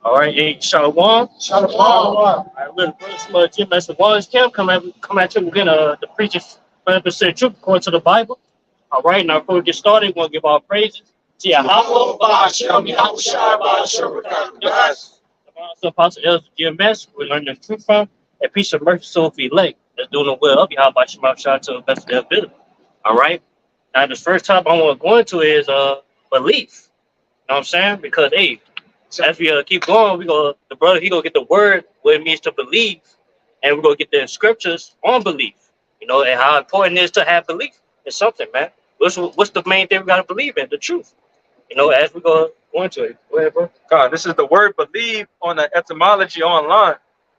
All right, hey, Shalom. Shalom. All right, we're the Jim Master Wallace Camp. Come at you again. The preachers 100% truth according to the Bible. All right, now before we get started, we want to give our praises to Yahweh, Ba'ashem, Yahweh Shai, Ba'ashem, yes. The Apostle Elder GMS, we learn the truth from, and peace and mercy so if we elect. That's doing the will of Yahweh Ba'ashem, Shai to the best of their ability. All right, now the first topic I want to go into is belief. You know what I'm saying? Because, hey, as we keep going, the brother, he gonna get the word, what it means to believe, and we're gonna get the scriptures on belief. You know, and how important it is to have belief in something, man. What's the main thing we gotta believe in? The truth. You know, as we go into it. Go ahead, bro. God, this is the word believe on the etymology online.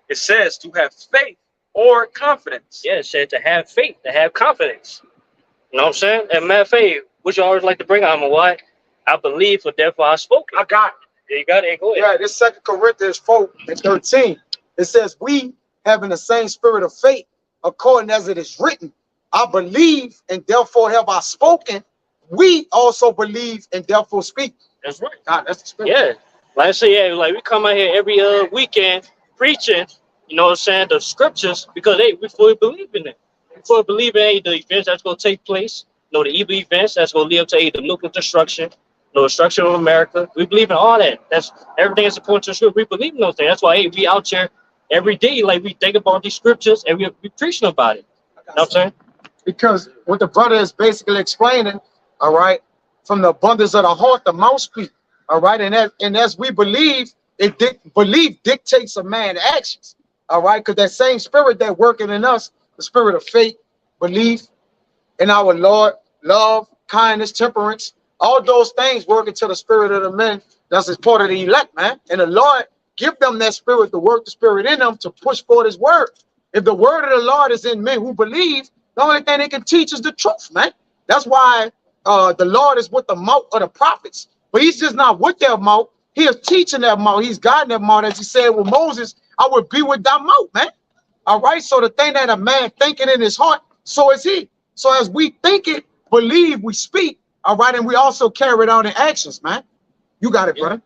It says to have faith or confidence. Yeah, it said to have faith, to have confidence. You know what I'm saying? And matter of fact, which you always like to bring out, why? I believe, for therefore I spoke it. I got it. There you got it. Go ahead. Yeah, this 2 Corinthians 4:13. It says, we having the same spirit of faith, according as it is written, I believe and therefore have I spoken. We also believe and therefore speak. That's right. God, that's the spirit. Yeah. Like I say, yeah, like we come out here every weekend preaching, you know what I'm saying, the scriptures, because hey, we fully believe in it. We fully believe in the events that's gonna take place, you know, the evil events that's gonna lead to the nuclear destruction, you know, destruction of America. We believe in all that. That's everything is according to the scripture. We believe in those things. That's why hey, we out here every day, like we think about these scriptures and we preaching about it. You know what I'm saying? Because what the brother is basically explaining, all right, from the abundance of the heart, the mouth speak. All right, and as we believe, belief dictates a man's actions. All right, because that same spirit that working in us, the spirit of faith, belief in our Lord, love, kindness, temperance, all those things work into the spirit of the men. That's as part of the elect, man. And the Lord give them that spirit to work the spirit in them to push forward his word. If the word of the Lord is in men who believe, the only thing they can teach is the truth, man. That's why the Lord is with the mouth of the prophets. But he's just not with their mouth. He is teaching their mouth. He's guiding their mouth. As he said with Moses, I would be with thy mouth, man. All right. So the thing that a man thinking in his heart, so is he. So as we think it, believe, we speak. All right. And we also carry it out in actions, man. You got it, brother.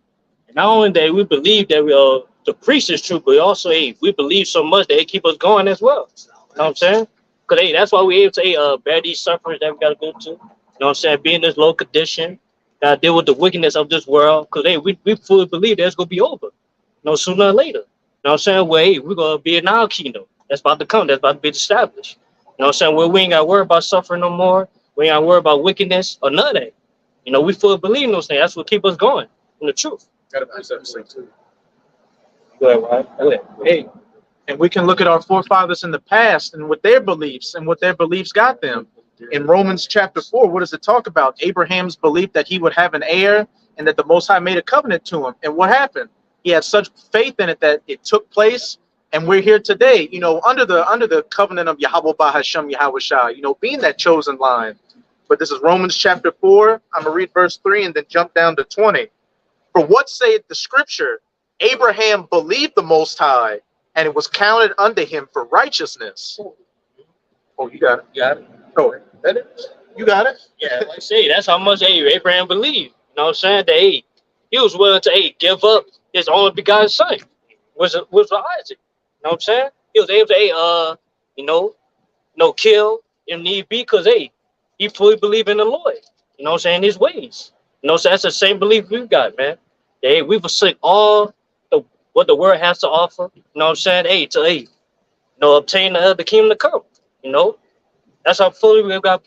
And not only that, we believe that the priest is true, but also hey, we believe so much that it keep us going as well. You know what I'm saying? Because hey, that's why we able to bear these sufferings that we got to go to. You know what I'm saying? Be in this low condition. Gotta deal with the wickedness of this world, because hey, we fully believe that it's gonna be over, you know, sooner or later. You know what I'm saying? Well, hey, we're gonna be in our kingdom. That's about to come, that's about to be established. You know what I'm saying? Well, we ain't gotta worry about suffering no more, we ain't gotta worry about wickedness or none of that. You know, we fully believe in those things. That's what keep us going in the truth. Gotta preach that too. Go ahead, right? Go ahead. Hey, and we can look at our forefathers in the past and what their beliefs got them. In Romans chapter 4, what does it talk about? Abraham's belief that he would have an heir and that the Most High made a covenant to him. And what happened? He had such faith in it that it took place. And we're here today, you know, under the covenant of Yahweh Ba'ashem, Yahweh Shai, you know, being that chosen line. But this is Romans chapter 4. I'm going to read verse 3 and then jump down to 20. For what saith the scripture? Abraham believed the Most High, and it was counted unto him for righteousness. Oh, you got it. You got it. Go ahead. You got it. Yeah, like I say, that's how much hey, Abraham believed. You know what I'm saying? That hey, he was willing to hey, give up his only begotten son, was Isaac. You know what I'm saying? He was able to hey, kill if need be, because hey, he fully believed in the Lord. You know what I'm saying? His ways. You know, so that's the same belief we've got, man. Hey, we forsake all what the world has to offer. You know what I'm saying? Hey, to hey, obtain the kingdom to come. You know. That's how fully we got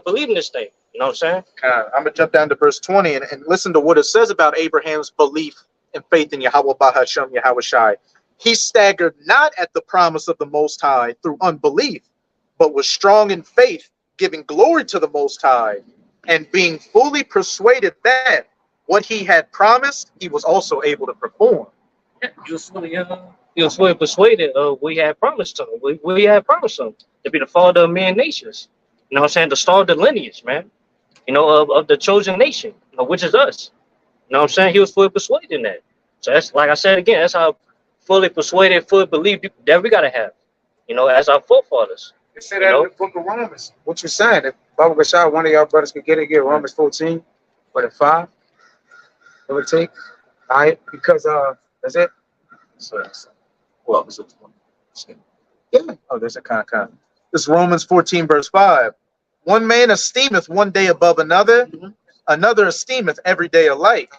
believe in this thing. You know what I'm saying? I'm going to jump down to verse 20 and listen to what it says about Abraham's belief and faith in Yahweh Ba'ashem, Yahweh Shai. He staggered not at the promise of the Most High through unbelief, but was strong in faith, giving glory to the Most High, and being fully persuaded that what he had promised, he was also able to perform. Yeah, he was fully persuaded of what he had promised to him. We had promised him to be the father of many nations. You know what I'm saying? The star of the lineage, man. You know, of the chosen nation, you know, which is us. You know what I'm saying? He was fully persuaded in that. So that's, like I said again, that's how fully persuaded, fully believed that we got to have, you know, as our forefathers. They say that in the book of Romans. What you saying? If Baba Gashar, one of y'all brothers could get Romans 14, but at 5. Give or take. All right, because that's it. Well, was it? Yeah. Oh, there's a con. This is Romans 14, verse 5. One man esteemeth one day above another, another esteemeth every day alike.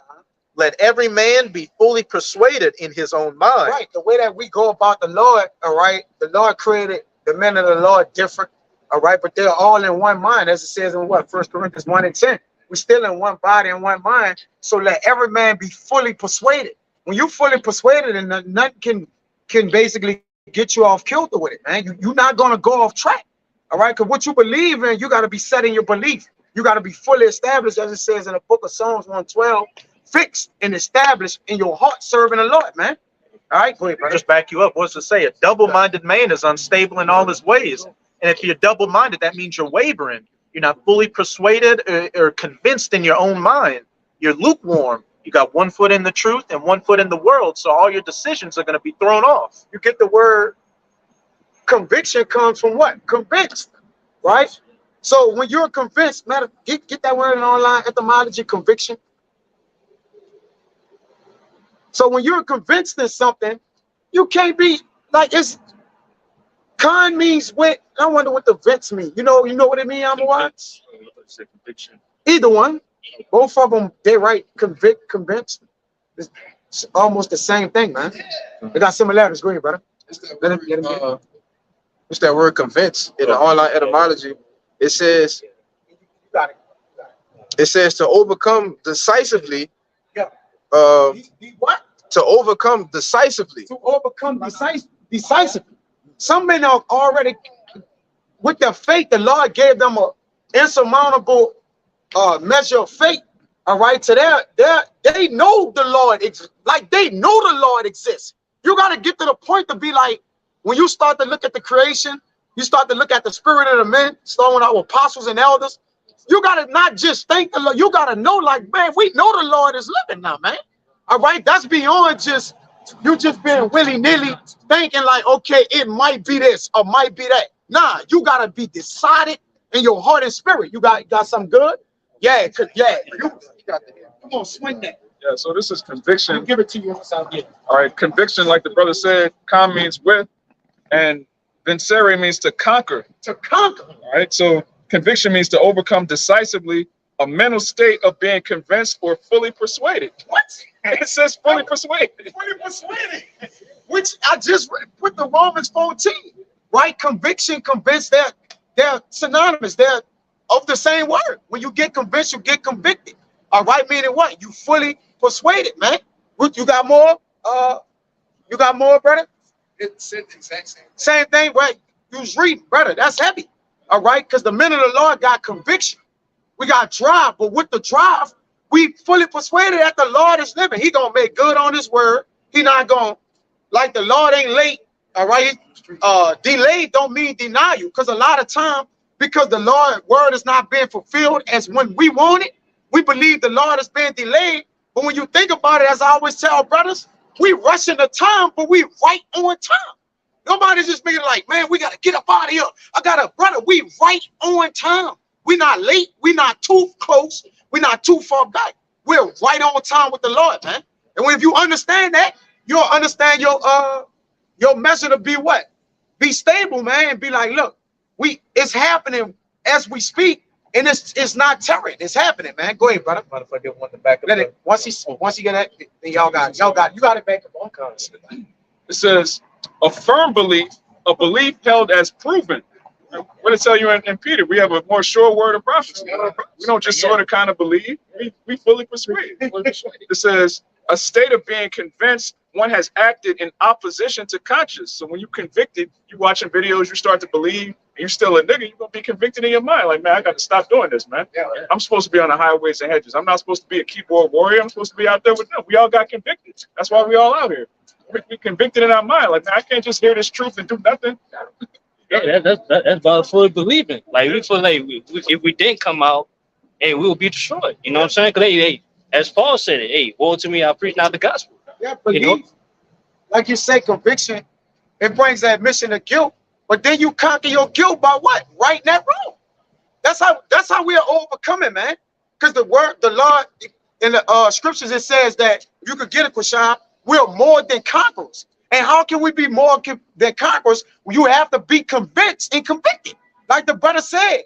Let every man be fully persuaded in his own mind. Right. The way that we go about the Lord, all right, the Lord created the men of the Lord different, all right, but they're all in one mind, as it says in what? 1 Corinthians 1 and 10. We're still in one body and one mind. So let every man be fully persuaded. When you're fully persuaded, and nothing can basically get you off kilter with it, man. You're not gonna go off track. All right, because what you believe in, you got to be set in your belief. You got to be fully established, as it says in the book of Psalms 112, fixed and established in your heart, serving the Lord, man. All right, go ahead, brother. Just back you up. What's it say? A double-minded man is unstable in all his ways. And if you're double-minded, that means you're wavering. You're not fully persuaded or convinced in your own mind. You're lukewarm. You got 1 foot in the truth and 1 foot in the world. So all your decisions are going to be thrown off. You get the word conviction comes from what? Convinced, right? So when you're convinced, matter, get that word in online etymology, conviction. So when you're convinced in something, you can't be like it's con means with. I wonder what the vince mean. You know what it mean, Amawat? Conviction. Either one. Both of them, they right, convinced. It's almost the same thing, man. They got similarities. Go ahead, brother. What's that word convince in the online etymology? It says to overcome decisively. Yeah. What? To overcome decisively. To overcome decisively. Some men are already with their faith. The Lord gave them an insurmountable measure of faith. All right, so they know the Lord like they know the Lord exists. You got to get to the point to be like, when you start to look at the creation, you start to look at the spirit of the men, starting with our apostles and elders. You got to not just think the Lord, you got to know, like, man, we know the Lord is living now, man. All right, that's beyond just you just being willy-nilly thinking like, okay, it might be this or might be that. Nah, you got to be decided in your heart and spirit. You got something good? Yeah, yeah. Come on, swing that. Yeah, so this is conviction. I'll give it to you once I get it. All right, conviction, like the brother said, con means with, and vincere means to conquer. To conquer. All right, so conviction means to overcome decisively, a mental state of being convinced or fully persuaded. What? It says fully persuaded. Fully persuaded. Which I just put the Romans 14, right? Conviction, convinced, they're synonymous. They're of the same word. When you get convinced, you get convicted. All right, meaning what? You fully persuaded, man. You got more? You got more, brother? It's the exact same. Same thing, right? You was reading, brother. That's heavy. All right, because the men of the Lord got conviction. We got drive, but with the drive, we fully persuaded that the Lord is living. He gonna make good on his word. He not gonna, like the Lord ain't late. All right, delayed don't mean deny you, because a lot of time, because the Lord word is not being fulfilled as when we want it, we believe the Lord is being delayed. But when you think about it, as I always tell brothers, we rushing the time, but we right on time. Nobody's just making like, man, we gotta get up out of here. I got a brother, we right on time. We not late, we not too close, we not too far back. We're right on time with the Lord, man. And if you understand that, you'll understand your measure to be what? Be stable, man, and be like, look, it's happening as we speak, and it's not terror. It's happening, man. Go ahead, brother. Motherfucker, want to back up. Let it, once he get that, then y'all got it back up on cars. It says a firm belief, a belief held as proven. What did it tell you in Peter? We have a more sure word of prophecy. We don't just sort of kind of believe. We fully persuade. It says a state of being convinced one has acted in opposition to conscience. So when you convicted, you watching videos, you start to believe, and you're still a nigga, you're gonna be convicted in your mind. Like, man, I got to stop doing this, man. I'm supposed to be on the highways and hedges. I'm not supposed to be a keyboard warrior. I'm supposed to be out there with them. We all got convicted. That's why we all out here. We convicted in our mind. Like, man, I can't just hear this truth and do nothing. Yeah, that's about fully believing. Like, we feel like if we didn't come out, hey, we will be destroyed. You know what I'm saying? Because hey, as Paul said it, hey, woe to me, I preach not the gospel. Yeah, believe, like you say, conviction, it brings that admission of guilt, but then you conquer your guilt by what? Righting that wrong. That's how we are overcoming, man. Because the Lord, in the scriptures, it says that you could get it, Quashab, we're more than conquerors. And how can we be more than conquerors? You have to be convinced and convicted. Like the brother said,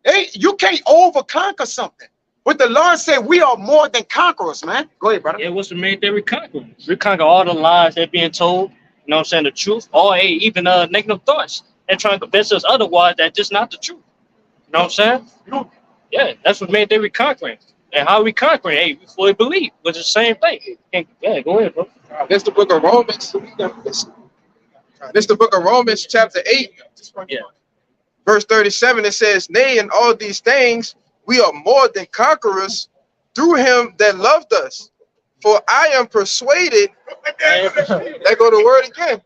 hey, you can't over conquer something. But the Lord said we are more than conquerors, man. Go ahead, brother. Yeah, what's the main thing we conquer? We conquer all the lies that being told, you know what I'm saying, the truth, or hey, even negative thoughts. They're trying to convince us otherwise that just not the truth. You know what I'm saying? Yeah, that's what main thing we conquering. And how we conquering? Hey, we fully believe, which is the same thing. Yeah, go ahead, bro. This the book of Romans. This the book of Romans, chapter 8, Yeah. verse 37. It says, "Nay, in all these things we are more than conquerors through him that loved us. For I am persuaded." There go the word again.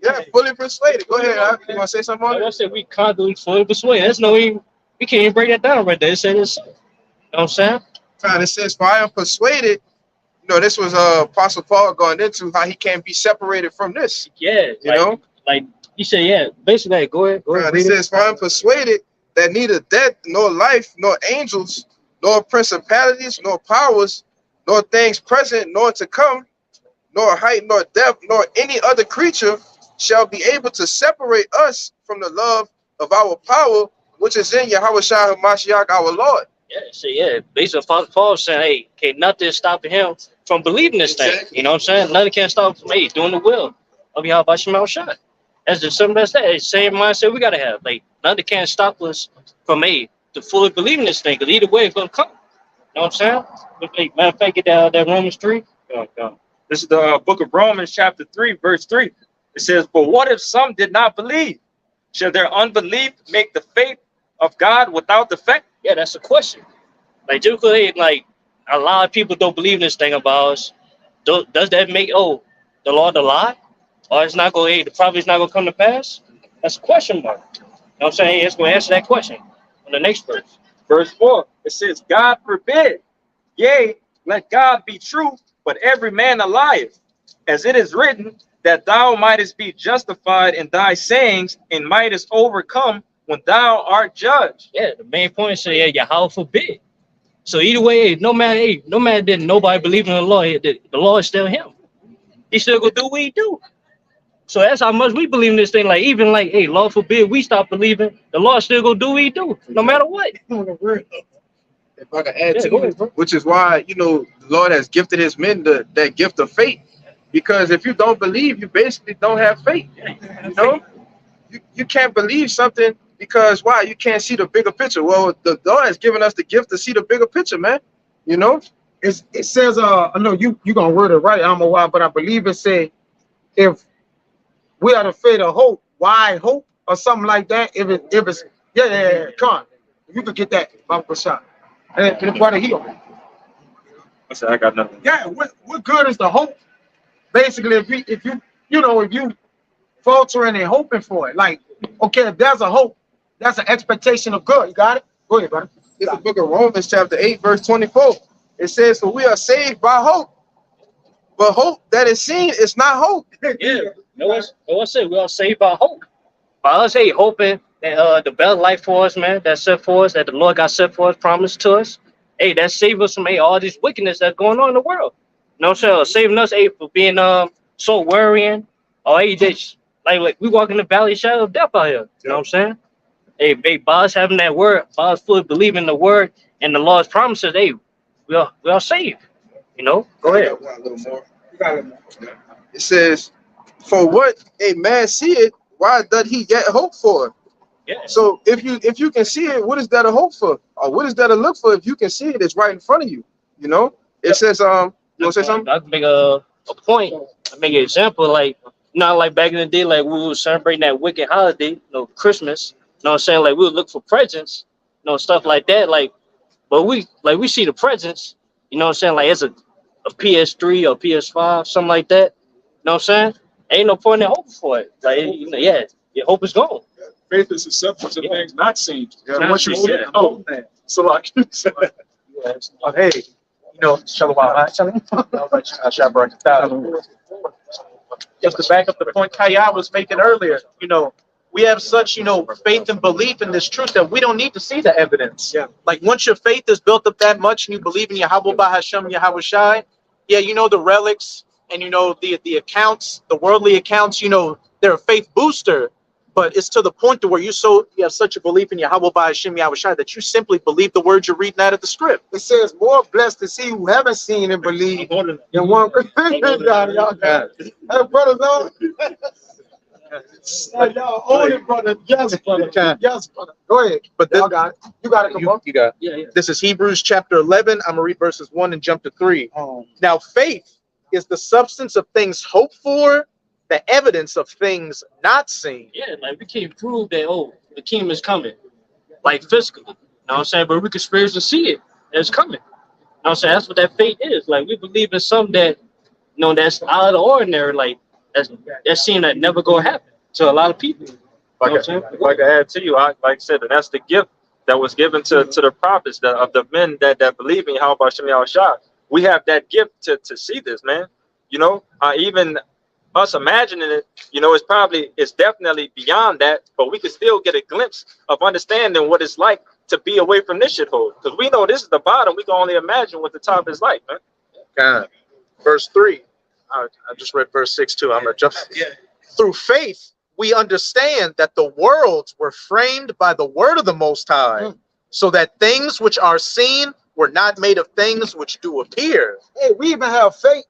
Yeah, fully persuaded. Go ahead. You want to say something on Like I it? said, we conquer fully persuaded. There's no even, we can't even break that down right there. It said it's, you know what I'm saying? Fine. It says, "For I am persuaded." You know, this was Apostle Paul going into how he can't be separated from this. Yeah. You know, Like you said, yeah. Basically, go ahead. Go ahead. It says, "For I am persuaded that neither death, nor life, nor angels, nor principalities, nor powers, nor things present, nor to come, nor height, nor depth, nor any other creature shall be able to separate us from the love of our power, which is in Yahweh Shai HaMashiach, our Lord." Yeah, so yeah, basically Paul saying, hey, can't nothing stopping him from believing this thing. You know what I'm saying? Nothing can stop him from doing the will of Yahweh Shemel Shai. That's just something that's that. Same mindset we gotta have. Like nothing can stop us from to fully believing this thing, because either way it's gonna come. You know what I'm saying? Hey, matter of fact, get that Romans 3. Go. This is the book of Romans, chapter 3, verse 3. It says, "But what if some did not believe? Shall their unbelief make the faith of God without effect?" Yeah, that's a question. Like typically, like a lot of people don't believe this thing about us. Does that make the Lord a lie? Or it's not going the prophet's not gonna come to pass? That's a question mark. You know what I'm saying? It's gonna answer that question on the next verse. Verse 4, it says, "God forbid, yea, let God be true, but every man a liar. As it is written, that thou mightest be justified in thy sayings, and mightest overcome when thou art judged." Yeah, the main point is say, yeah, Yahweh forbid. So either way, no matter that nobody believe in the Lord, the Lord is still him. He still gonna do what he do. So that's how much we believe in this thing. Like even like, hey, Lord forbid we stop believing, the Lord still gonna do what he do, no matter what. If I can add Yeah, to go it, ahead, bro. which is why, you know, the Lord has gifted his men that gift of faith. Because if you don't believe, you basically don't have faith. You know, you can't believe something because why? You can't see the bigger picture. Well, the Lord has given us the gift to see the bigger picture, man. You know, It says, I know you gonna word it right, I don't know why, but I believe it say, if we are the faith of hope, why hope or something like that. If it's yeah, come on. If you could get that, Baba Shah. And the brother heal. I said, "I got nothing." Yeah, what good is the hope? Basically, if you faltering and hoping for it, like, okay, if there's a hope, that's an expectation of good. You got it? Go ahead, brother. it's the book of Romans, chapter 8, verse 24. It says, "For we are saved by hope. But hope that is seen is not hope." Yeah, no one said we all saved by hope. By us, hey, hoping that the better life for us, man, that's set for us, that the Lord got set for us, promised to us. Hey, that save us from all this wickedness that's going on in the world. You know what I'm saying? Saving us, hey, for being so worrying, or hey, this like we walk in the valley of shadow of death out here. You know what I'm saying? Hey, by us having that word, by us fully believing the word and the Lord's promises, hey, we are saved. You know? Go ahead. A little more. It says, "For what a man seeth, why doth he yet hope for it?" Yeah. So if you can see it, what is that a hope for? Or what is that a look for? If you can see it, it's right in front of you. You know? It says, you want to say something? I can make a point. I make an example, like not like back in the day, like we were celebrating that wicked holiday, Christmas. You know what I'm saying? Like we would look for presents, stuff like that. Like, but we see the presents, you know what I'm saying? Like it's a PS3 or PS5, something like that. You know what I'm saying? Ain't no point in hoping for it. Like, your hope is gone. Faith is the substance of things not seen. Yeah, Not what you seen. said. Oh, man. So like you said. Hey, Shalom. Just to back up the point Kaya was making earlier, we have such, faith and belief in this truth that we don't need to see the evidence. Yeah. Like once your faith is built up that much and you believe in Yahweh Bahashem, Yahweh Shai, yeah, the relics and the accounts, the worldly accounts, they're a faith booster. But it's to the point to where you have such a belief in Yahweh Bahashem, Yahweh Shai that you simply believe the words you're reading out of the script. It says more blessed to see who haven't seen and believe than one. Hey, brothers on. Y'all own it, brother. Yes, brother. Yes, brother. Go ahead. But Y'all got it. You got it, come on. you got it. Yeah, yeah. This is Hebrews chapter 11. I'm going to read verses 1 and jump to 3. Now, faith is the substance of things hoped for, the evidence of things not seen. Yeah, like we can't prove that, the kingdom is coming, like physically. You know what I'm saying? But we can spiritually see it. It's coming. You know what I'm saying? That's what that faith is. Like we believe in something that, that's out of the ordinary. Like that seem that never gonna happen to a lot of people. Like I add to you, like I said, and that's the gift that was given to the prophets, of the men that believe in Yahweh Hashem Yahweh Shai. We have that gift to see this, man. Even us imagining it, it's definitely beyond that, but we can still get a glimpse of understanding what it's like to be away from this shithole. Because we know this is the bottom. We can only imagine what the top is like, man. God. Verse 3. I just read verse 6 too. I'm going to jump. Yeah. Through faith, we understand that the worlds were framed by the word of the Most High, so that things which are seen were not made of things which do appear. Hey, we even have faith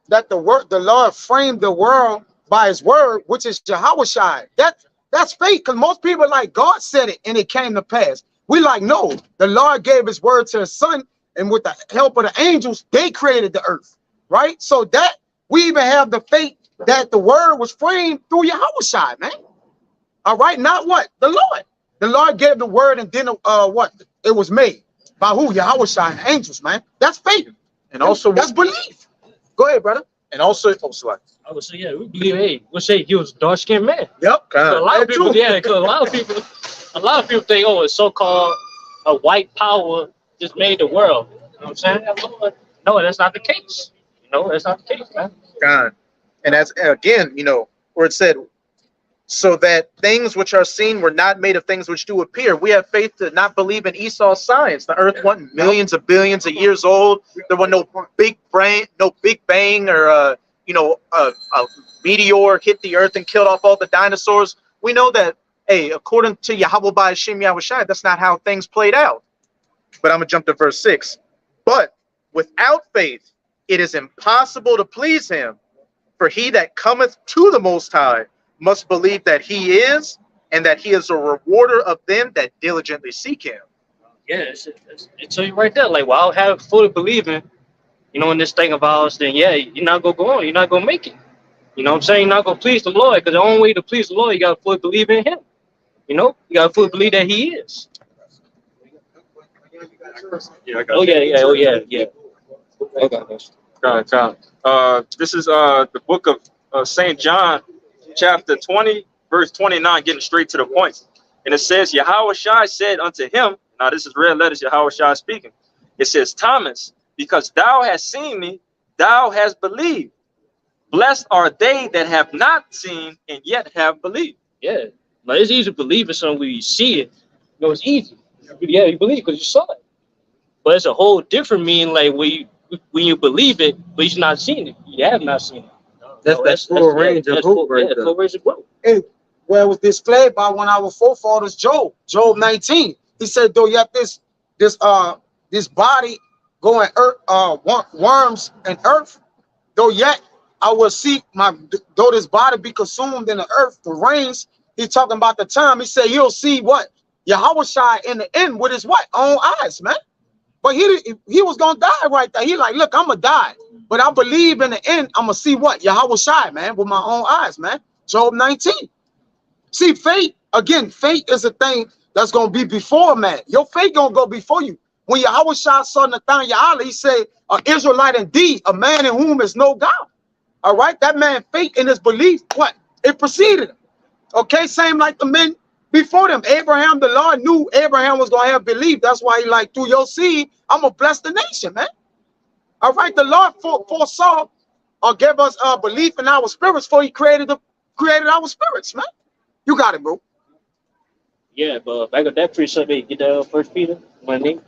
that the Lord framed the world by his word, which is Yahweh Shai. That's faith, because most people like God said it and it came to pass. We like, no, the Lord gave his word to his son, and with the help of the angels, they created the earth, right? So that we even have the faith that the word was framed through Yahweh Shai, man. All right, not what? The Lord. The Lord gave the word, and then what? It was made by who? Yahweh Shai and angels, man. That's faith. And also that's belief. Go ahead, brother. And also, I would say, yeah, we believe, we'll say he was a dark-skinned man. Yep. So a lot of people, because a lot of people think, it's so-called a white power just made the world. You know what I'm saying? No, that's not the case. That's not the case, man. God. And that's, again, where it said, so that things which are seen were not made of things which do appear. We have faith to not believe in Esau's science. The earth wasn't millions of billions of years old. There was no big bang, or a meteor hit the earth and killed off all the dinosaurs. We know that, according to Yahweh Bahashem Yahweh Shai, that's not how things played out. But I'm gonna jump to verse 6. But without faith, it is impossible to please him. For he that cometh to the Most High must believe that he is, and that he is a rewarder of them that diligently seek him. Yeah, it's tell you right there. Like, well, I'll have fully believing, in this thing of ours, then yeah, you're not gonna go on. You're not gonna make it. You know what I'm saying? You're not gonna please the Lord, because the only way to please the Lord, you gotta fully believe in him. You gotta fully believe that he is. Yeah, I got Oh yeah. This is the book of St. John, chapter 20, verse 29, getting straight to the point. And it says, Yahweh Shai said unto him, now this is red letters, Yahweh Shai speaking. It says, Thomas, because thou hast seen me, thou hast believed. Blessed are they that have not seen and yet have believed. Yeah. Like, it's easy to believe in something when you see it. It's easy. Yeah, you believe because you saw it. But it's a whole different meaning, like when you believe it, but you're not seeing it. You have not seen it. That's full range of hope right there. Full range of growth. Hey, well, it was displayed by one of our forefathers, Job 19. He said, though you have this body going worms and earth, though yet I will see though this body be consumed in the earth, the rains. He's talking about the time. He said you'll see what Yahweh Shai in the end with his what own eyes, man. But he was gonna die right there. He like, look, I'm gonna die, but I believe in the end I'm gonna see what Yahweh Shai, man, with my own eyes, man. Job 19. See, faith again. Faith is a thing that's gonna be before man. Your faith gonna go before you. When Yahweh Shai saw Nathaniel, he said, "An Israelite indeed, a man in whom is no God." All right, that man faith in his belief, what it preceded him. Okay, same like the men before them. Abraham, the Lord knew Abraham was gonna have belief. That's why he like, through your seed, I'm gonna bless the nation, man. All right, the Lord foresaw or gave us belief in our spirits before he created our spirits, man. You got it, bro. Yeah, but back up that precept, they get that First Peter, my name.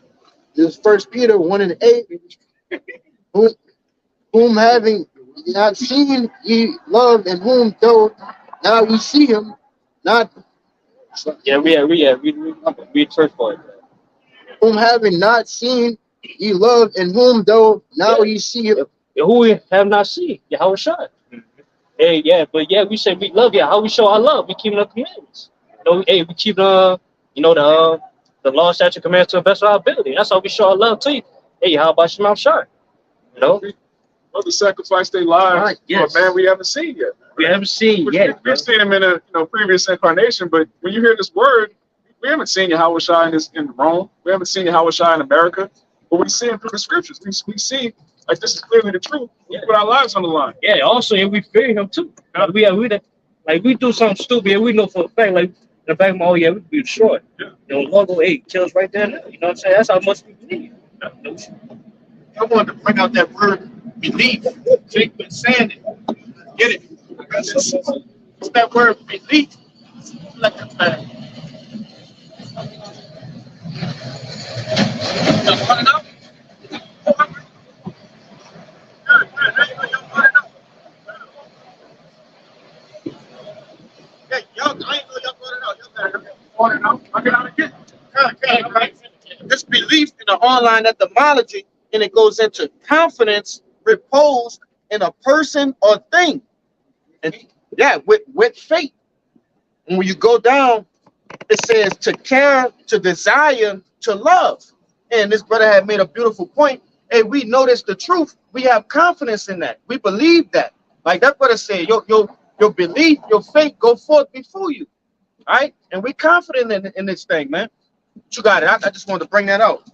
This First Peter 1:8, whom having not seen ye love, and whom though now ye see him not, Yeah, read first part. whom having not seen ye love, and whom though now ye see him. Who we have not seen, Yahweh Shai. Hey, yeah, but yeah, we say we love you. How we show our love? We keep the commandments. Hey, we keep the law, statute, commandments to the best of our ability. That's how we show our love to you. Hey, how about Shema Shai? You know, Brothers sacrifice their lives Right, yes. for a man we haven't seen yet. we haven't seen yet. We've seen him in a previous incarnation, but when you hear this word, we haven't seen Yahweh Shai in Rome. We haven't seen Yahweh Shai in America, but we see him through the scriptures. We see like this is clearly the truth. We put our lives on the line. Yeah, also, yeah, we fear him too. Like we do something stupid, and we know for a fact, like in the back of my, oh yeah, we be destroyed. Yeah. You know, Lord go, hey, kill us right there now. You know what I'm saying? That's how much we believe. I wanted to bring out that word belief. Jake been saying it. Get it? It's that word belief. Like a fact. Hey, y'all, I ain't know y'all brought it out. Y'all better brought it out. This belief in the online etymology, and it goes into confidence reposed in a person or thing. And yeah, with faith. And when you go down, it says to care, to desire, to love. And this brother had made a beautiful point. Hey, we notice the truth. We have confidence in that. We believe that. Like that brother said, your belief, your faith go forth before you. All right? And we confident in this thing, man. But you got it. I just wanted to bring that out.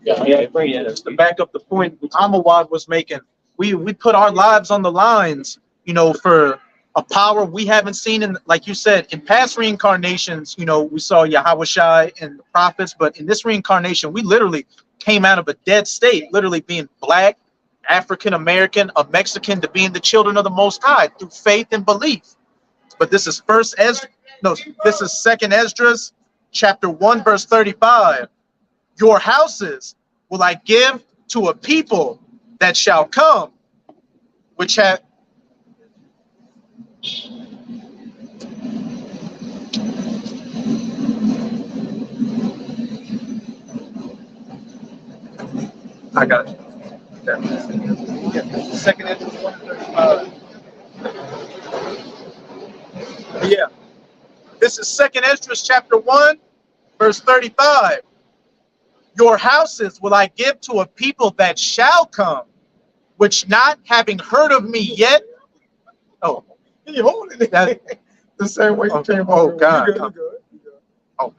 Yeah, bring it. To back up the point Amawad was making, we put our lives on the lines, you know, for a power we haven't seen in, like you said, in past reincarnations. You know, we saw Yahweh Shai and the prophets, but in this reincarnation, we literally came out of a dead state, literally being black, African American, a Mexican, to being the children of the Most High through faith and belief. But this is this is Second Esdras, chapter 1, verse 35. Your houses will I give to a people that shall come, which have I got it. Second Esdras 1:35. Yeah. This is Second Esdras chapter 1, verse 35. Your houses will I give to a people that shall come, which not having heard of me yet. Oh, He holding it the same way you came oh, over. God. You good. Oh,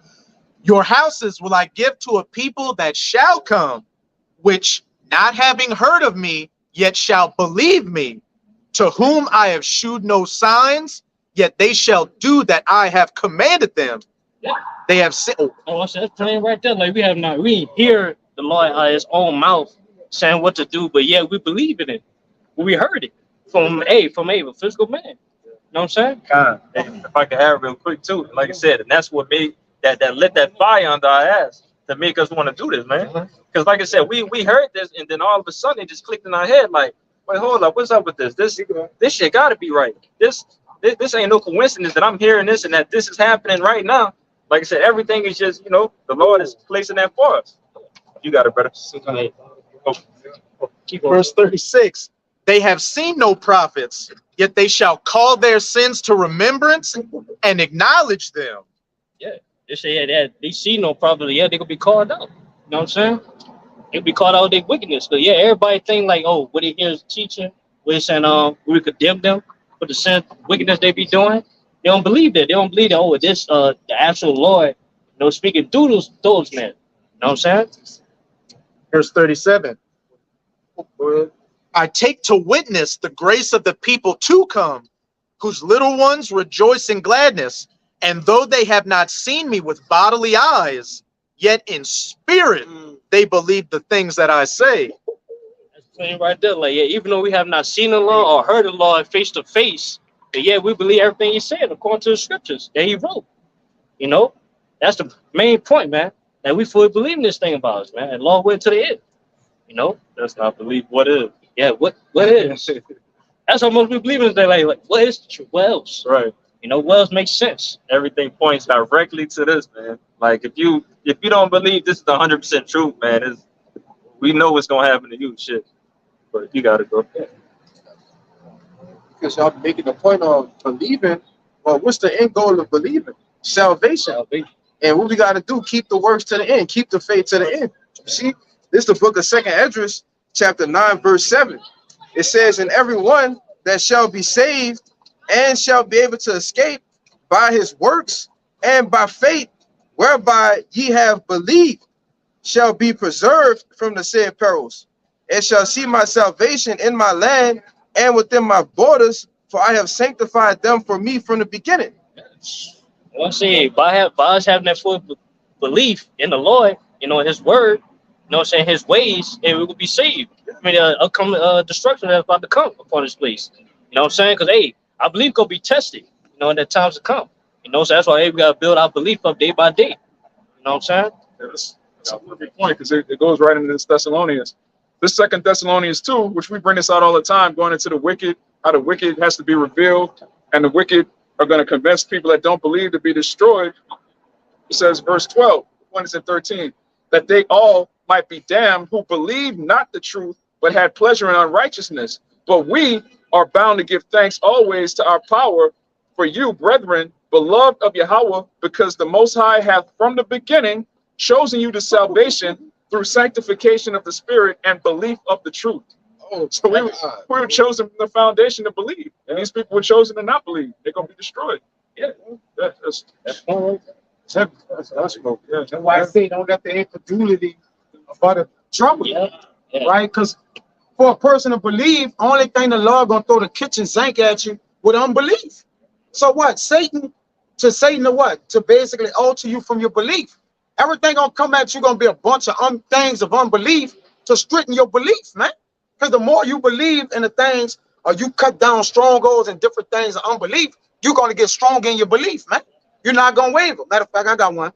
your houses will I give to a people that shall come, which not having heard of me yet shall believe me, to whom I have shewed no signs, yet they shall do that I have commanded them. Yeah. They have said, Oh, that's plain right there. Like we ain't hear the Lord out of his own mouth saying what to do, but yeah, we believe in it. We heard it from a physical man. You know what I'm saying? God, if I can add real quick too, like I said, and that's what made that lit that fire under our ass to make us want to do this, man. Because like I said, we heard this, and then all of a sudden it just clicked in our head, like, wait, hold up, what's up with this? This shit gotta be right. This ain't no coincidence that I'm hearing this and that this is happening right now. Like I said, everything is just, you know, the Lord is placing that for us. You got it, brother. verse 36, they have seen no prophets, yet they shall call their sins to remembrance and acknowledge them. They say that they see no problem. Yeah, they gonna be called out. You know what I'm saying? They'll be called out of their wickedness. But yeah, everybody think like, oh, what he hears teaching, what he's saying, we condemn them for the sin, wickedness they be doing. They don't believe that. They don't believe that. Oh, this the actual Lord, you know, speaking through those men. You know what I'm saying? Verse 37. I take to witness the grace of the people to come, whose little ones rejoice in gladness, and though they have not seen me with bodily eyes, yet in spirit they believe the things that I say. That's plain right there. Like, yeah, even though we have not seen the Lord or heard the Lord face to face, But yeah, we believe everything he said according to the scriptures that he wrote. You know, that's the main point, man. That we fully believe in this thing about us, man, and long way to the end. You know, That's not belief. What is? yeah. What is? That's how most people believe in this thing. Like what is the truth? What else? Right. You know, what else makes sense? Everything points directly to this, man. Like if you don't believe this is 100% truth, man, we know what's gonna happen to you, shit. But you gotta go. Because y'all making the point of believing. Well, what's the end goal of believing? Salvation. And what we got to do, keep the works to the end, keep the faith to the end. See, this is the book of 2nd Esdras, chapter 9, verse 7. It says, and everyone that shall be saved and shall be able to escape by his works and by faith, whereby ye have believed, shall be preserved from the said perils, and shall see my salvation in my land and within my borders, for I have sanctified them for me from the beginning. You know what I'm saying? By us having that full belief in the Lord, you know, his word, you know what I'm saying, his ways, and we will be saved. I mean, upcoming destruction that's about to come upon this place. You know what I'm saying? Because, hey, I believe gonna be tested, you know, in the times to come. You know, so that's why, hey, we got to build our belief up day by day. You know what I'm saying? That's a perfect point, because it goes right into this Thessalonians. This 2nd Thessalonians 2, which we bring this out all the time, going into the wicked, how the wicked has to be revealed, and the wicked are going to convince people that don't believe to be destroyed. It says, verse 12, 1 and 13, that they all might be damned who believe not the truth, but had pleasure in unrighteousness. But we are bound to give thanks always to our power for you, brethren, beloved of Yahweh, because the Most High hath from the beginning chosen you to salvation through sanctification of the Spirit and belief of the truth. Oh, So we were chosen from the foundation to believe, and these people were chosen to not believe. They're gonna be destroyed. Yeah, that's That's why I say don't let the incredulity about the trouble you, Yeah. right? Because for a person to believe, only thing the Lord gonna throw the kitchen sink at you with unbelief. So what? Satan to what? To basically alter you from your belief. Everything gonna come at you gonna be a bunch of things of unbelief to straighten your belief, man. Because the more you believe in the things, or you cut down strongholds and different things of unbelief, you're gonna get strong in your belief, man. You're not gonna waver. Matter of fact, I got one.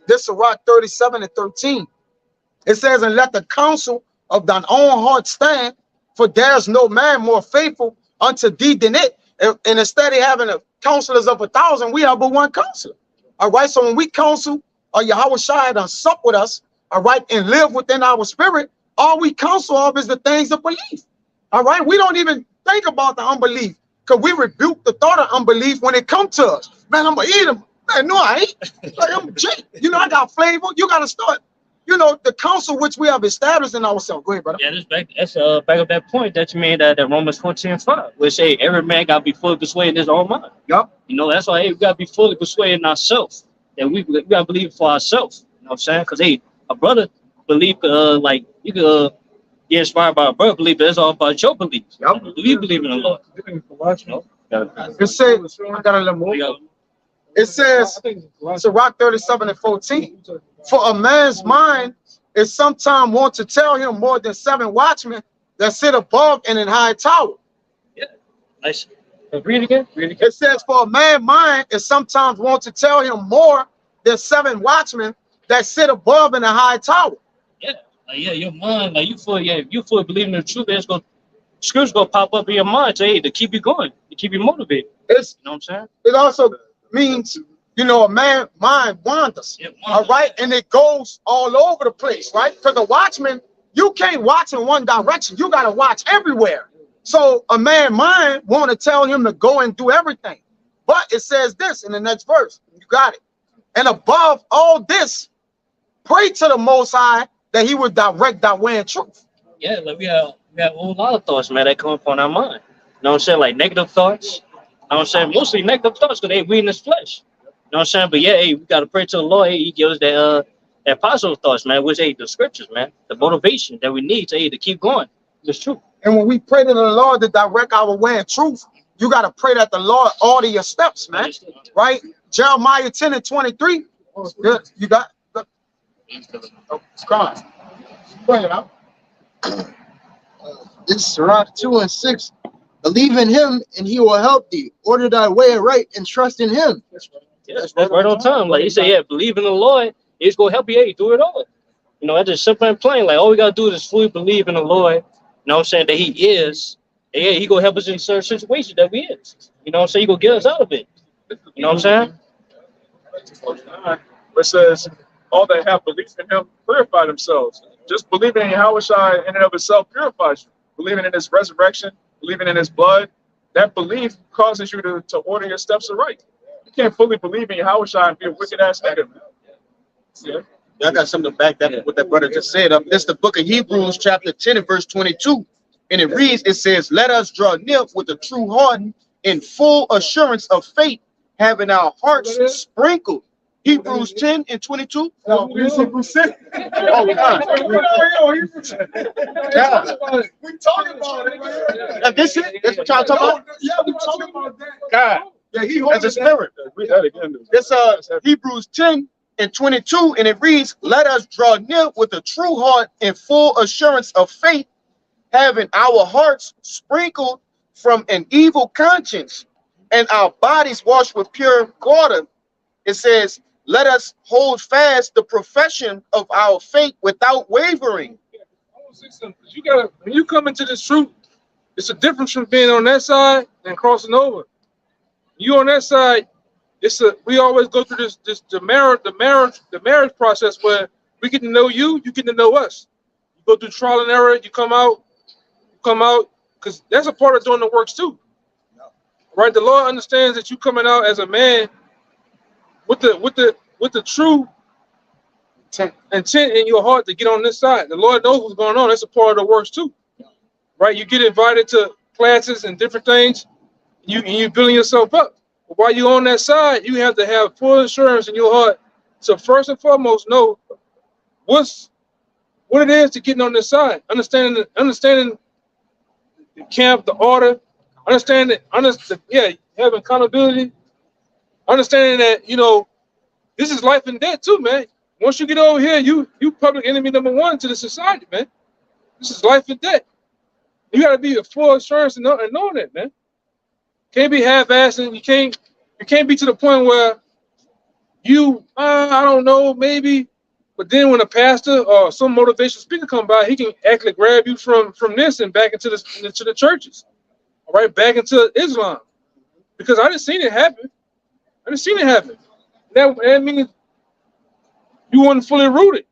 This is Sirach 37 and 13. It says, and let the counsel of thine own heart stand, for there's no man more faithful unto thee than it. And instead of having a counselors of 1,000, we have but one counselor. All right. So when we counsel, or Yahweh Shai done sup with us, all right, and live within our spirit, all we counsel of is the things of belief. All right. We don't even think about the unbelief, because we rebuke the thought of unbelief when it comes to us. Man, I'm gonna eat them. Man, no, I ain't. Like, I'm Jake. You know, I got flavor. You gotta start. You know, the counsel which we have established in ourselves. Go ahead, brother. Yeah, that's back up that point that you made that Romans 14:5, which say every man gotta be fully persuaded in his own mind. Yup. You know, that's why, hey, we gotta be fully persuaded in ourselves. That we gotta believe for ourselves. You know what I'm saying? Because, hey, a brother believe like you could get inspired by a brother belief, but it's all about your beliefs. Yup. You believe in the Lord. You know? It says, I got a little more. It says, Sirach 37 and 14. For a man's mind is sometimes want to tell him more than 7 watchmen that sit above and in high tower. Yeah. Nice. Read it again. It says, for a man's mind is sometimes want to tell him more than 7 watchmen that sit above in a high tower. Yeah. Like, yeah, your mind, like you fully believe in the truth, it's gonna scriptures gonna pop up in your mind, say, hey, to keep you going, to keep you motivated. You know what I'm saying? It also means, you know, a man's mind wanders. Yeah, All right, and it goes all over the place, right? Because the watchman, you can't watch in one direction. You got to watch everywhere. So a man's mind want to tell him to go and do everything. But it says this in the next verse. You got it. And above all this, pray to the Most High that he would direct thy way in truth. Yeah, like we have a whole lot of thoughts, man, that come upon our mind. You know what I'm saying? Like negative thoughts. You know what I'm saying? Mostly negative thoughts because we in this flesh. You know what I'm saying? But yeah, hey, we got to pray to the Lord. Hey, he gives us that positive thoughts, man, which, hey, the scriptures, man, the motivation that we need to, hey, to keep going. It's true. And when we pray to the Lord to direct our way in truth, you got to pray that the Lord order your steps, man. Right? Jeremiah 10 and 23. Good. You got it's gone. Bring it out. This Sirach 2 and 6. Believe in him and he will help thee. Order thy way right and trust in him. Yeah, that's right on time. Like he said, yeah, believe in the Lord, it's gonna help you. Hey, do it all. You know, that's just simple and plain. Like all we gotta do is fully believe in the Lord. You know what I'm saying? That he is. And yeah, he gonna help us in certain situations that we in. You know what I'm saying? He gonna get us out of it. You know what I'm saying? It says, all that have belief in him purify themselves. Just believing in Yahushua in and of itself purifies you. Believing in his resurrection, believing in his blood, that belief causes you to order your steps aright. You can't fully believe in Yahushua and be a wicked ass nigga, man. Yeah. I got something to back that what that brother just said. This the book of Hebrews, chapter 10 and verse 22. And it reads, it says, let us draw near with a true heart in full assurance of faith, having our hearts sprinkled. Hebrews 10 and 22. Oh, God. We talking about it, man. This it? That's what y'all talking about? Yeah, we talking about that. God. Yeah, he As a spirit. Read that again. Dude. It's Hebrews 10 and 22, and it reads, let us draw near with a true heart in full assurance of faith, having our hearts sprinkled from an evil conscience and our bodies washed with pure water. It says, let us hold fast the profession of our faith without wavering. You gotta, when you come into this truth, it's a difference from being on that side and crossing over. You on that side, we always go through the marriage process where we get to know you get to know us. You go through trial and error, you come out, because that's a part of doing the works too. Right? The Lord understands that you coming out as a man with the true intent in your heart to get on this side. The Lord knows what's going on. That's a part of the works too. Right? You get invited to classes and different things, you building yourself up. But while you're on that side, you have to have full assurance in your heart. So first and foremost, know what it is to getting on this side. Understanding the camp, the order, having accountability, understanding that, this is life and death too, man. Once you get over here, you public enemy number one to the society, man. This is life and death. You got to be a full assurance and knowing that, man. Can't be half-assed, and you can't be to the point where I don't know, maybe, but then when a pastor or some motivational speaker come by, he can actually grab you from this and back into the churches, all right, back into Islam, because I didn't seen it happen. That means you weren't fully rooted.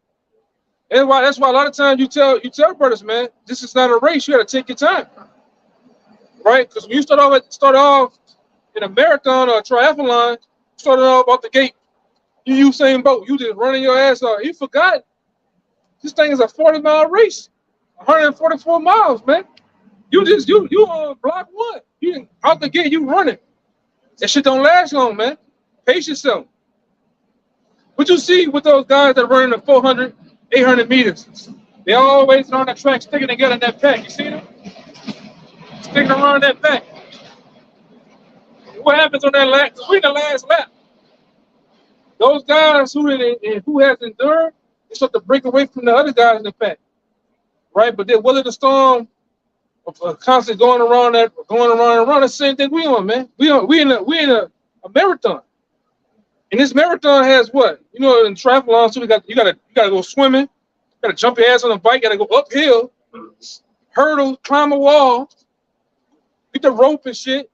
And that's why a lot of times you tell brothers, man, this is not a race. You got to take your time, right? Because when you start off in a marathon or a triathlon, started off out the gate, you Usain Bolt, you just running your ass off. You forgot this thing is a 40-mile race, 144 miles, man. You on block one. You out the gate, you running. That shit don't last long, man. Pace yourself. What you see with those guys that are running the 400, 800 meters, they always on that track sticking together in that pack. You see them? Sticking around that pack. What happens on that lap? We're in the last lap. Those guys who has endured, they start to break away from the other guys in the pack, right? But they're willing the storm of constantly going around. The same thing we on, man. We in a marathon. And this marathon has what? In triathlon, so you gotta go swimming, gotta jump your ass on a bike, gotta go uphill, hurdle, climb a wall, get the rope and shit.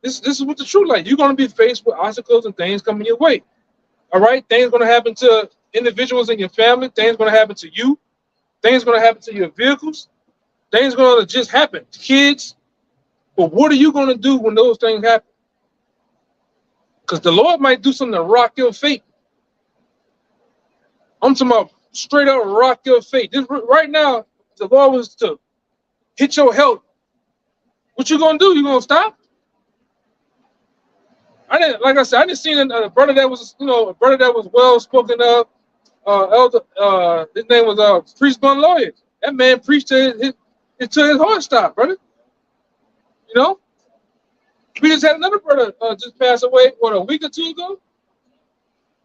This is what the truth like. You're gonna be faced with obstacles and things coming your way. All right, things gonna happen to individuals in your family. Things gonna happen to you. Things gonna happen to your vehicles. Things gonna just happen to kids. But what are you gonna do when those things happen? Because the Lord might do something to rock your faith. I'm talking about straight up rock your faith. Right now, if the Lord was to hit your health, what you gonna do? You gonna stop? I didn't see a brother that was, well spoken of. Elder, his name was Priest Bun Lawyer. That man preached until his heart stopped, brother. We just had another brother just pass away, a week or two ago.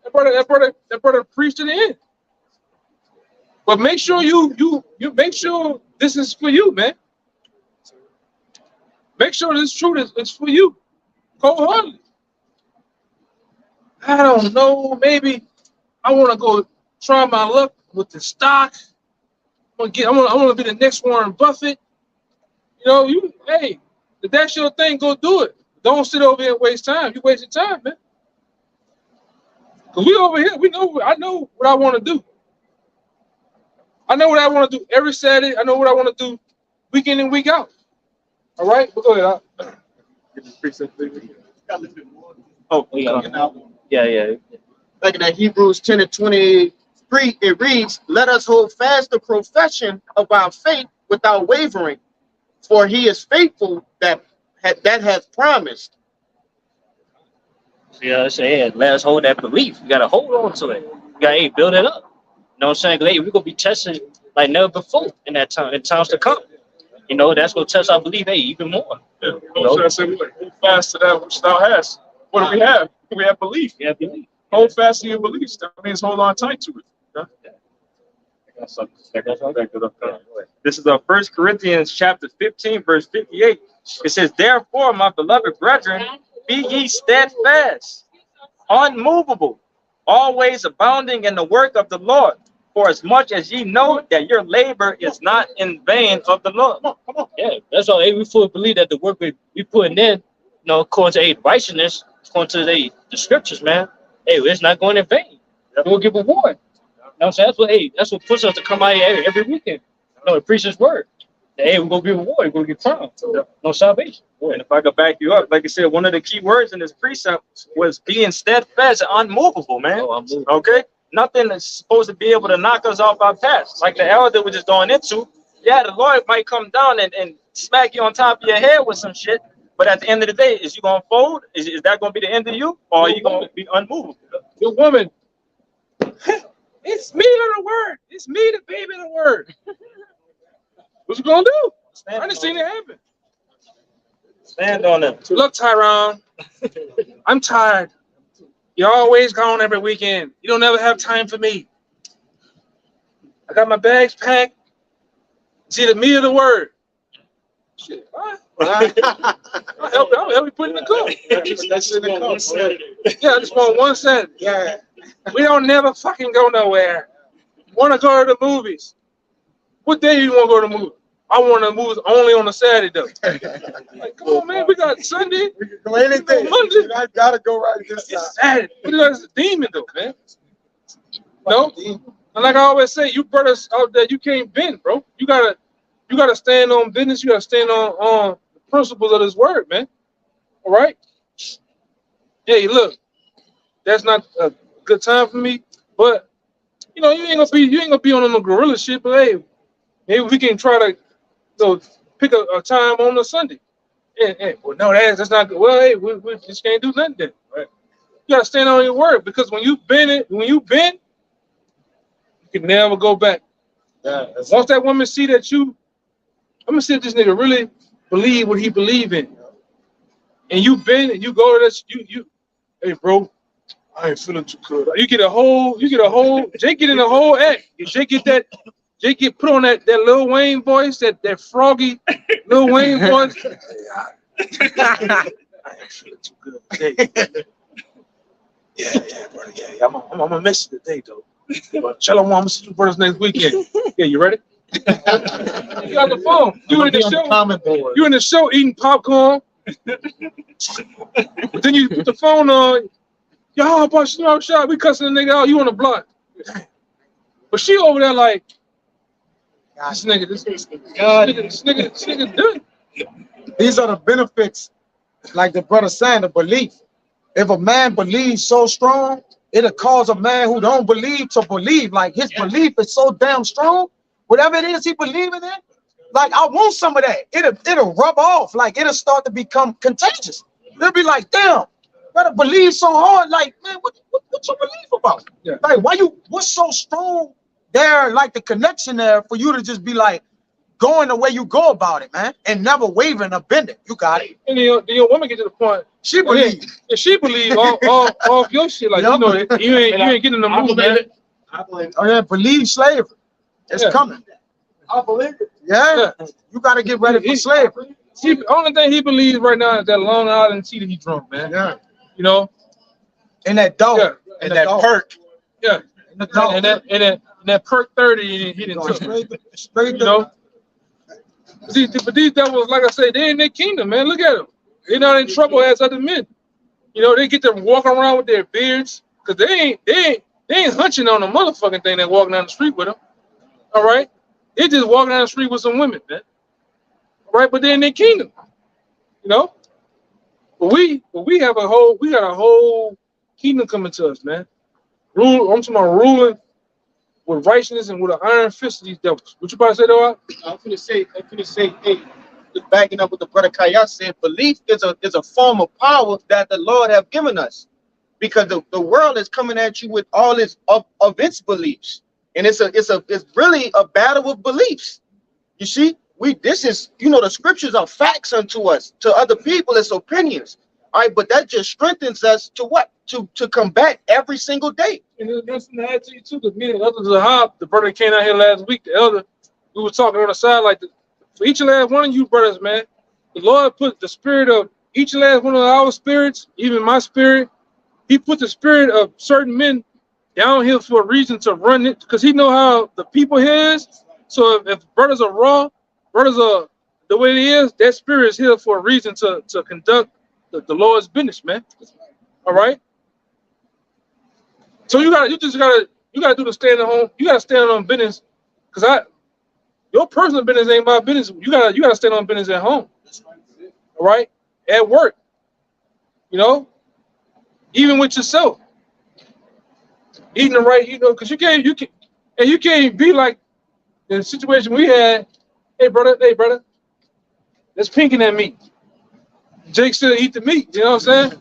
That brother preached to the end. But make sure you make sure this is for you, man. Make sure this truth is for you, wholeheartedly. I don't know. Maybe I want to go try my luck with the stock. I want to be the next Warren Buffett. You know, hey, if that's your thing, go do it. Don't sit over here and waste time. You wasting time, man. Cause we over here, I know what I want to do. I know what I want to do every Saturday. I know what I want to do week in and week out. All right, but go ahead. Oh, yeah. Like in that Hebrews 10 and 23, it reads, "Let us hold fast the profession of our faith without wavering, for he is faithful that has promised." Yeah, I say, hey, let us hold that belief. You gotta hold on to it. You gotta build it up. You know what I'm saying? Hey, we're gonna be tested like never before in times to come. You know, that's gonna test our belief, hey, even more. Yeah. So I said we hold fast to that which thou hast. What do we have? We have belief. Yeah, belief. Hold fast to your beliefs. That means hold on tight to it. This is 1 Corinthians chapter 15, verse 58. It says, "Therefore, my beloved brethren, be ye steadfast, unmovable, always abounding in the work of the Lord, for as much as ye know that your labor is not in vain of the Lord." Come on. Yeah, that's all. Hey, we fully believe that the work we putting in, you know, according to righteousness, according to the scriptures, man. Hey, it's not going in vain. We'll give a reward. You know what I'm saying? That's what pushes us to come out here every weekend. You know, to preach his word. Hey, we're gonna be rewarded. We're gonna get crowned. No salvation. And if I could back you up, like I said, one of the key words in this precept was being steadfast and unmovable, man. Okay? Nothing is supposed to be able to knock us off our path. Like the elder was just going into, yeah, the Lord might come down and smack you on top of your head with some shit, but at the end of the day, is you gonna fold? Is that gonna be the end of you? Or are you gonna be unmovable? The woman, it's me to the word. It's me, the baby, the word. What you gonna do? I done seen it happen. Stand on it. Look, Tyrone, I'm tired. You're always gone every weekend. You don't ever have time for me. I got my bags packed. It's either me or the word. Shit, all right. I'll help you put in the cup. That's in the cup. Yeah, I just want one Saturday. Yeah. We don't never fucking go nowhere. Want to go to the movies? What day do you want to go to the movies? I want to movies only on a Saturday though. Like, come on, man, we got Sunday. We can go anything. Monday. I gotta go right this side. It's Saturday. Look at us, a demon though, man. No, and like I always say, you brothers out there, you can't bend, bro. You gotta stand on business. You gotta stand on the principles of this word, man. All right. Hey, look, that's not a good time for me, but you know, you ain't gonna be on no gorilla shit. But hey, maybe we can try to pick a time on a Sunday. Hey, well, no, that's not good. Well, hey, we just can't do nothing then. Right? You gotta stand on your word, because when you bend, you can never go back. Yeah, Once that woman see that I'm gonna see if this nigga really believe what he believe in, and you bend and you go to this, hey, bro, I ain't feeling too good. You get a whole, Jake get in the whole act. Jake get put on that Lil Wayne voice, that froggy Lil Wayne voice. I ain't feeling too good today. Yeah, brother. Yeah, I'm gonna miss you today, though. But Shalom, I'm gonna see you brothers next weekend. Yeah, you ready? You got the phone. You in the show. You in the show eating popcorn. But then you put the phone on. Y'all, bunch of shot. We cussing the nigga out. You on the block. But she over there like, this nigga done. These are the benefits, like the brother saying, the belief. If a man believes so strong, it'll cause a man who don't believe to believe. Like his belief is so damn strong. Whatever it is he believing in, like I want some of that. It'll rub off. Like it'll start to become contagious. It'll be like, damn, brother believe so hard. Like, man, what you believe about? Yeah. Like, what's so strong there? Like the connection there for you to just be like going the way you go about it, man, and never wavering or bending. You got it. And then your woman get to the point. She believe. Yeah, she believe all your shit. Like, you know, you ain't getting the move, man. I believe Oh yeah, believe slavery. It's coming. I believe it. Yeah, you got to get ready for slavery. See, the only thing he believes right now is that Long Island tea that he drunk, man. Yeah. You know? And that dog. Yeah. And that perk. Yeah. And that perk 30 he didn't took. Straight You know? But these devils, like I said, they in their kingdom, man. Look at them. They're not in trouble as other men. You know, they get to walk around with their beards, because they ain't hunching on the motherfucking thing that walking down the street with them. All right? They just walking down the street with some women, man. All right, but they're in their kingdom. You know? But we got a whole kingdom coming to us, man. I'm talking about ruling with righteousness and with an iron fist of these devils. What you about to say, though? I'm gonna say, hey, just backing up what the brother Kaya said, belief is a form of power that the Lord have given us, because the world is coming at you with all its of its beliefs, and it's really a battle of beliefs. You see, this is, the scriptures are facts unto us. To other people, it's opinions. All right, but that just strengthens us to what? To combat every single day. And there's something to add to you too, because me and Elder Zahab, the brother that came out here last week, the elder, we were talking on the side like for each and last one of you brothers, man, the Lord put the spirit of each and last one of our spirits, even my spirit, he put the spirit of certain men down here for a reason to run it, because he know how the people here is. So if brothers are raw, brothers are the way it is, that spirit is here for a reason to conduct the Lord's business, man. All right. So you gotta do the stand at home. You gotta stand on business, because your personal business ain't my business. You gotta stand on business at home. All right, at work. Even with yourself, eating the right. Because you can't be like the situation we had. Hey brother, that's pinking at me. Jake still eat the meat. You know what I'm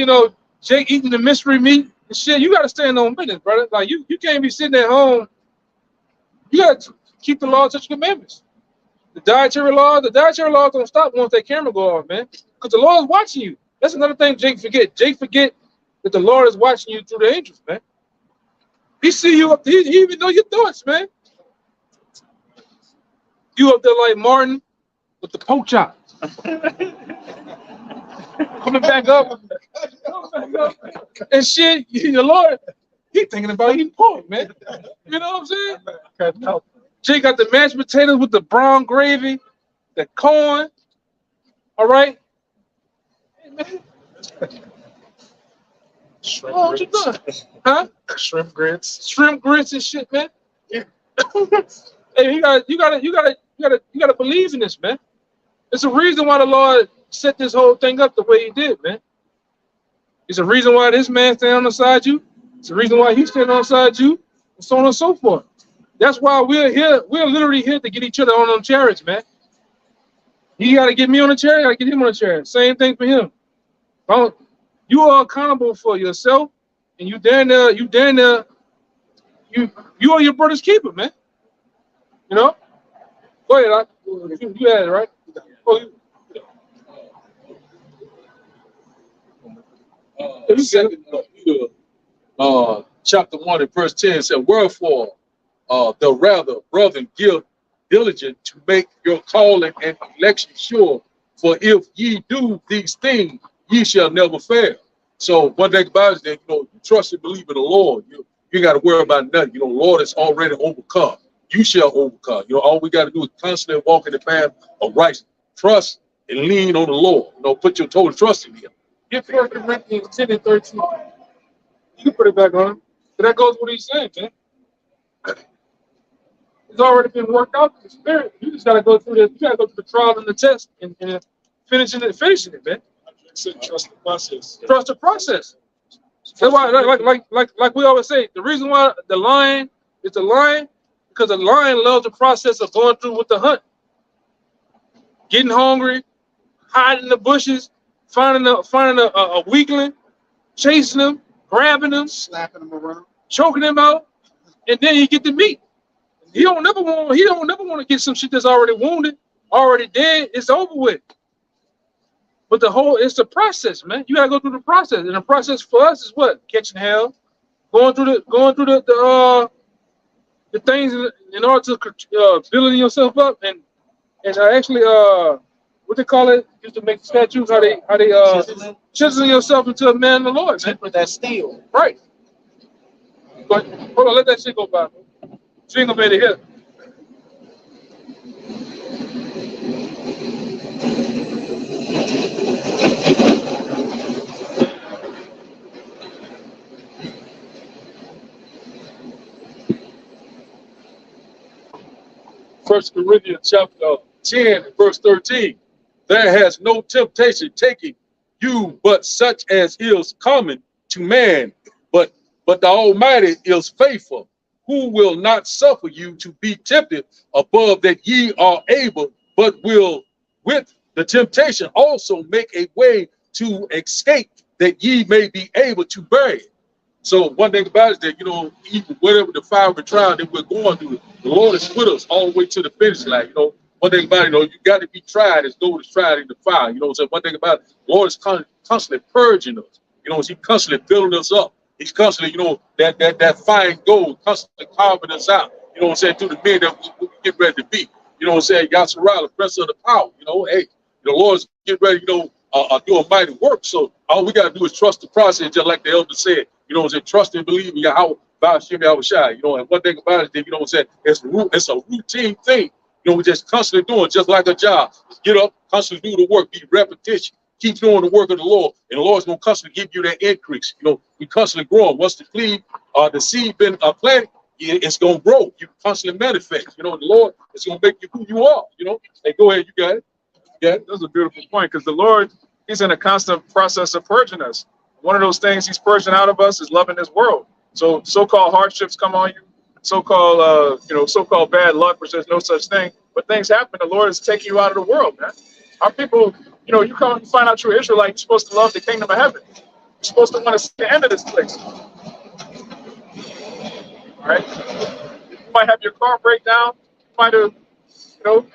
saying? Jake eating the mystery meat and shit. You gotta stand on business, brother. Like you can't be sitting at home. You gotta keep the law of such commandments. The dietary laws don't stop once that camera go off, man. Because the Lord is watching you. That's another thing Jake forget. Jake forget that the Lord is watching you through the angels, man. He see you up there. He even know your thoughts, man. You up there like Martin with the pork chop. Coming back up. And shit, the Lord, he thinking about eating pork, man. You know what I'm saying? Jay got the mashed potatoes with the brown gravy, the corn. All right? Hey, man. Shrimp What you doing? Huh? Shrimp grits. Shrimp grits and shit, man. Hey, you gotta believe in this, man. It's a reason why the Lord set this whole thing up the way he did, man. It's a reason why this man standing beside you. It's the reason why he's standing beside you, and so on and so forth. That's why we're here. We're literally here to get each other on them chariots, man. You got to get me on the chariot, I got to get him on the chariot. Same thing for him. You are accountable for yourself, and you are your brother's keeper, man. Go ahead, you had it, right? Second Peter, chapter 1 and verse 10 said, wherefore, the rather, brethren, give diligent to make your calling and election sure. For if ye do these things, ye shall never fail. So one thing about it is that, you trust and believe in the Lord. You got to worry about nothing. The Lord is already overcome. You shall overcome. All we got to do is constantly walk in the path of righteousness. Trust and lean on the Lord. Put your total trust in him. Get 1 Corinthians 10 and 13. You can put it back on him. But that goes what he's saying, man. It's already been worked out in the spirit. You just gotta go through the trial and the test and finishing it, man. Trust the process. Trust the process. That's why, like we always say, the reason why the lion is a lion, because the lion loves the process of going through with the hunt, getting hungry, hiding in the bushes, finding a weakling, chasing them, grabbing them, Slapping them around. choking them out, and then you get the meat. He don't never want to get some shit that's already wounded, already dead. It's over with. But it's the process, man. You gotta go through the process, and the process for us is what? Catching hell, going through the the things in order to building yourself up and actually what they call it, used to make statues, how they chiseling yourself into a man of the Lord, man. With that steel. Right. But hold on, let that shit go by. She ain't gonna make it hit. First Corinthians chapter 10, verse 13. There has no temptation taken you but such as is common to man, but the Almighty is faithful, who will not suffer you to be tempted above that ye are able, but will with the temptation also make a way to escape, that ye may be able to bear it. So one thing about it is that, you know, even whatever the fiery trial that we're going through, the Lord is with us all the way to the finish line. You know, one thing about it, you know, you got to be tried as gold is tried in the fire. You know, so one thing about it, the Lord is constantly purging us. You know, He's constantly building us up. He's constantly, you know, that fine gold, constantly carving us out. You know what I'm saying, through the men that we get ready to be. You know what I'm saying, Yasharah, the prince of the power. You know, hey, the Lord's getting ready, you know, do a mighty work. So all we got to do is trust the process, just like the elder said. You know what I'm saying? Trust and believe in Yahweh, Ba'ashem Yahushua. You know, and one thing about it is, you know what I'm saying? It's a routine thing. You know, we're just constantly doing, just like a job. Get up, constantly do the work, be repetition. Keep doing the work of the Lord, and the Lord's gonna constantly give you that increase. You know, we constantly growing. Once the seed been planted, it's gonna grow. You constantly manifest. You know, the Lord is gonna make you who you are. You know, hey, go ahead, you got it. Yeah, that's a beautiful point, because the Lord, He's in a constant process of purging us. One of those things He's purging out of us is loving this world. So so-called hardships come on you, so-called bad luck, which there's no such thing. But things happen. The Lord is taking you out of the world, man. Our people, you know, you find out you're Israelite, you're supposed to love the kingdom of heaven. You're supposed to want to see the end of this place. All right? You might have your car break down. You might have, you know,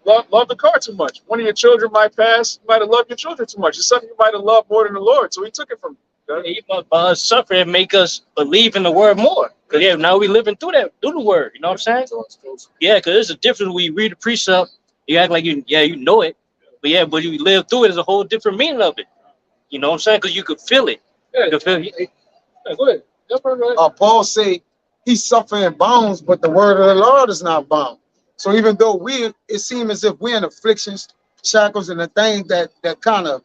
love the car too much. One of your children might pass. You might have loved your children too much. It's something you might have loved more than the Lord. So He took it from you. By us suffering make us believe in the word more. Because yeah, now we living through the word. You know what I'm saying? Yeah, because there's a difference when you read the precept, you act like you know it. But you live through it, is a whole different meaning of it. You know what I'm saying? Because you could feel it. Yeah. You could feel it. Yeah, go ahead. That's right. Paul say he's suffering bounds, but the word of the Lord is not bound. So even though it seems as if we're in afflictions, shackles, and the thing that kind of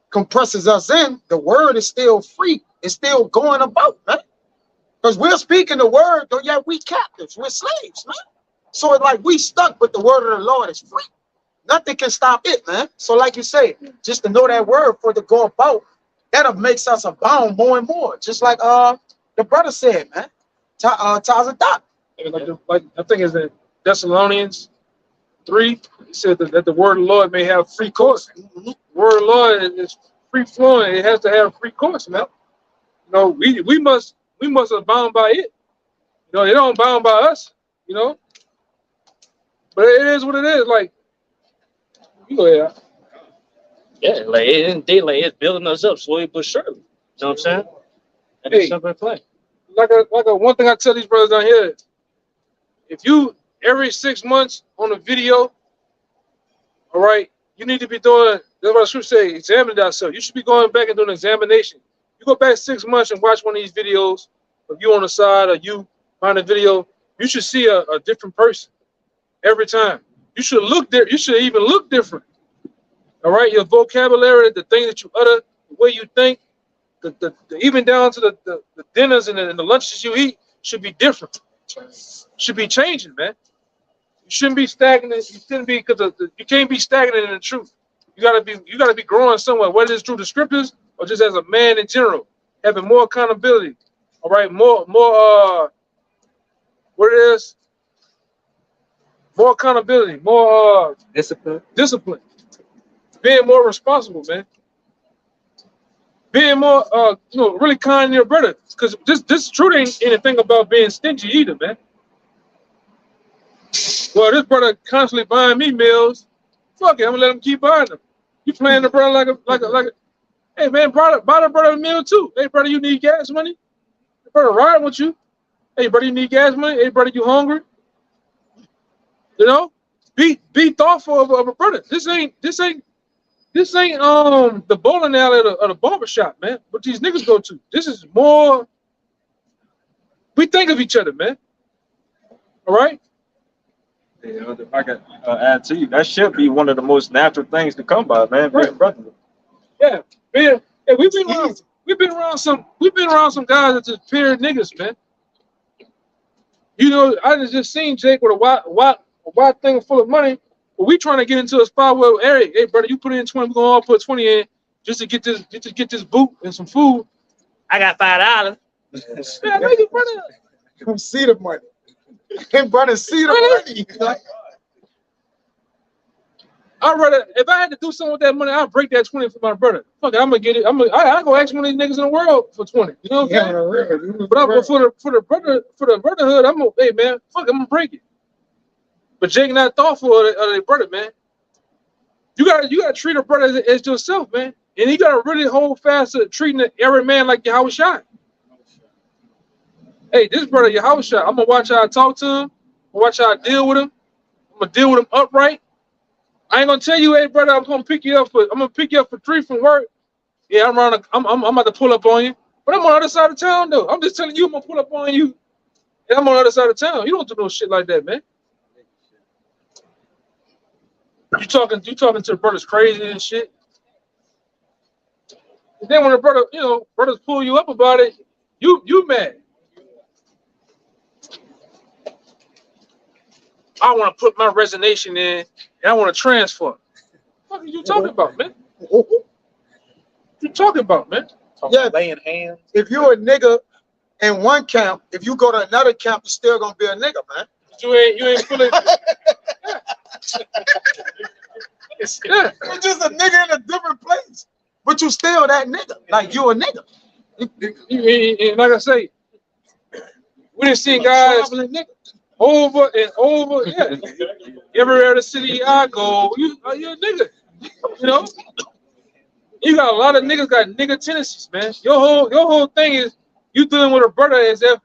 compresses us in, the word is still free. It's still going about, man. Because we're speaking the word, though yet we captives, we're slaves, man. So it's like we stuck, but the word of the Lord is free. Nothing can stop it, man. So like you say, just to know that word for it to go about, that makes us abound more and more. Just like the brother said, man. Tazadak. Like I think it's in Thessalonians 3, he said that the word of the Lord may have free course. The word of the Lord is free flowing. It has to have free course, man. You know, we must abound by it. You know, it don't bound by us, you know. But it is what it is. Like, you go ahead. Yeah, like it's building us up slowly but surely. You know what I'm saying? And Hey. it's something to play. Like a one thing I tell these brothers down here, if you every 6 months on a video, all right, you need to be doing, that's what the scripture say, examine thyself. You should be going back and doing an examination. You go back 6 months and watch one of these videos of you on the side or you find a video, you should see a different person every time. You should look there, you should even look different. All right, your vocabulary, the things that you utter, the way you think, the even down to the dinners and the lunches you eat should be different. Should be changing, man. You shouldn't be stagnant. You shouldn't be, because you can't be stagnant in the truth. You gotta be growing somewhere, whether it's through the scriptures or just as a man in general, having more accountability. All right, more what it is, more accountability, more discipline, being more responsible, man. Being more, really kind to your brother, because this truth ain't anything about being stingy either, man. Well, this brother constantly buying me meals. Fuck it, I'm gonna let him keep buying them. You playing the brother like a. Hey man, buy the brother a meal too. Hey brother, you need gas money? The brother riding with you. Hey, brother, you need gas money? Hey, brother, you hungry? You know, be thoughtful of a brother. This ain't the bowling alley or the barber shop, man. What these niggas go to. This is more. We think of each other, man. All right. Yeah, if I could add to you, that should be one of the most natural things to come by, man. Being brotherly. Yeah, man. Hey, we've been around some guys that just pure niggas, man. You know, I just seen Jake with a wide thing full of money. But we trying to get into a spot where, Eric, hey brother, you put in 20, we're gonna all put 20 in just to get this boot and some food. I got $5. Yeah, make it, brother. Come see the money. And brother, see the money. I'd rather, if I had to do something with that money, I'd break that 20 for my brother. Fuck it, I'm gonna get it. I go ask one of these niggas in the world for 20. You know what I'm saying? But for the brotherhood, I'm gonna, hey man, fuck it, I'm gonna break it. But Jake not thoughtful of their brother, man. You gotta treat a brother as yourself, man. And you gotta really hold fast to treating every man like Yahweh Shai. Hey, this brother Yahweh Shai, I'm gonna watch how I talk to him, watch how I deal with him. I'm gonna deal with him upright. I ain't gonna tell you, hey brother, I'm gonna pick you up for 3 from work. Yeah, I'm about to pull up on you. But I'm on the other side of town though. I'm just telling you I'm gonna pull up on you. And I'm on the other side of town. You don't do no shit like that, man. You talking to the brothers crazy and shit. And then when the brothers pull you up about it, you mad. I want to put my resignation in and I want to transfer. What are you talking about, man? What you talking about, man? Yeah, laying hands. if you're a nigga in one camp, if you go to another camp, you're still gonna be a nigga, man. You ain't feeling. Yeah. You're just a nigga in a different place, but you still that nigga. Like you a nigga. And like I say, we done seen guys over and over. Yeah, everywhere the city I go, you're a nigga. You know, you got a lot of niggas got nigga tendencies, man. Your whole thing is you dealing with a brother as if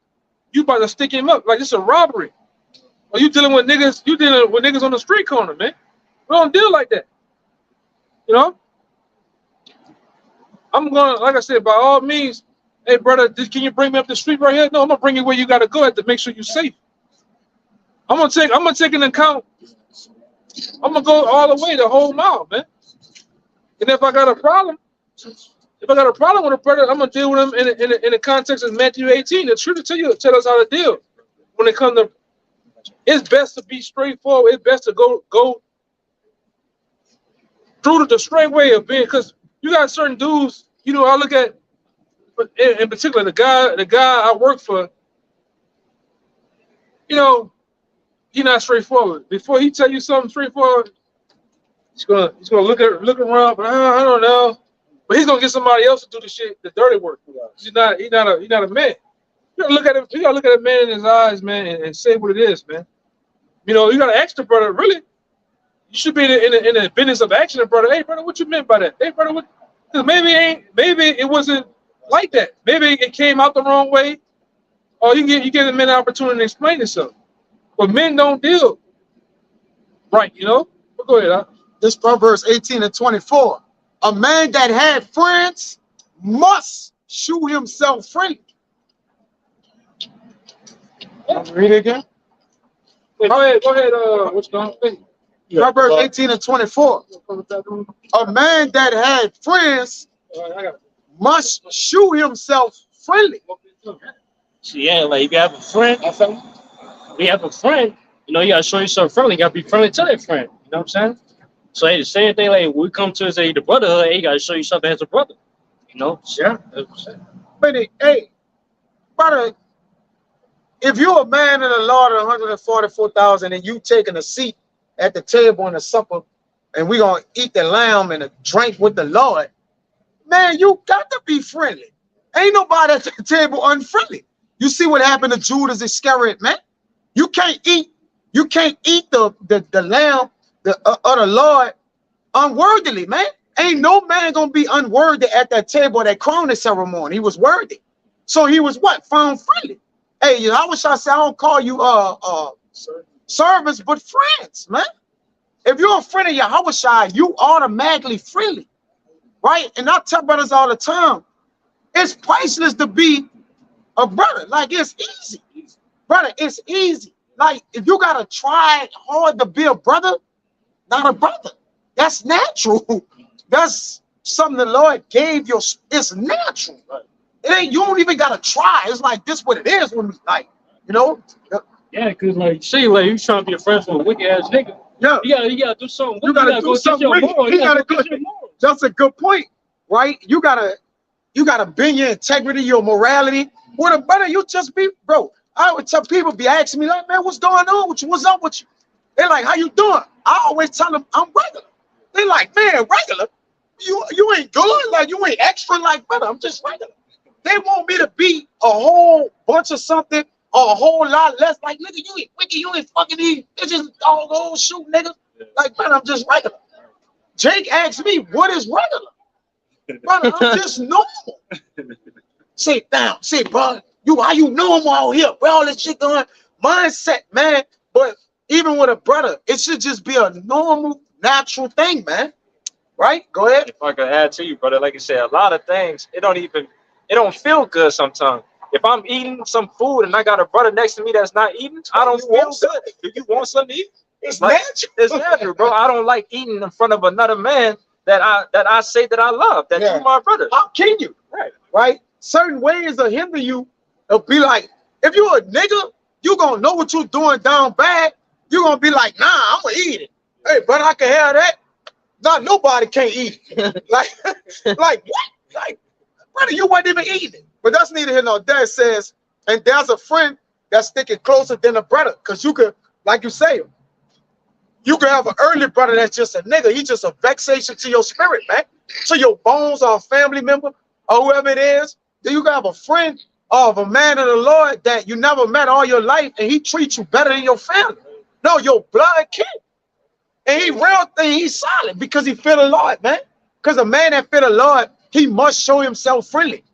you about to stick him up like it's a robbery. Or you dealing with niggas? You dealing with niggas on the street corner, man. We don't deal like that. You know? I'm gonna, like I said, by all means, hey brother, can you bring me up the street right here? No, I'm gonna bring you where you gotta go at to make sure you're safe. I'm gonna take into account, I'm gonna go all the way, the whole mile, man. And if I got a problem with a brother, I'm gonna deal with him in the context of Matthew 18. The truth tell us how to deal. When it comes to, it's best to be straightforward. It's best to go through the straight way of being, because you got certain dudes, you know, I look at, in particular, the guy I work for, you know, he's not straightforward. Before he tell you something straightforward, he's gonna look around, but I don't know. But he's gonna get somebody else to do the shit, the dirty work. He's not a man. You gotta look at him. You gotta look at a man in his eyes, man, and say what it is, man. You know, you gotta ask the brother, really. You should be in the business of asking the brother. Hey, brother, what you meant by that? Hey, brother, what? Because maybe it wasn't like that. Maybe it came out the wrong way. Or you give the men an opportunity to explain itself. But men don't deal right, you know. But go ahead, huh? This Proverbs 18 and 24. A man that had friends must shew himself free. Read it again. Wait, go ahead. What's going on? Proverbs 18 and 24. A man that had friends must shew himself friendly. So yeah, like if you have a friend, you know, you gotta show yourself friendly. You gotta be friendly to that friend. You know what I'm saying? So hey, the same thing, like we come to say the brotherhood, hey, you gotta show yourself as a brother. You know? Yeah. But hey, brother, if you're a man in the Lord of 144,000 and you taking a seat at the table in the supper, and we're gonna eat the lamb and drink with the Lord, man, you got to be friendly. Ain't nobody at the table unfriendly. You see what happened to Judas Iscariot, man? You can't eat the lamb of the Lord unworthily, man. Ain't no man gonna be unworthy at that table at that crowning ceremony. He was worthy. So he was what? Found friendly. Hey, you know, I wish I said I don't call you servants, but friends, man. If you're a friend of Yahweh, you automatically friendly, right? And I tell brothers all the time, it's priceless to be a brother. Like, it's easy, brother. It's easy. Like, if you gotta try hard to be a brother, not a brother. That's natural. That's something the Lord gave you. It's natural. It ain't. You don't even gotta try. It's like this. What it is when we like, you know. Yeah, cause like, see, like you trying to be a friend with a wicked ass nigga. Yeah. You gotta do something. You gotta do something with it. You gotta go. That's a good point, right? You gotta bend your integrity, your morality. With a brother, you just be, bro. I would tell people, be asking me like, man, what's going on with you? What's up with you? They're like, how you doing? I always tell them I'm regular. They like, man, regular? You ain't good, like you ain't extra, like, brother, I'm just regular. They want me to be a whole bunch of something or a whole lot less. Like, nigga, you ain't wicked, you ain't fucking these bitches, all those shoot, nigga. Like, brother, I'm just regular. Jake asked me, what is regular? Brother, I'm just normal. Sit down, say, bro, how you normal out here? Where all this shit going? Mindset, man. But even with a brother, it should just be a normal, natural thing, man. Right? Go ahead. If I could add to you, brother, like you said, a lot of things, it don't feel good sometimes. If I'm eating some food and I got a brother next to me that's not eating, I don't feel good. Do you want something to eat? It's like, natural. It's natural, bro. I don't like eating in front of another man that I say that I love, that Yeah. you my brother. How can you? Right? Certain ways will hinder you. It'll be like, if you're a nigga, you gonna know what you're doing down bad. You're gonna be like, nah, I'm gonna eat it. Hey, brother, I can have that. Nah, nobody can't eat it. like what? Like, brother, you wasn't even eating it. But that's neither here nor there. It says, and there's a friend that's sticking closer than a brother. Because you could, like you say, you could have an early brother that's just a nigga. He's just a vexation to your spirit, man. To your bones or a family member or whoever it is. Then you can have a friend of a man of the Lord that you never met all your life, and he treats you better than your family. No, your blood kin. And he real thing, he's solid because he feel the Lord, man. Because a man that feel the Lord, he must show himself friendly.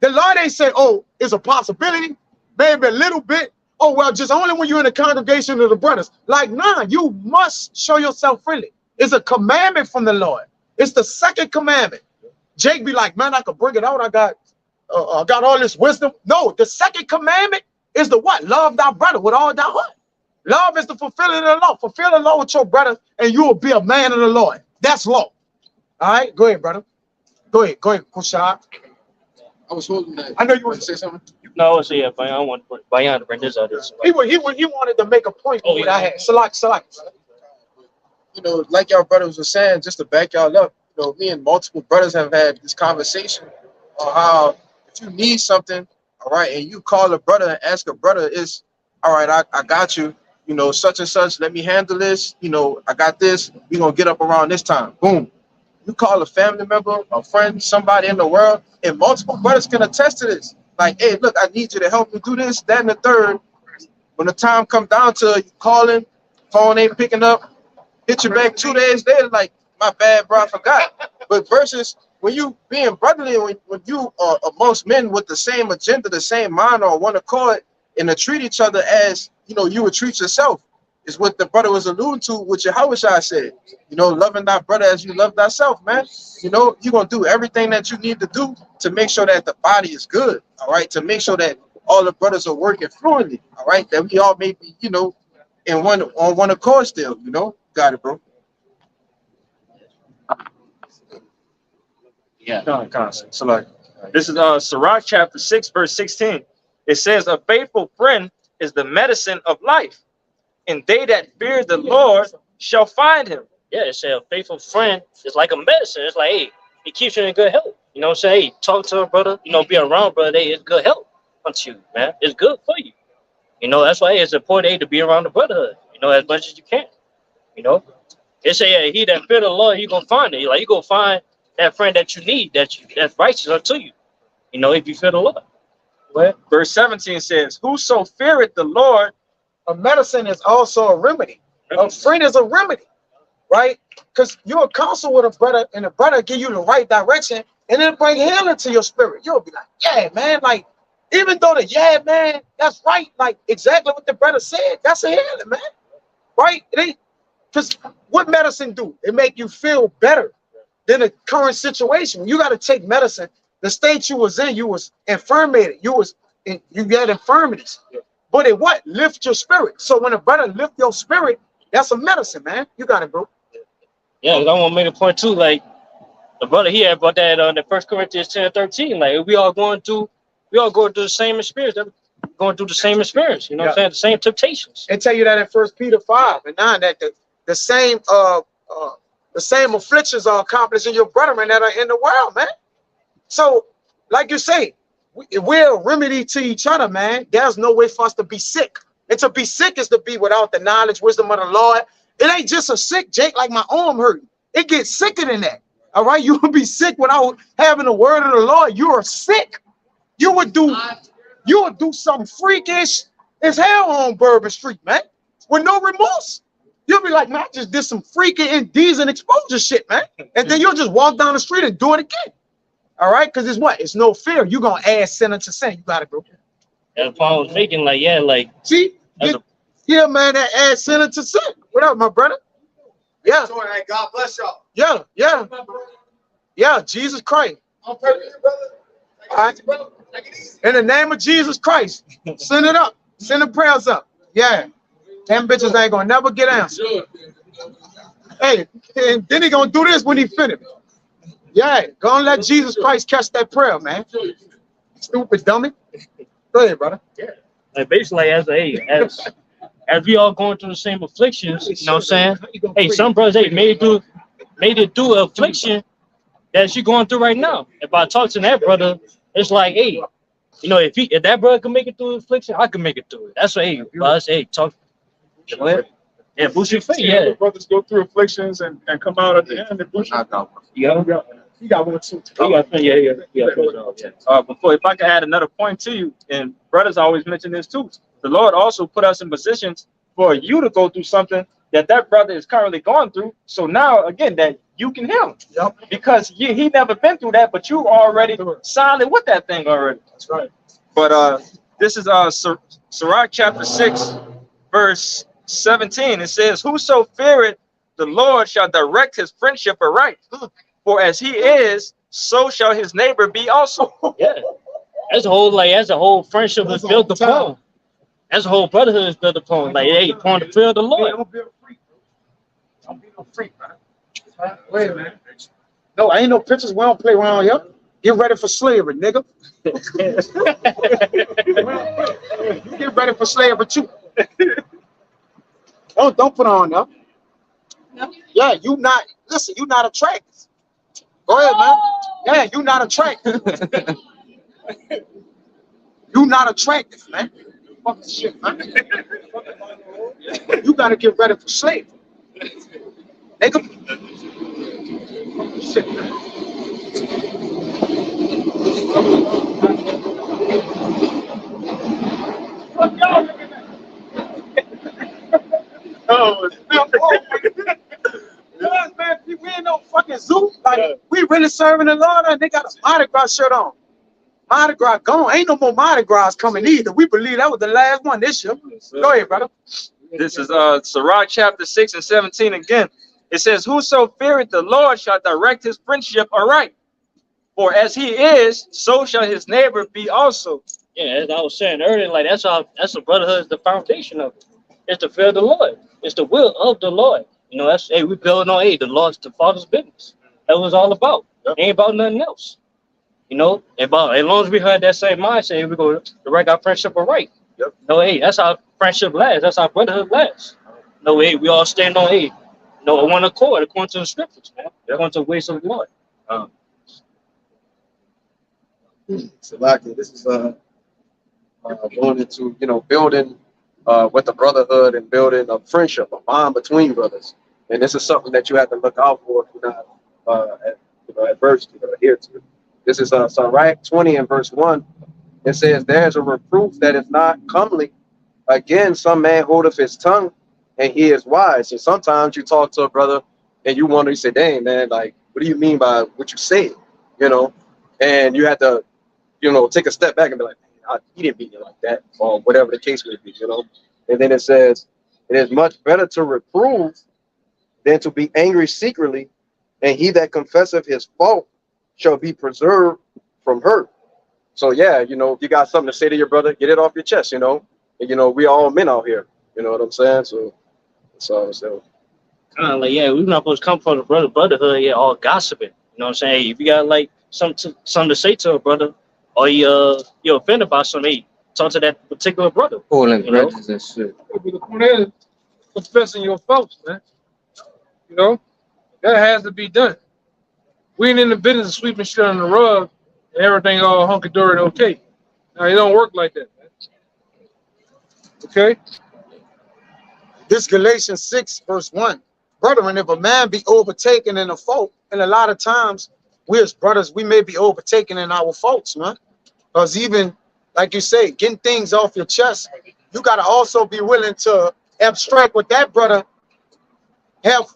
The Lord ain't say, oh, it's a possibility, maybe a little bit. Oh, well, just only when you're in the congregation of the brothers. Like, nah, you must show yourself friendly. It's a commandment from the Lord. It's the second commandment. Jake be like, man, I could bring it out. I got all this wisdom. No, the second commandment is the what? Love thy brother with all thy heart. Love is the fulfilling of the law. Fulfill the law with your brother, and you will be a man of the Lord. That's law. All right, go ahead, brother. Go ahead, Kushad. I was holding that. I know you want want to say something. No, I yeah, but I want Bayan to bring this out. He wanted to make a point with what I had. Select. You know, like y'all brothers were saying, just to back y'all up, you know, me and multiple brothers have had this conversation on how if you need something, all right, and you call a brother and ask a brother, is all right, I got you, you know, such and such, let me handle this, you know, I got this, we're gonna get up around this time. Boom. You call a family member, a friend, somebody in the world, and multiple brothers can attest to this. Like, hey, look, I need you to help me do this, that, and the third. When the time comes down to you calling, phone ain't picking up, hit you back 2 days later, like, my bad, bro, I forgot. But versus when you being brotherly, when you are amongst men with the same agenda, the same mind, or one accord, and to treat each other as, you know, you would treat yourself, is what the brother was alluding to, which Yahweh said. You know, loving thy brother as you love thyself, man. You know, you're going to do everything that you need to do to make sure that the body is good, all right? To make sure that all the brothers are working fluently, all right? That we all may be, you know, on one accord still, you know? Got it, bro. Yeah. So like, this is Sirach chapter 6, verse 16. It says, a faithful friend is the medicine of life, and they that fear the Lord shall find him. Yeah, it said a faithful friend is like a medicine. It's like, hey, it keeps you in good health. You know what I'm saying? Hey, talk to a brother, you know, be around brother, hey, it's good health unto you, man. It's good for you. You know, that's why it's important to be around the brotherhood, you know, as much as you can. You know, it say, yeah, he that fear the Lord, you gonna find it. Like, you gonna find that friend that you need, that's righteous unto you. You know, if you fear the Lord. Well, verse 17 says, whoso feareth the Lord, a medicine is also a remedy. A friend is a remedy, right? Because you'll counsel with a brother, and the brother give you the right direction, and then bring healing to your spirit. You'll be like, yeah, man, like, Even though man, that's right. Like exactly what the brother said. That's a healing, man. Right? It ain't because what medicine do? It make you feel better than the current situation. You got to take medicine. The state you was in, you was infirmated. You had infirmities. But it what? Lift your spirit. So when a brother lift your spirit, that's a medicine, man. You got it, bro. Yeah, 'cause I want to make a point too. Like the brother here about that on the 1 Corinthians 10:13. Like we all going through the same experience. Going through the same experience. You know what I'm saying? The same temptations. They tell you that in 1 Peter 5:9 that the same afflictions are accomplishing your brethren that are in the world, man. So, like you say, we're a remedy to each other, man. There's no way for us to be sick. And to be sick is to be without the knowledge, wisdom of the Lord. It ain't just a sick, Jake, like my arm hurting. It gets sicker than that. All right, you would be sick without having the word of the Lord. You are sick. You would do something freakish as hell on Bourbon Street, man, with no remorse. You'll be like, man, I just did some freaking indecent exposure shit, man. And then you'll just walk down the street and do it again. All right, because it's what? It's no fear. You're gonna add sin to sin. You got it, bro. That's why I was making like, yeah, like see, yeah, man, that adds sin to sin. What up, my brother? Yeah. God bless y'all. Yeah, Jesus Christ. I'm praying for you, brother. All right. In the name of Jesus Christ, send it up. Send the prayers up. Yeah. Them bitches ain't gonna never get answered. Hey, and then he gonna do this when he finished. Yeah, go and let Jesus Christ catch that prayer, man. Stupid dummy. Go ahead, brother. Yeah. Like basically as we all going through the same afflictions, you know what I'm saying? Hey, some brothers, hey, made it through an affliction that you're going through right now. If I talk to that brother, it's like, hey, you know, if that brother can make it through the affliction, I can make it through it. That's what, hey, brothers, hey, talk. Go ahead. Yeah, boost your faith. Yeah. Brothers go through afflictions and come out at the end and boost your You got one too. Before, if I can add another point to you, and brothers always mention this too, the Lord also put us in positions for you to go through something that brother is currently going through. So now, again, that you can help. Yep. Because he never been through that, but you already solid with that thing already. That's right. But this is Sirach chapter 6, verse 17. It says, "Whoso feareth the Lord shall direct his friendship aright. For as he is, so shall his neighbor be also." Yeah. That's a whole friendship is built upon. That's a whole brotherhood is built upon. Like, hey, upon the fear of the Lord. Don't be no freak, man. Wait a minute. No, ain't no pictures. We don't play around here. Get ready for slavery, nigga. Get ready for slavery too. Don't put on there. Yeah, you not attractive. Go ahead, man. Yeah, you not attractive. You not attractive, man. Fuck this shit, man. You gotta get ready for slavery. Nigga. Fuck this shit, man. Fuck y'all looking at. Yeah, man, we ain't no fucking zoo. Like, we really serving the Lord, and they got a Mardi Gras shirt on. Mardi Gras gone. Ain't no more Mardi Gras coming either. We believe that was the last one this year. Go ahead, brother. This is Sirach chapter 6 and 17 again. It says, "Whoso feareth the Lord shall direct his friendship aright. For as he is, so shall his neighbor be also." Yeah, as I was saying earlier, like that's the brotherhood is the foundation of it. It's the fear of the Lord. It's the will of the Lord. You know, that's we building on the Lord's the Father's business. That was all about. It ain't about nothing else. You know, as long as we had that same mindset, we go direct our friendship right. Yep. No, hey, that's how friendship lasts. That's how brotherhood lasts. No, hey, we all stand on one accord according to the scriptures, man. According to the ways of the Lord. So like this is going into building with the brotherhood and building a friendship, a bond between brothers, and this is something that you have to look out for if you're not adverse to or adhere to. This is Sirach 20 and verse 1. It says, "There is a reproof that is not comely. Again, some man holdeth his tongue, and he is wise." And sometimes you talk to a brother and you wonder, you say, "Dang, man, like, what do you mean by what you say?" And you have to, take a step back and be like, he didn't beat you like that, or whatever the case may be, you know. And then it says, it is much better to reprove than to be angry secretly, and he that confesseth his fault shall be preserved from hurt. So yeah, you know, if you got something to say to your brother, get it off your chest, you know. And you know, we all men out here, you know what I'm saying? So that's all I'm saying. Kind of like, yeah, we're not supposed to come from the brotherhood, yeah, all gossiping. You know what I'm saying? Hey, if you got like something to say to a brother, or you're offended by something, hey, talk to that particular brother. Pulling You know? grudges and shit. But the point is, confessing your faults, man. You know, that has to be done. We ain't in the business of sweeping shit on the rug and everything all hunky-dory and okay. Now, it don't work like that, man. Okay? This Galatians 6 verse 1. Brethren, if a man be overtaken in a fault, and a lot of times we as brothers, we may be overtaken in our faults, man. Because even like you say, getting things off your chest, you got to also be willing to abstract what that brother have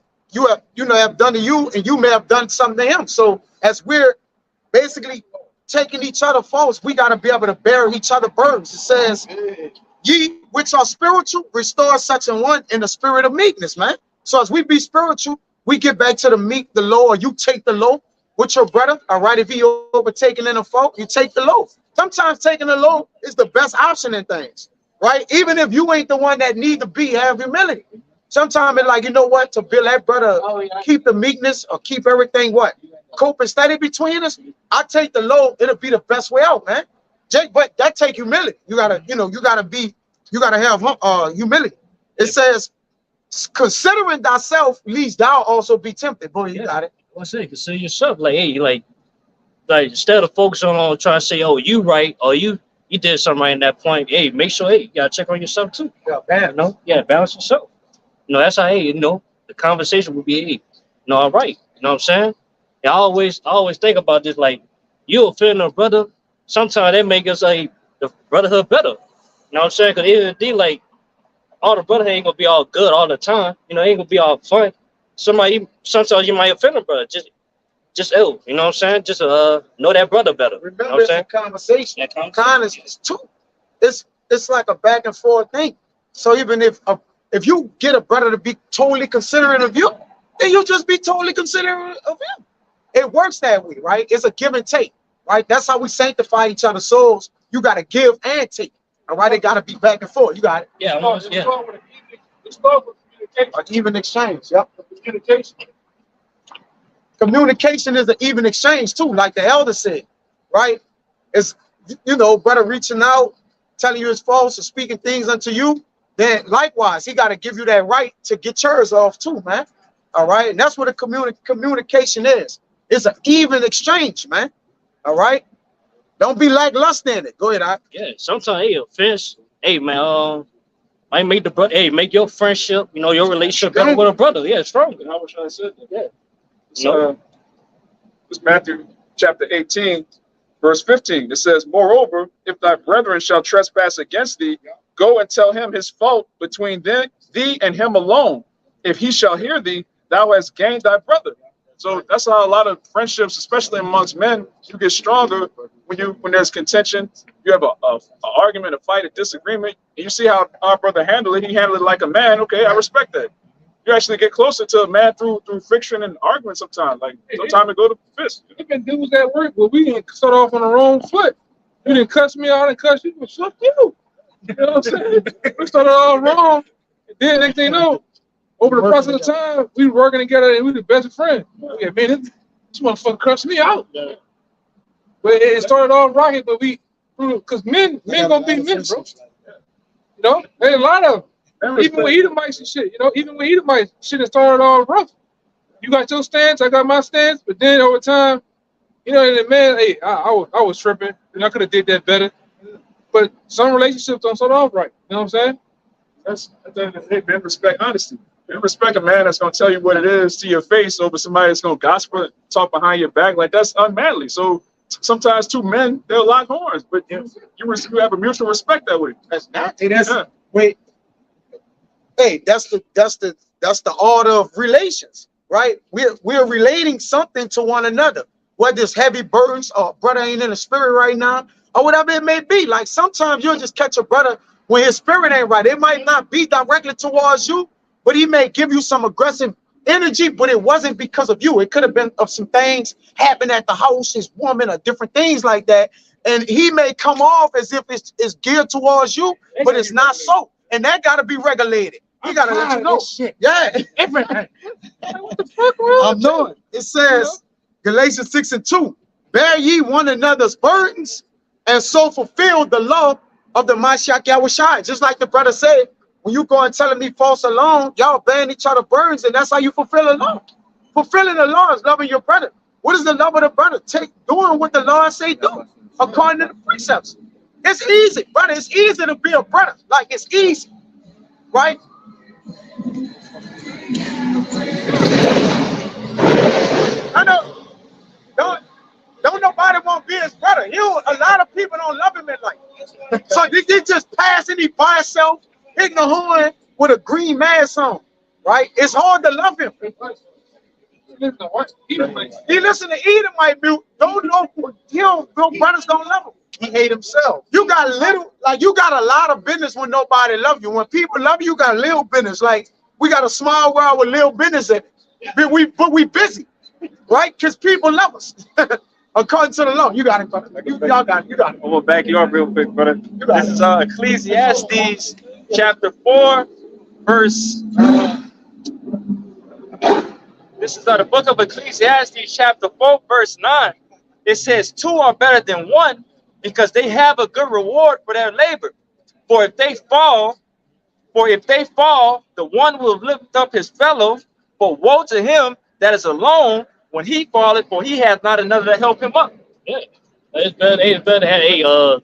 done to you, and you may have done something to him. So as we're basically taking each other faults, we got to be able to bear each other burdens. It says, ye which are spiritual, restore such an one in the spirit of meekness, man. So as we be spiritual, we get back to the meek, the low, or you take the low with your brother. All right, if he overtaken in a fault, you take the low. Sometimes taking the low is the best option in things, right? Even if you ain't the one that need to be, have humility. Sometimes it's like, you know what, to build that brother, keep the meekness or keep everything what? Cope steady between us. I take the low, it'll be the best way out, man. But that take humility. You gotta have humility. It says, considering thyself, lest thou also be tempted. Boy, you got it. What's it? Consider yourself. Like, hey, like instead of focusing on trying to say, oh, you right, or you did something right in that point. Hey, make sure, hey, you gotta check on yourself too. Yeah, You know, yeah, balance yourself. You know, that's how, hey, you know, the conversation would be, hey, you know, all right. You know what I'm saying? And I always think about this, like, you offend a brother, sometimes that make us like the brotherhood better. You know what I'm saying? Because it like all the brotherhood ain't gonna be all good all the time. You know, it ain't gonna be all fun. Sometimes you might offend a brother. Just ill. You know what I'm saying? Just know that brother better. Remember, you know what I'm saying? it's a conversation. Yeah, Kindness is too. It's like a back and forth thing. So even if you get a brother to be totally considerate of you, then you'll just be totally considerate of him. It works that way, right? It's a give and take, right? That's how we sanctify each other's souls. You got to give and take. All right, it got to be back and forth. You got it. Yeah, yeah. It's start with communication. An even exchange. Yep. Communication. Communication is an even exchange too, like the elder said, right? It's, you know, brother reaching out, telling you his faults, or speaking things unto you. Then likewise, he got to give you that right to get yours off too, man. All right, and that's what a communication is. It's an even exchange, man. All right, don't be lackluster in it. Go ahead, I. Yeah, sometimes, hey, offense, hey, man, I make the brother, hey, make your friendship, you know, your relationship better with a brother. Yeah, stronger. I wish I said that. Yeah. So, it's Matthew chapter 18, verse 15. It says, moreover, if thy brethren shall trespass against thee, go and tell him his fault between thee and him alone. If he shall hear thee, thou hast gained thy brother. So that's how a lot of friendships, especially amongst men, you get stronger when there's contention. You have a argument, a fight, a disagreement, and you see how our brother handled it. He handled it like a man. Okay, I respect that. You actually get closer to a man through friction and argument sometimes. Like sometimes it go to fist. There been dudes at work, but we didn't start off on the wrong foot. You didn't cuss me out and cuss you, but fuck you. You know what I'm saying? We started all wrong. And then next thing you know, over the process of time, we were working together and we were the best friends. Yeah, man, this motherfucker cussed me out. But it started off rocket, but because men gonna be men, bro. You know, there's a lot of even with Edomites and shit, you know, even with Edomites, shit has started all rough. You got your stance, I got my stance, but then over time, you know, and man, hey, I was tripping, and I could have did that better. But some relationships don't start off right. You know what I'm saying? Hey, man, respect honesty. Man, respect a man that's gonna tell you what it is to your face over somebody that's gonna gossip, talk behind your back. Like that's unmanly. So sometimes two men, they'll lock horns, but you have a mutual respect that way. That's not. Hey, that's wait. Hey, that's the order of relations, right? We're relating something to one another. Whether it's heavy burdens, or brother ain't in the spirit right now, or whatever it may be. Like sometimes you'll just catch a brother when his spirit ain't right. It might not be directly towards you, but he may give you some aggressive energy, but it wasn't because of you. It could have been of some things happened at the house, his woman, or different things like that. And he may come off as if it's geared towards you, but it's not so. And that got to be regulated. He got to let you know. Yeah. Everything. What the fuck, bro? I'm knowing. It says, Galatians 6:2, bear ye one another's burdens, and so fulfill the law of the Mashiach Yahushua. Just like the brother said, when you go and telling me false alone, y'all bearing each other burdens, and that's how you fulfill the law. Fulfilling the law is loving your brother. What is the love of the brother? Doing what the Lord say do, according to the precepts. It's easy, brother. It's easy to be a brother. Like, it's easy, right? I know. Don't nobody want to be his brother. A lot of people don't love him in life. So they just passing he by himself, hitting the horn with a green mask on, right? It's hard to love him. He listen to Edomite mute. Don't know, no brothers don't love him. He hate himself. You got a lot of business when nobody love you. When people love you, you got little business. Like, we got a small world with little business in it. But we busy, right? Because people love us. According to the law. You got it, brother. Y'all got it. You got it. I'm gonna back you up real quick, brother. This is Ecclesiastes chapter 4, verse. This is the book of Ecclesiastes chapter 4, verse 9. It says, two are better than one, because they have a good reward for their labor. For if they fall, the one will lift up his fellow. But woe to him that is alone when he falleth, for he has not another to help him up. Yeah. It's better to have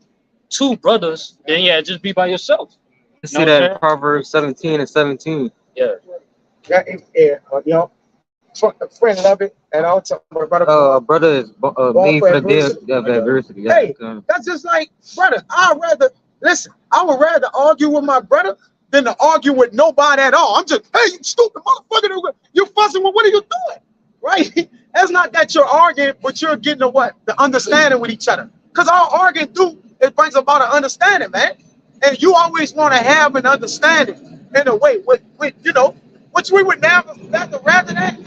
two brothers than just be by yourself. You see that in Proverbs 17:17. Yeah. Friend love it at all times. Brother is made for the day of adversity. Hey, that's just like, brother, I would rather argue with my brother than to argue with nobody at all. I'm just, hey, you stupid motherfucker, you fussing with, what are you doing? Right? It's not that you're arguing, but you're getting the understanding with each other. Because all arguing it brings about an understanding, man. And you always want to have an understanding in a way, with which we would never rather that.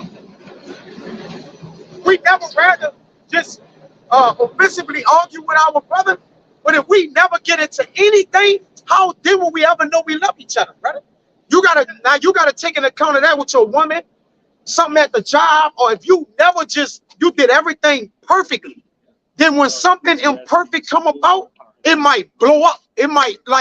We never rather just offensively argue with our brother. But if we never get into anything, how then will we ever know we love each other, brother? You gotta take into account of that with your woman, something at the job, or if you never you did everything perfectly, then when something imperfect come about, it might blow up. It might go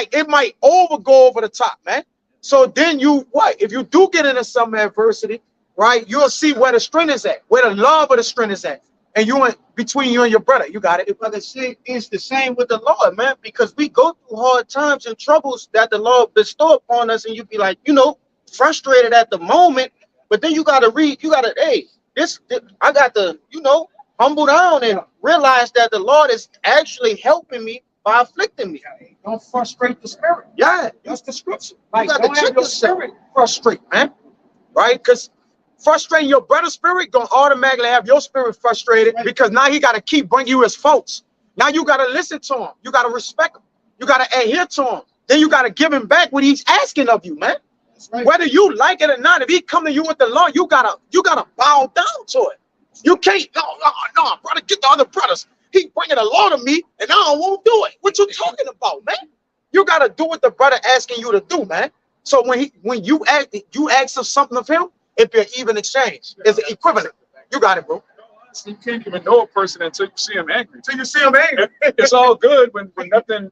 over the top, man. So then if you do get into some adversity, right, you'll see where the strength is at, where the love of the strength is at. And between you and your brother, you got it. Brother, it's the same with the Lord, man, because we go through hard times and troubles that the Lord bestow upon us, and you be like, frustrated at the moment, but then I got to, humble down and realize that the Lord is actually helping me by afflicting me. Don't frustrate the spirit. Yeah, That's the scripture. you got to don't check have your yourself. spirit frustrate, man. Right? Because frustrating your brother's spirit gonna automatically have your spirit frustrated, because now he got to keep bringing you his faults. Now you got to listen to him. You got to respect him. You got to adhere to him. Then you got to give him back what he's asking of you, man. Right. Whether you like it or not, if he come to you with the law, you gotta bow down to it. You can't, no, brother, get the other brothers. He bringing the law to me, and I don't want to do it. What you talking about, man? You gotta do what the brother asking you to do, man. So when you ask of something of him, it be an even exchange. It's an equivalent. You got it, bro. You can't even know a person until you see him angry. Till you see him angry. It's all good when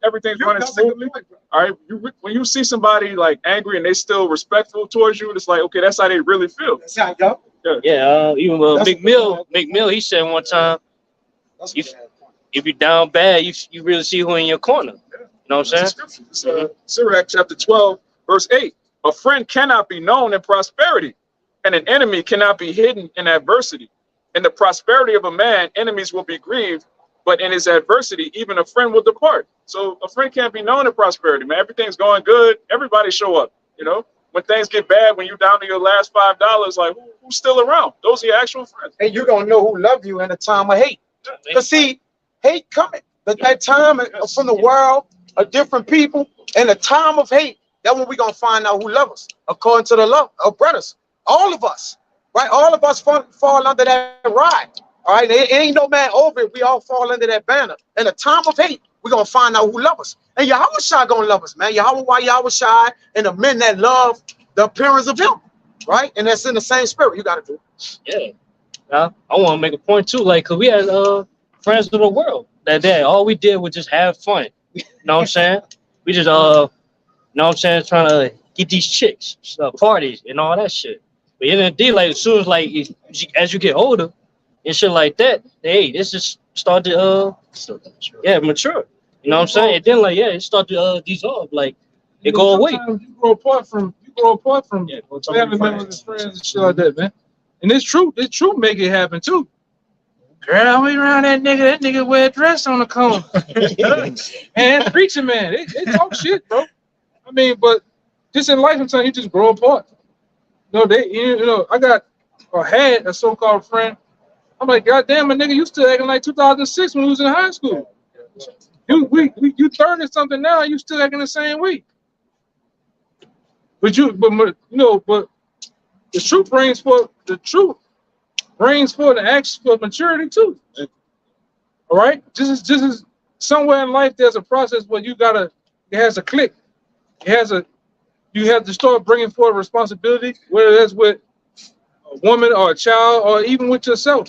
everything's running smoothly. All right, when you see somebody like angry and they still respectful towards you, it's like, okay, that's how they really feel. That's how you go. Yeah, even McMill, he said one time, if you're down bad, you really see who in your corner. You know what I'm saying? It's Sirach chapter 12, verse 8. A friend cannot be known in prosperity, and an enemy cannot be hidden in adversity. In the prosperity of a man, enemies will be grieved, but in his adversity, even a friend will depart. So a friend can't be known in prosperity, man. Everything's going good. Everybody show up, When things get bad, when you're down to your last $5, like, who's still around? Those are your actual friends. And you're going to know who love you in a time of hate. Because see, hate coming. that time from the world of different people and the time of hate, that's when we're gonna find out who loves us according to the love of brothers. All of us, right? All of us fall under that ride. All right, there ain't no man over it. We all fall under that banner. In the time of hate, we're gonna find out who loves us. And Yahushua gonna love us, man. Yahushua and the men that love the appearance of him, right? And that's in the same spirit. You gotta do. Yeah. Now, I want to make a point too, like, cause we had friends of the world that day. All we did was just have fun. You know what I'm saying? We just you know what I'm saying, trying to get these chicks, parties and all that shit. But in the day, like as soon as like as you get older and shit like that, hey, this just start to mature. You know what I'm saying? And then like it start to dissolve, like it go away. You grow apart from family members and friends and shit like that, man. And it's true make it happen too. Girl, we around that nigga wear a dress on the corner. And preaching man, they talk shit, bro. I mean, but just in life sometimes you just grow apart. I got or had a so-called friend. I'm like, God damn, a nigga, you still acting like 2006 when we was in high school. You 30 something now, you still acting the same way. But the truth brings forth the acts for maturity too. All right, just as somewhere in life there's a process where it has a click. You have to start bringing forward responsibility, whether that's with a woman or a child or even with yourself.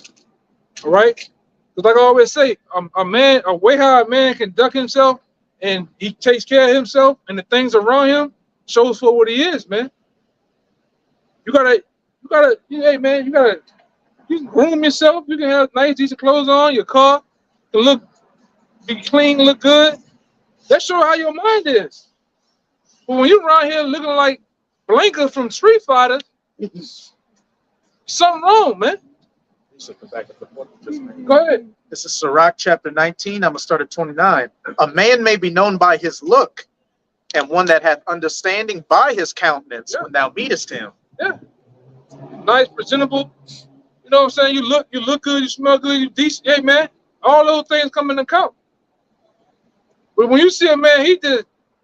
All right, because like I always say, a way how a man can conduct himself and he takes care of himself and the things around him shows for what he is, man. You can groom yourself. You can have nice, decent clothes on. Your car can be clean, look good. That shows how your mind is. But when you're around here looking like Blanka from Street Fighter, something wrong, man. Go ahead. This is Sirach chapter 19. I'm gonna start at 29. A man may be known by his look, and one that hath understanding by his countenance when thou meetest him. Yeah. Nice, presentable. You know what I'm saying? You look good, you smell good, you decent. Hey man, all those things come into account. But when you see a man,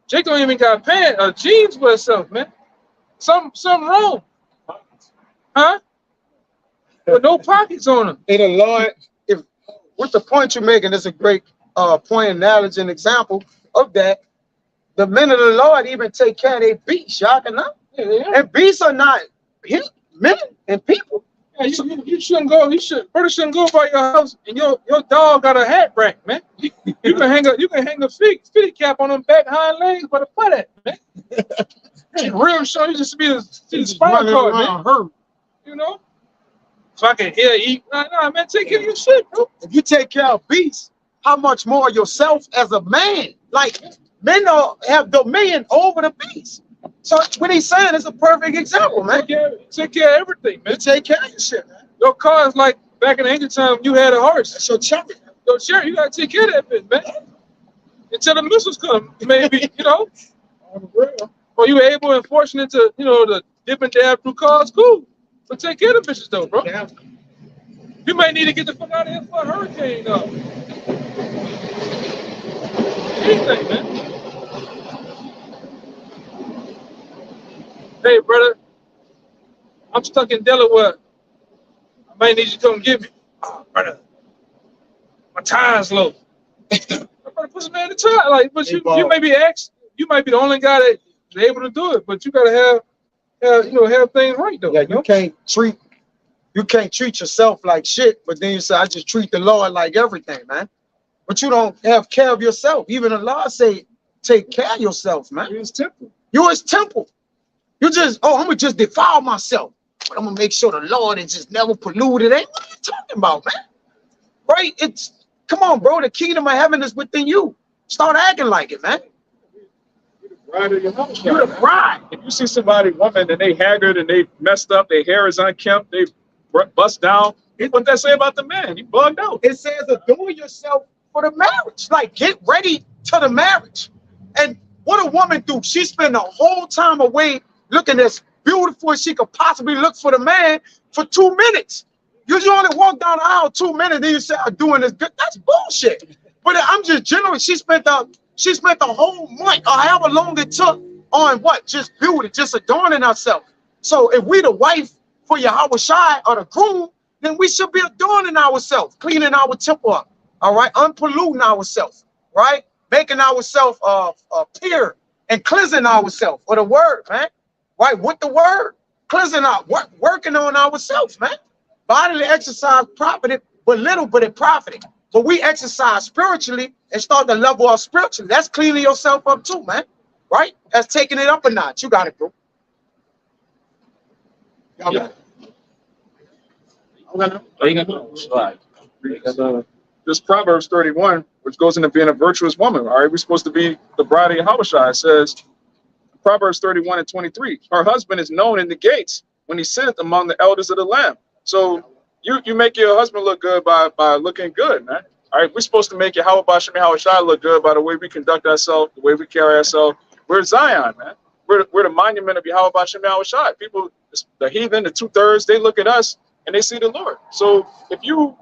Jake don't even got pants or jeans for himself, man. Something wrong. Huh? With no pockets on him. Hey, the Lord, with the point you're making, is a great point, analogy, and example of that. The men of the Lord even take care of their beasts, y'all can know. Yeah. And beasts are not men and people. Yeah, you shouldn't go. Brother shouldn't go by your house and your dog got a hat rack, man. You can hang a fitty cap on them back hind legs, but a foot at, man. Real show you just be a spinal cord, man. Hurt. You know. So I can hear eat. Nah, man, take care of your shit, bro. If you take care of beasts, how much more yourself as a man? Like men don't have dominion over the beasts. So what he's saying is a perfect example, man. Take care of everything, man. You take care of your shit, man. Your car is like back in the ancient time, you had a horse. That's your cherry. Your cherry, you gotta take care of that bitch, man. Until the missiles come, maybe, you know. Or you were able and fortunate to, to dip and dab through cars, cool. But take care of the bitches though, bro. Yeah. You might need to get the fuck out of here for a hurricane, though. Anything, man. Hey, brother, I'm stuck in Delaware. I might need you to come get me. Oh, brother, my tire's low. Brother, put some man in the tire. But you may be you might be the only guy that's able to do it, but you gotta have things right though. Yeah, you can't treat yourself like shit, but then you say, I just treat the Lord like everything, man. But you don't have care of yourself. Even the Lord say, take care of yourself, man. You're his temple. You're his temple. You just, I'm gonna just defile myself, but I'm gonna make sure the Lord is just never polluted. What are you talking about, man? Right? Come on, bro. The kingdom of heaven is within you. Start acting like it, man. You're the bride of your house. You're the bride. If you see somebody, woman, and they haggard and they messed up, their hair is unkempt, they bust down, what that say about the man? You bugged out. It says adorn yourself for the marriage. Like, get ready to the marriage. And what a woman do? She spend the whole time away looking as beautiful as she could possibly look for the man for 2 minutes. You only walk down the aisle 2 minutes, then you say, I'm doing this good. That's bullshit. But I'm just general. She spent the whole month or however long it took on what? Just beauty, just adorning herself. So if we the wife for Yahweh Shai or the groom, then we should be adorning ourselves, cleaning our temple up, all right, unpolluting ourselves, right, making ourselves pure and cleansing ourselves with the word, man, right, with the word, cleansing out, working on ourselves, man. Bodily exercise profited, but little, but it profited. But we exercise spiritually and start to level up spiritually. That's cleaning yourself up too, man, right? That's taking it up a notch. You got it, bro. Y'all got it. This Proverbs 31, which goes into being a virtuous woman. All right, we're supposed to be the bride of Yahushua. It says, Proverbs 31 and 23, her husband is known in the gates when he sitteth among the elders of the land. So you make your husband look good by looking good, man. All right, we're supposed to make Yahweh Bashem Yahushua look good by the way we conduct ourselves, the way we carry ourselves. We're Zion, man. We're the monument of Yahweh Bashem Yahushua. People, the heathen, the 2/3, they look at us and they see the Lord. So if you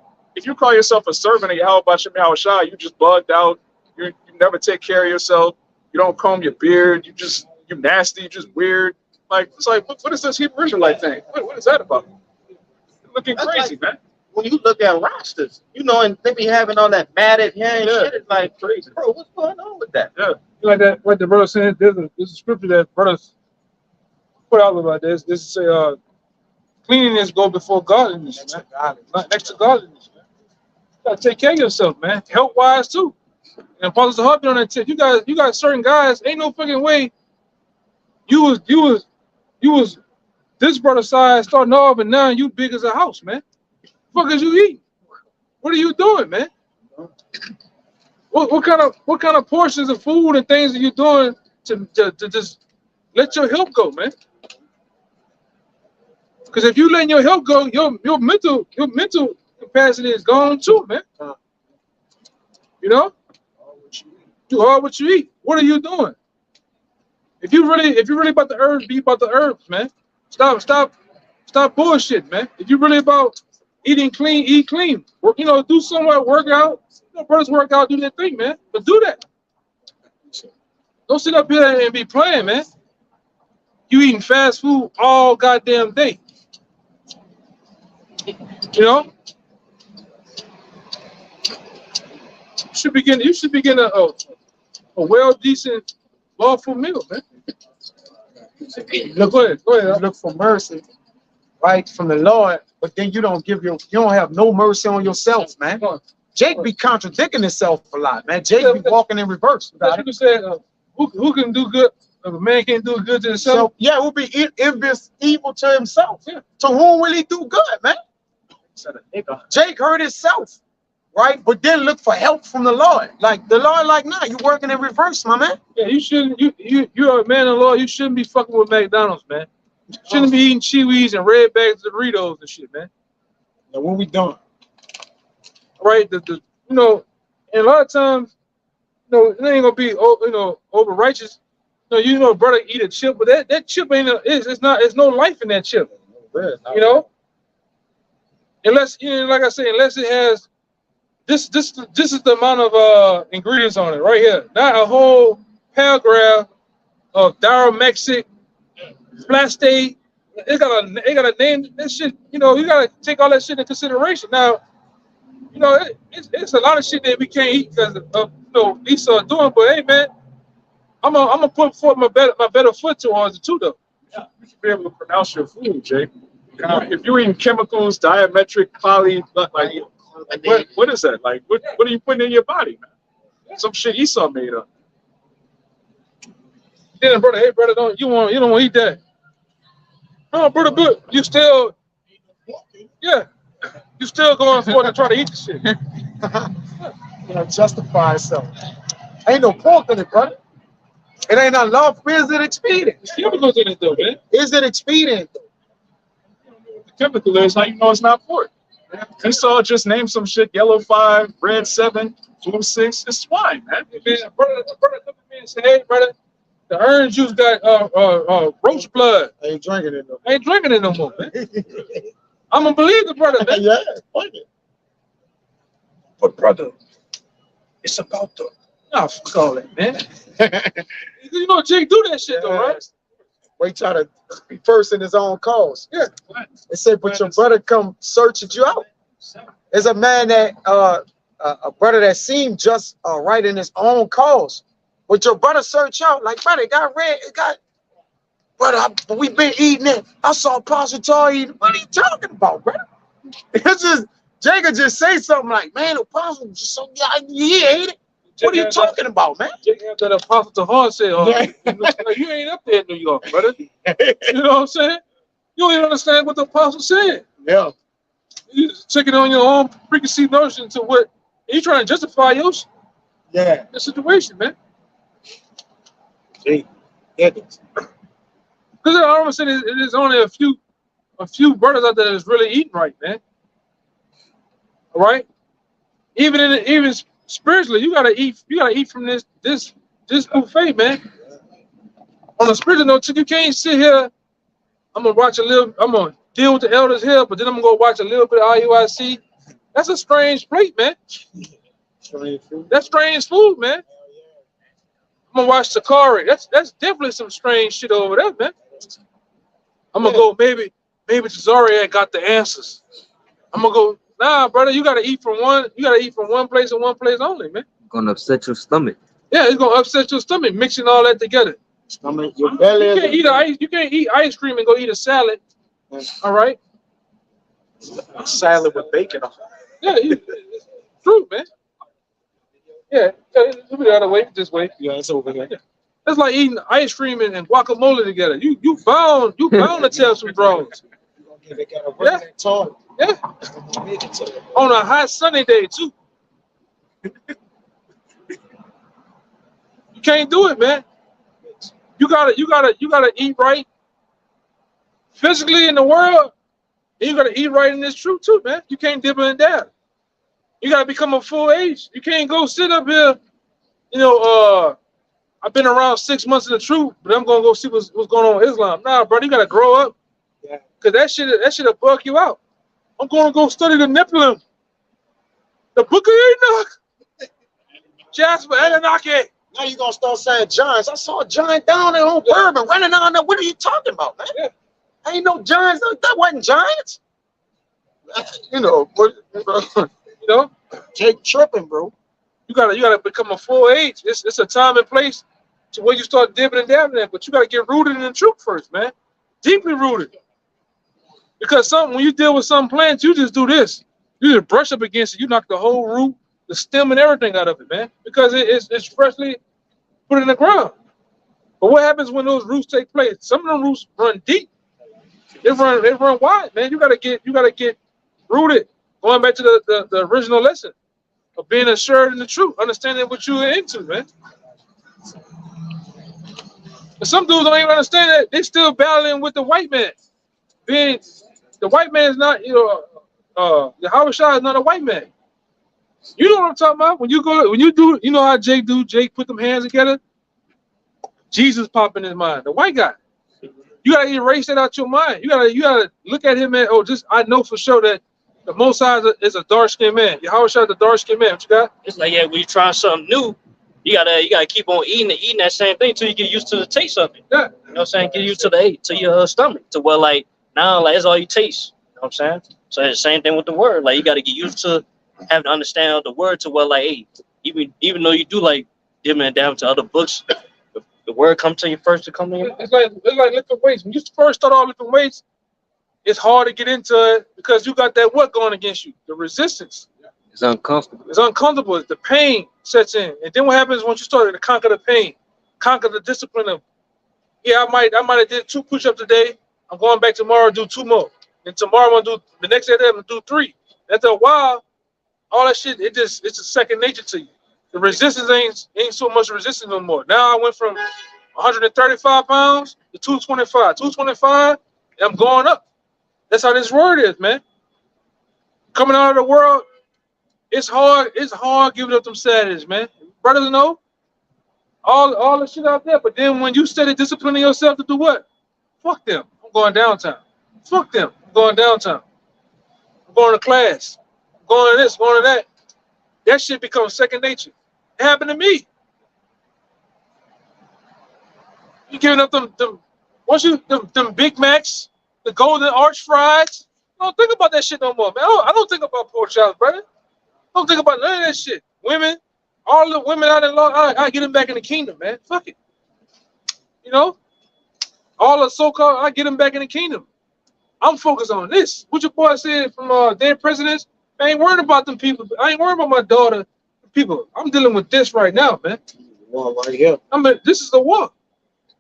call yourself a servant of Yahweh Bashem Yahushua, you just bugged out. You never take care of yourself. You don't comb your beard. You nasty. You just weird. Like it's like what is this Hebrew Israelite thing? What is that about? You're looking That's crazy, like, man. when you look at rosters, you know, and they be having all that matted hair and shit, it's like crazy. Bro, what's going on with that? Yeah. Like that, what the brother said, there's a scripture that brothers put out about this. This is say, cleanliness go before godliness, man. Next to godliness, man. You gotta take care of yourself, man. Health wise too. And Apostle Harvey on that tip. You got certain guys. Ain't no fucking way. You was this brother size starting off, and now you big as a house, man. What is you eating? What are you doing, man? What kind of portions of food and things are you doing to just let your health go, man? Because if you letting your health go, your mental capacity is gone too, man. You know, do all what you eat. What are you doing? If you really about the herbs, be about the herbs, man. Stop bullshit, man. If you really about eating clean, eat clean. You know, do somewhat workout. You know, brothers work out, do their thing, man. But do that. Don't sit up here and be playing, man. You eating fast food all goddamn day. You know? You should be getting a well decent lawful meal, man. Look, Go ahead. look for mercy, right, from the Lord, but then you don't have no mercy on yourself, man. Jake be contradicting himself a lot, man. Jake be walking in reverse. You can say, who can do good if a man can't do good to himself? So, yeah, it will be envious evil to himself. Yeah. To whom will he do good, man? Jake hurt himself, right? But then look for help from the Lord. Like the Lord, like, nah, you working in reverse, my man. Yeah, you shouldn't. You're a man of the law. You shouldn't be fucking with McDonald's, man. You shouldn't be eating Chewies and red bags of Doritos and shit, man. Now, what we doing? Right? You know, and a lot of times, you know, it ain't gonna be over righteous. You know, brother, eat a chip, but that chip ain't. It's no life in that chip. You know, unless like I say, unless it has. This is the amount of ingredients on it right here. Not a whole paragraph of Diromexic, Plastate. They got a name. That shit. You know, you gotta take all that shit into consideration. Now, you know, it's a lot of shit that we can't eat because of Esau doing. But hey, man, I'm gonna put forth my better foot towards it too, though. Yeah, you should be able to pronounce your food, Jake. If you're eating chemicals, diametric, poly, what is that? Like, what are you putting in your body, man? Some shit Esau made up. Then, brother, hey, brother, you don't want to eat that. No, brother, but you still going for it to try to eat the shit. You know, justify itself. Ain't no pork in it, brother. It ain't not love. Is it expedient? There's chemicals in it, though, man. Is it expedient? The chemical is how you know it's not pork. Esau just named some shit, yellow 5, red 7, blue 6. It's swine, man. Man, brother, look at me and say, hey, brother, the orange juice got roach blood. I ain't drinking it no I ain't drinking it no more, man. I'm gonna believe the brother, man. Yeah, fuck it. But brother, it's about the, nah, fuck all that, man. You know, Jake do that shit though, right? Where he try to be first in his own cause. Yeah. They said, but your brother come searching you out. There's a man that a brother that seemed just right in his own cause. But your brother search out, like, brother, it got red, it got, brother, we been eating it. I saw Apostle Tar eating. What are you talking about, brother? It's just, Jacob just say something like, man, Apostle just so, yeah, he ate it. What are you talking about, man? Jake had that Apostle Tahar said, oh, you ain't up there in New York, brother. You know what I'm saying? You don't even understand what the Apostle said. Yeah. You take it on your own preconceived notion to what you trying to justify your the situation, man. Because I almost said it is only a few brothers out there that's really eating right, man. All right? Even spiritually, you gotta eat from this buffet, man. On a spiritual note, you can't sit here. I'm gonna deal with the elders here, but then I'm gonna go watch a little bit of IUIC. That's a strange plate, man. That's strange food, man. I'm gonna watch Sakari. That's definitely some strange shit over there, man. I'm gonna go maybe Tazariak got the answers. I'm gonna go, nah, brother, you gotta eat from one place and one place only, man. Gonna upset your stomach. Yeah, it's gonna upset your stomach, mixing all that together. Stomach, your belly. You can't eat ice cream and go eat a salad. All right. A salad with bacon on it. Yeah, it's true, man. Yeah, it'll be the other way, this way. Yeah, it's over there. Yeah. That's like eating ice cream and guacamole together. You bound to tell some drones. Yeah. Yeah. On a hot sunny day too. You can't do it, man. You gotta eat right physically in the world. And you gotta eat right in this truth too, man. You can't dip and dab. You gotta become a full age. You can't go sit up here, I've been around 6 months in the truth, but I'm gonna go see what's going on with Islam. Nah, brother, you gotta grow up. Yeah. Cause that shit'll bug you out. I'm gonna go study the Nephilim, the Book of Enoch, Jasper, Anunnaki. Now you're gonna start saying giants. I saw a giant down there on Bourbon running on there. What are you talking about, man? Yeah. Ain't no giants. That wasn't giants. Jake tripping, bro. You gotta become a full age. It's a time and place to where you start dipping and dabbing at, but you gotta get rooted in the truth first, man. Deeply rooted. Because when you deal with some plants, you just do this. You just brush up against it. You knock the whole root, the stem, and everything out of it, man. Because it's freshly put in the ground. But what happens when those roots take place? Some of them roots run deep. They run wide, man. You gotta get rooted. Going back to the original lesson of being assured in the truth, understanding what you're into, man. But some dudes don't even understand that. They still battling with the white man. The white man is not, Yahweh Shah is not a white man. You know what I'm talking about? When you do, you know how Jake do? Jake put them hands together. Jesus pop in his mind. The white guy. You gotta erase that out your mind. You gotta look at him and I know for sure that the Most High is a dark skinned man. Yahweh Shah is a dark skinned man. What you got? It's like, when you try something new, you gotta keep on eating that same thing until you get used to the taste of it. Yeah. You know what I'm saying? Get used to your stomach. To where now that's all you taste. You know what I'm saying? So it's the same thing with the word. You gotta get used to having to understand the word to where even though you do dipping it down to other books, the word come to you first to come to you. It's like lifting weights. When you first start off lifting weights, it's hard to get into it because you got that what going against you? The resistance. It's uncomfortable. It's uncomfortable. The pain sets in. And then what happens once you start to conquer the pain, conquer the discipline of, I might have did 2 push-ups today. I'm going back tomorrow, do 2 more. And tomorrow I'm gonna do the next day I'm gonna do 3. After a while, all that shit, it's a second nature to you. The resistance ain't so much resistance no more. Now I went from 135 pounds to 225. 225, and I'm going up. That's how this word is, man. Coming out of the world, it's hard giving up them Saturdays, man. Brothers know all the shit out there, but then when you steady disciplining yourself to do what? Fuck them. I'm going downtown. Fuck them. I'm going downtown. I'm going to class. I'm going to this, going to that. That shit becomes second nature. It happened to me. You giving up them once you them Big Macs, the Golden Arch fries. I don't think about that shit no more, man. I don't think about pork chops, brother. I don't think about none of that shit. Women, all the women out in law, I get them back in the kingdom, man. Fuck it. You know, all the so-called, I get them back in the kingdom. I'm focused on this. What your boy said from Dead Presidents, I ain't worried about them people. I ain't worried about my daughter. People, I'm dealing with this right now, man. War right here. This is the war.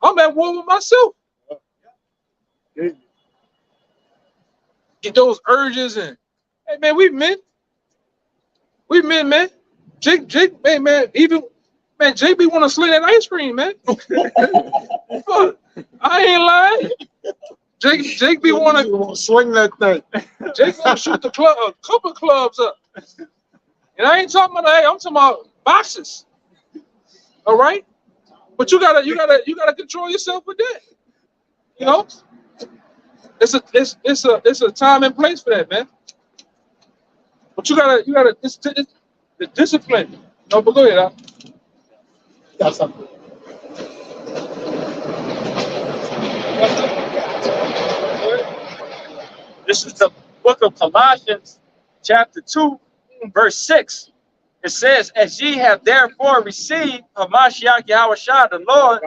I'm at war with myself. Get those urges and, hey man, we men. We men, man. Jake, hey man, even man, JB want to slay that ice cream, man. Fuck, I ain't lying. Jake be want to swing that thing. Jake want to shoot the club, a couple of clubs up. And I ain't talking about, hey, I'm talking about boxes. All right, but you gotta control yourself with that. You know, it's a time and place for that, man. But you gotta it's the discipline. No, but go ahead, Al. Got something. This is the book of Colossians, chapter 2, verse 6. It says, as ye have therefore received of Mashiach Yahushua the Lord.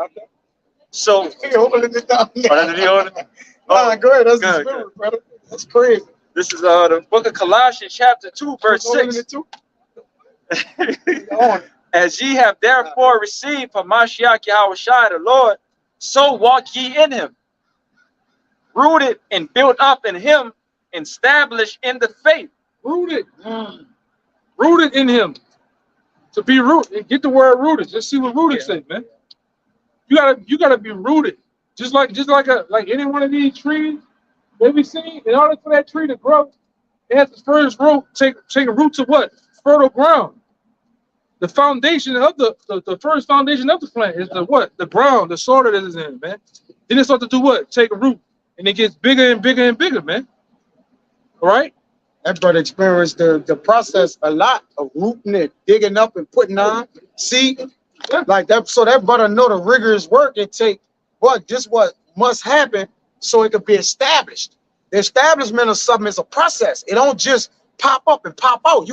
So, He holding it down. Oh, Go ahead. That's good, the spirit, brother. That's crazy. this is the book of Colossians, chapter 2, verse 6. As ye have therefore received from Mashiach Yahushua the Lord, so walk ye in him, rooted and built up in him, established in the faith. Rooted in him. To be rooted, get the word rooted. Just see what rooted say, man. You gotta be rooted. Just like any one of these trees that we see. In order for that tree to grow, it has to first root take a root to what? Fertile ground. The foundation of the first foundation of the plant is the what? The ground, the soil that it is in, man. Then it starts to do what? Take a root, and it gets bigger and bigger and bigger, man. All right. That brother experienced the process a lot of rooting it, digging up and putting on. See, like that. So that brother know the rigorous work it take. But this what must happen so it could be established. The establishment of something is a process. It don't just pop up and pop out.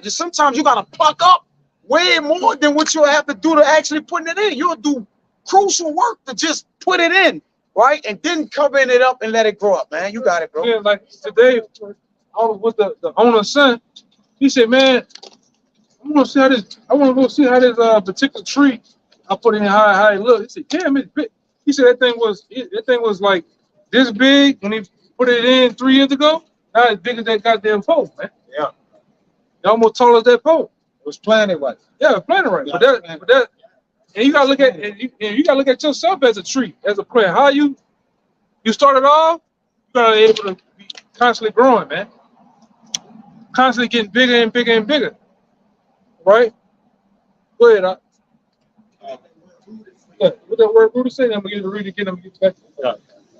Sometimes you gotta pluck up way more than what you'll have to do to actually putting it in. You'll do crucial work to just put it in, right? And then covering it up and let it grow up, man. You got it, bro. Yeah, like today, I was with the owner's son. He said, "Man, I want to go see how this particular tree I put in how it look." He said, "Damn, it's big." He said that thing was like this big when he put it in 3 years ago. Now it's big as that goddamn pole, man. Yeah. It's almost tall as that pole. It was planted right. Yeah, planted right. But that, and you gotta look at you gotta look at yourself as a tree, as a plant. How you started off, you gotta be able to be constantly growing, man. Constantly getting bigger and bigger and bigger. Right? Go ahead. What that word rooted say? I'm gonna get to read it again. I'm gonna get back.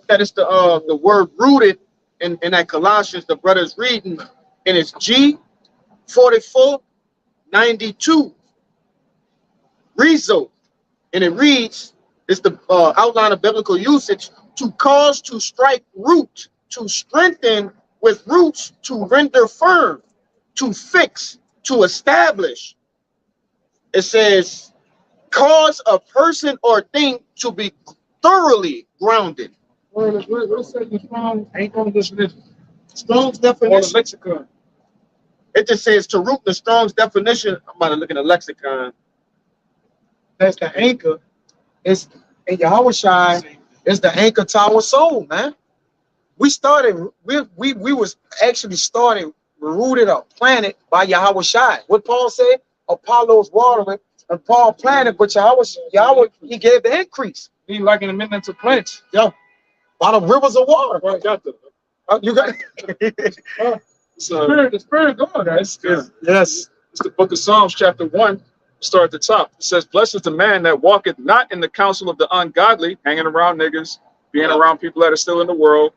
That is the word rooted in that Colossians the brother's reading, and it's G4492. Rezo, and it reads, it's the outline of biblical usage, to cause to strike root, to strengthen with roots, to render firm, to fix, to establish. It says, cause a person or thing to be thoroughly grounded. What say the strong? Ain't gonna definition. Strong's Or the definition. lexicon. It just says to root. The Strong's definition. I'm about to look in the lexicon. That's the anchor. It's in Yahushua. It's the anchor to our soul, man. We was actually started rooted or planted by Yahushua. What Paul said, Apollo's watering and Paul planted, but Yahweh, he gave the increase. He like in the midnight to plants. Yo, by the rivers of water. Well, I got the You got the spirit going, guys. yes. It's the book of Psalms, chapter 1. Start at the top. It says, blessed is the man that walketh not in the counsel of the ungodly, hanging around niggas, being around people that are still in the world,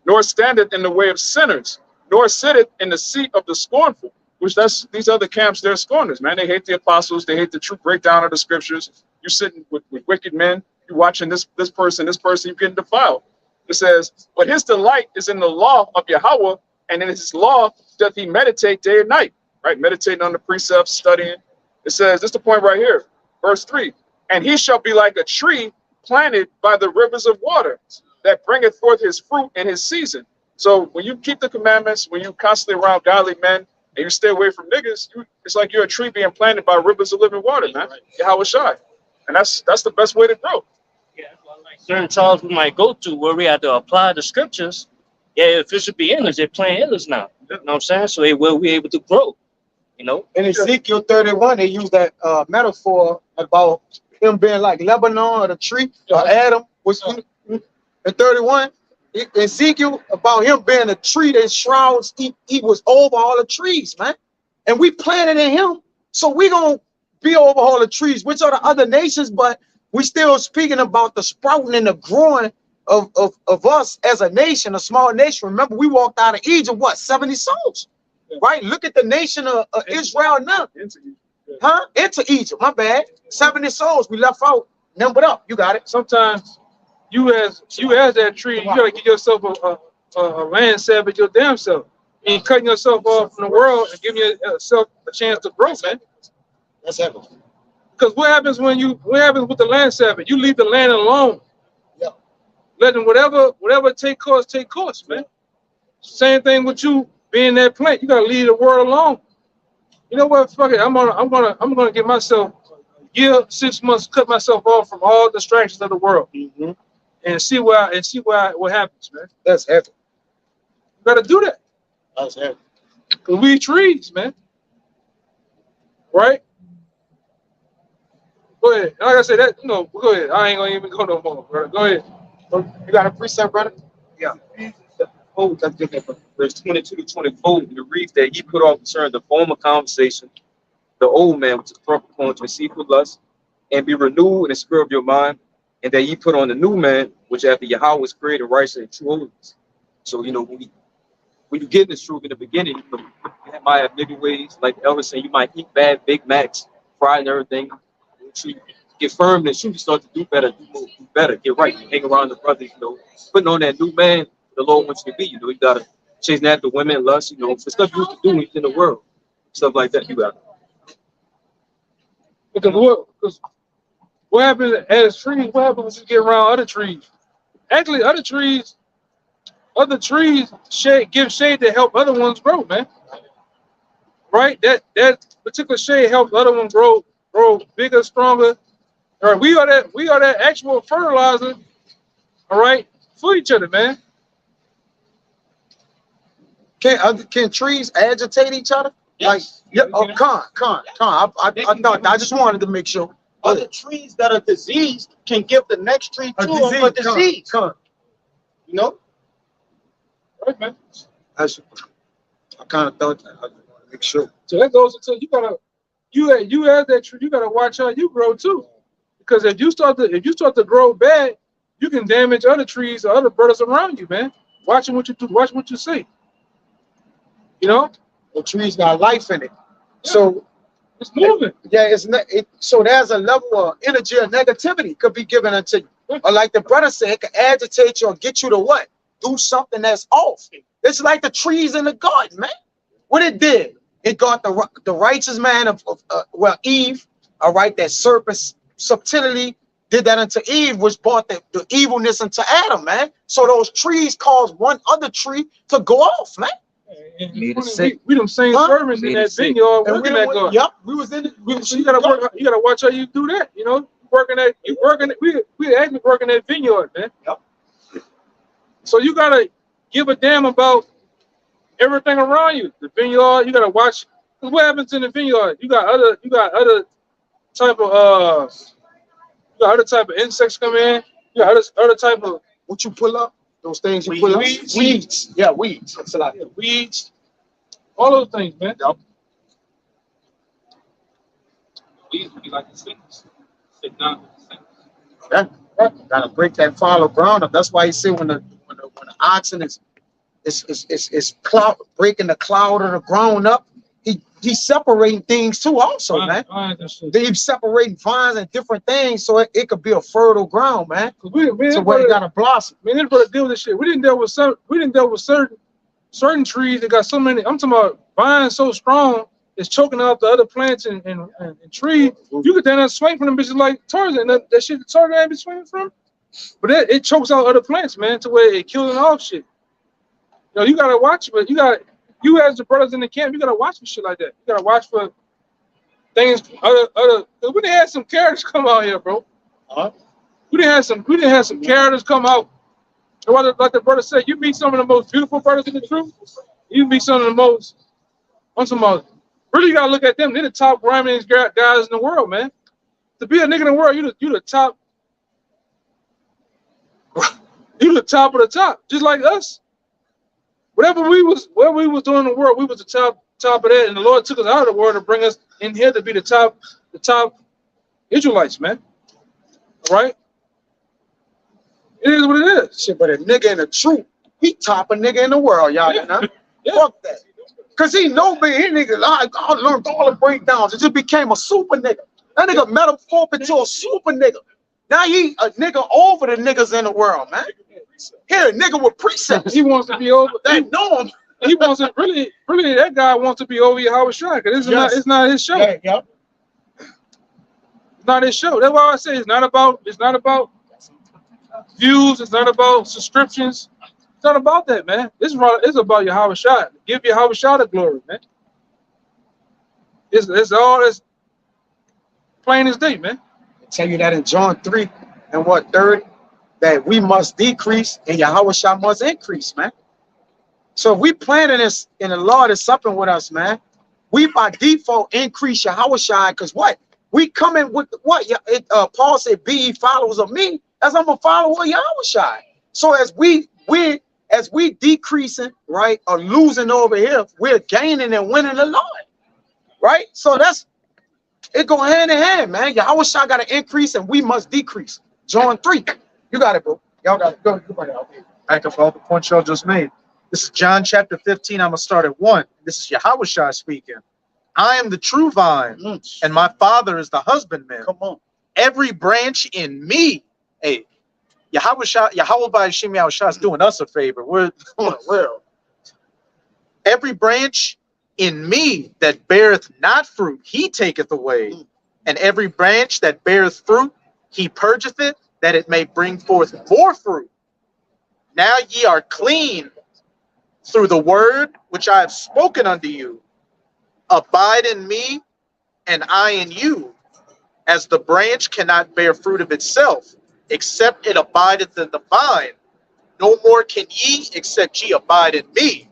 nor standeth in the way of sinners, nor sitteth in the seat of the scornful. which that's these other camps, they're scorners, man. They hate the apostles, they hate the true breakdown of the scriptures. You're sitting with wicked men, you're watching this person, you're getting defiled. It says, but his delight is in the law of Yahweh, and in his law doth he meditate day and night, right? Meditating on the precepts, studying. It says, this is the point right here, verse 3. And he shall be like a tree planted by the rivers of water that bringeth forth his fruit in his season. So when you keep the commandments, when you constantly around godly men, and you stay away from niggas, it's like you're a tree being planted by rivers of living water, man. Yahweh Shai. And that's the best way to grow. Yeah, like certain trials we might go to where we have to apply the scriptures. Yeah, if it should be English, they're playing English now. You know what I'm saying? So they will be able to grow. You know? In Ezekiel 31, they use that metaphor about him being like Lebanon or the tree, or Adam was in 31. Ezekiel, about him being a tree that shrouds, he was over all the trees, man. And we planted in him. So we gonna be over all the trees, which are the other nations, but we still speaking about the sprouting and the growing of us as a nation, a small nation. Remember, we walked out of Egypt, what, 70 souls? Right? Look at the nation of Israel now. Into Egypt, my bad. 70 souls we left out, numbered up. You got it. Sometimes you as that tree, you gotta give yourself a land sabbath your damn self. You ain't cutting yourself off from the world and giving yourself a chance to grow, man. That's happening. Because what happens with the land sabbath? You leave the land alone. Yeah. Letting whatever take course, man. Same thing with you being that plant. You gotta leave the world alone. You know what? Fuck it. I'm gonna give myself a year, 6 months, cut myself off from all distractions of the world, and see what happens, man. That's heavy. You gotta do that. That's heavy. Cause we trees, man. Right? Go ahead. Like I said, that go ahead. I ain't gonna even go no more, brother. Go ahead. You got a precept, brother? Yeah. Verse 22 to 24, it reads that he put off concerning the former conversation, the old man, which is corrupt according to deceitful lust, and be renewed in the spirit of your mind, and that ye put on the new man, which after Yahweh was created righteous and true holiness. So, when you get this truth in the beginning, you might have nigga ways, like the elder said, you might eat bad Big Macs, fried and everything. You get firm in the truth, you start to do better, do better, get right, hang around the brothers, putting on that new man the Lord wants you to be. You gotta chasing after women, lust, the stuff you used to do when you're in the world, stuff like that. You got it. Because what happens as trees? What happens when you get around other trees? Actually, other trees give shade to help other ones grow, man. Right? That particular shade helps other ones grow bigger, stronger. All right, we are that actual fertilizer. All right, for each other, man. Can trees agitate each other? Yes. Like, yeah. Oh, con. I just wanted to make sure. Other trees that are diseased can give the next tree to them a disease. Con. You know? Right, man. I kind of thought that. I just want to make sure. So that goes into you as that tree, you gotta watch how you grow too. Because if you start to grow bad, you can damage other trees or other brothers around you, man. Watching what you do, watch what you say. The trees got life in it. Yeah. So it's moving. Yeah, so there's a level of energy or negativity could be given unto you. Or like the brother said, it could agitate you or get you to what? Do something that's off. It's like the trees in the garden, man. What it did, it got the righteous man of Eve, all right, that serpent subtlety did that unto Eve, which brought the evilness into Adam, man. So those trees caused one other tree to go off, man. We them same servants in that vineyard working that garden. Yep, we was in it. So you gotta watch how you do that, we actually working that vineyard, man. Yep. So you gotta give a damn about everything around you. The vineyard, you gotta watch what happens in the vineyard. You got other type of insects come in. You got other type of what you pull up. Those things you pull up. Weeds. Yeah, weeds. That's a lot. Yeah, weeds. All those things, man. Yep. Weeds would be like the sickness. Sit down. Yeah. Gotta break that fallow ground up. That's why you see when the oxen is breaking the cloud of the ground up, he he's separating things too also, man. He's separating vines and different things so it could be a fertile ground, man. So where it gotta blossom. Man, this brother deal with this shit. We didn't deal with certain trees that got so many. I'm talking about vines so strong it's choking out the other plants and trees. You could then swing from them bitches like Tarzan. That shit Tarzan ain't been swinging from. But it chokes out other plants, man, to where it killing off shit. You know, you gotta watch, but you as the brothers in the camp, you gotta watch for shit like that. You gotta watch for things other. We didn't have some characters come out here, bro. We didn't have some characters come out. Like the brother said, you meet some of the most beautiful brothers in the truth. You meet some of the most. Really, you gotta look at them. They're the top grimiest guys in the world, man. To be a nigga in the world, you the top. You the top of the top, just like us. Whatever we was doing in the world, we was the top of that, and the Lord took us out of the world to bring us in here to be the top Israelites, man. All right? It is what it is. Shit, but a nigga in the truth, he top a nigga in the world, y'all. Yeah. You know? Yeah. Fuck that. Cause he know me, he nigga. I learned all the breakdowns. It just became a super nigga. That nigga metamorphosed into a super nigga. Now he a nigga over the niggas in the world, man. Here, a nigga with precepts. He wants to be over. They know him. He wants to really. That guy wants to be over Yahweh Shai, because it's not his show. Yeah. It's not his show. That's why I say it's not about views. It's not about subscriptions. It's not about that, man. It's about Yahweh Shai. Give Yahweh Shai the glory, man. It's all as plain as day, man. I tell you that in John 3 and what 30, that we must decrease and Yahweh Shai must increase, man. So if we planning this and the Lord is supping with us, man, we by default increase Yahweh Shai, because what? We coming with what? Paul said, be ye followers of me, as I'm a follower of Yahweh Shai. So as we decreasing, right, or losing over here, we're gaining and winning the Lord, right? So it go hand in hand, man. Yahweh Shai got to increase and we must decrease. John 3. You got it, bro. Y'all got it. Go ahead. Back up all the points y'all just made. This is John chapter 15. I'm going to start at 1. This is Yahweh Shai speaking. I am the true vine, and my Father is the husbandman. Come on. Every branch in me, hey, Yahweh by Hashem Yahweh Shai is doing us a favor. Every branch in me that beareth not fruit, he taketh away. And every branch that beareth fruit, he purgeth it, that it may bring forth more fruit. Now ye are clean through the word which I have spoken unto you. Abide in me, and I in you, as the branch cannot bear fruit of itself, except it abideth in the vine. No more can ye, except ye abide in me.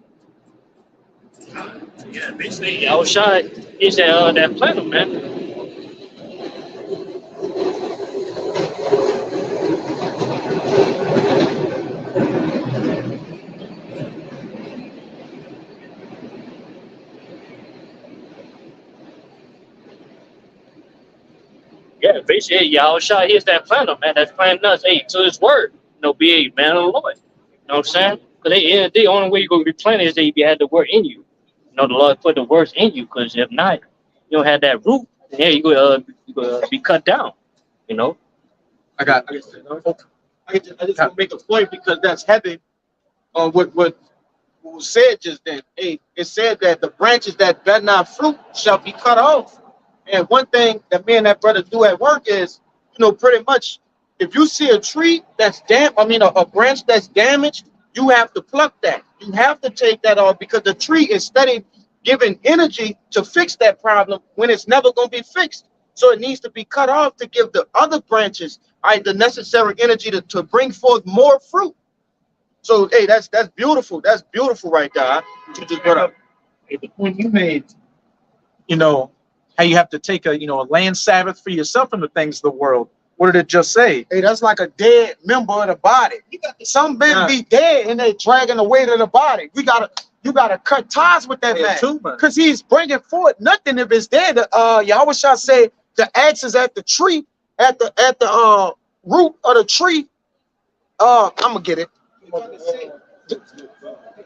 Yeah, basically, Yahweh Shai is that planet, man. Yeah, basically, Yahweh Shai is that planet, man. That's planting us, to his word. Be a man of the Lord. You know what I'm saying? Because the only way you're going to be planted is that if you had the word in you. The Lord put the words in you, because if not, you don't have that root, yeah, you're going to be cut down, I just want to make a point, because that's heavy on what was said just then. Hey, it said that the branches that bear not fruit shall be cut off. And one thing that me and that brother do at work is, pretty much, if you see a tree that's a branch that's damaged, you have to pluck that. You have to take that off, because the tree is steady giving energy to fix that problem when it's never going to be fixed. So it needs to be cut off to give the other branches the necessary energy to bring forth more fruit. So, hey, that's beautiful. That's beautiful right there. You just brought up. The point you made, how you have to take a land Sabbath for yourself from the things of the world. What did it just say? Hey, that's like a dead member of the body. Some men be dead and they dragging the weight of the body. You gotta cut ties with that man, because he's bringing forth nothing if it's dead. Yahweh Shai say the axe is at the tree, at the root of the tree. I'm gonna get it.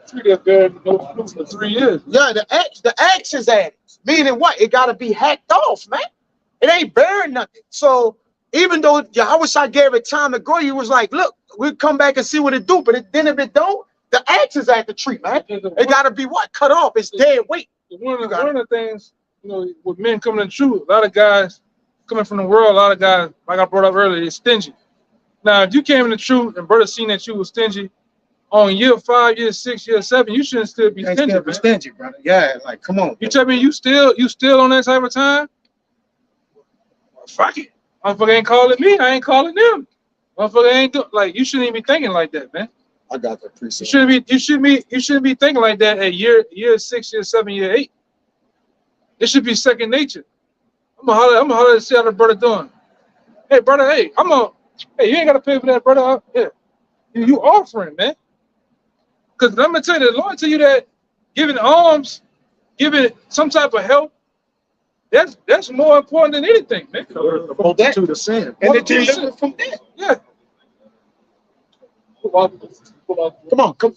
tree that bears no fruit for 3 years. Yeah, the axe is added. Meaning what? It got to be hacked off, man. It ain't bearing nothing. So even though Yahweh gave it time to grow, he was like, look, we'll come back and see what it do. But then if it don't, the axe is at the tree, man. It got to be what? Cut off. It's dead weight. One of the things, you know, with men coming in truth, a lot of guys coming from the world, a lot of guys, like I brought up earlier, is stingy. Now, if you came in the truth and brother seen that you was stingy on year 5, year 6, year 7, you shouldn't still be stingy. Be stingy, brother. Yeah, like come on. You tell me you still on that type of time? Well, fuck it. Motherfucker ain't calling me. I ain't calling them. Motherfucker ain't like you shouldn't even be thinking like that, man. I got that precept. You shouldn't be thinking like that at year 6, year 7, year 8. It should be second nature. I'm gonna holler to see how the brother doing. Hey brother, hey, hey, you ain't gotta pay for that, brother. Yeah. You offering, man. Because I'm gonna tell you, the Lord tell you that giving alms, giving some type of help, that's more important than anything, man. The multitude of sin. And it delivered from that. Yeah. Come on, come.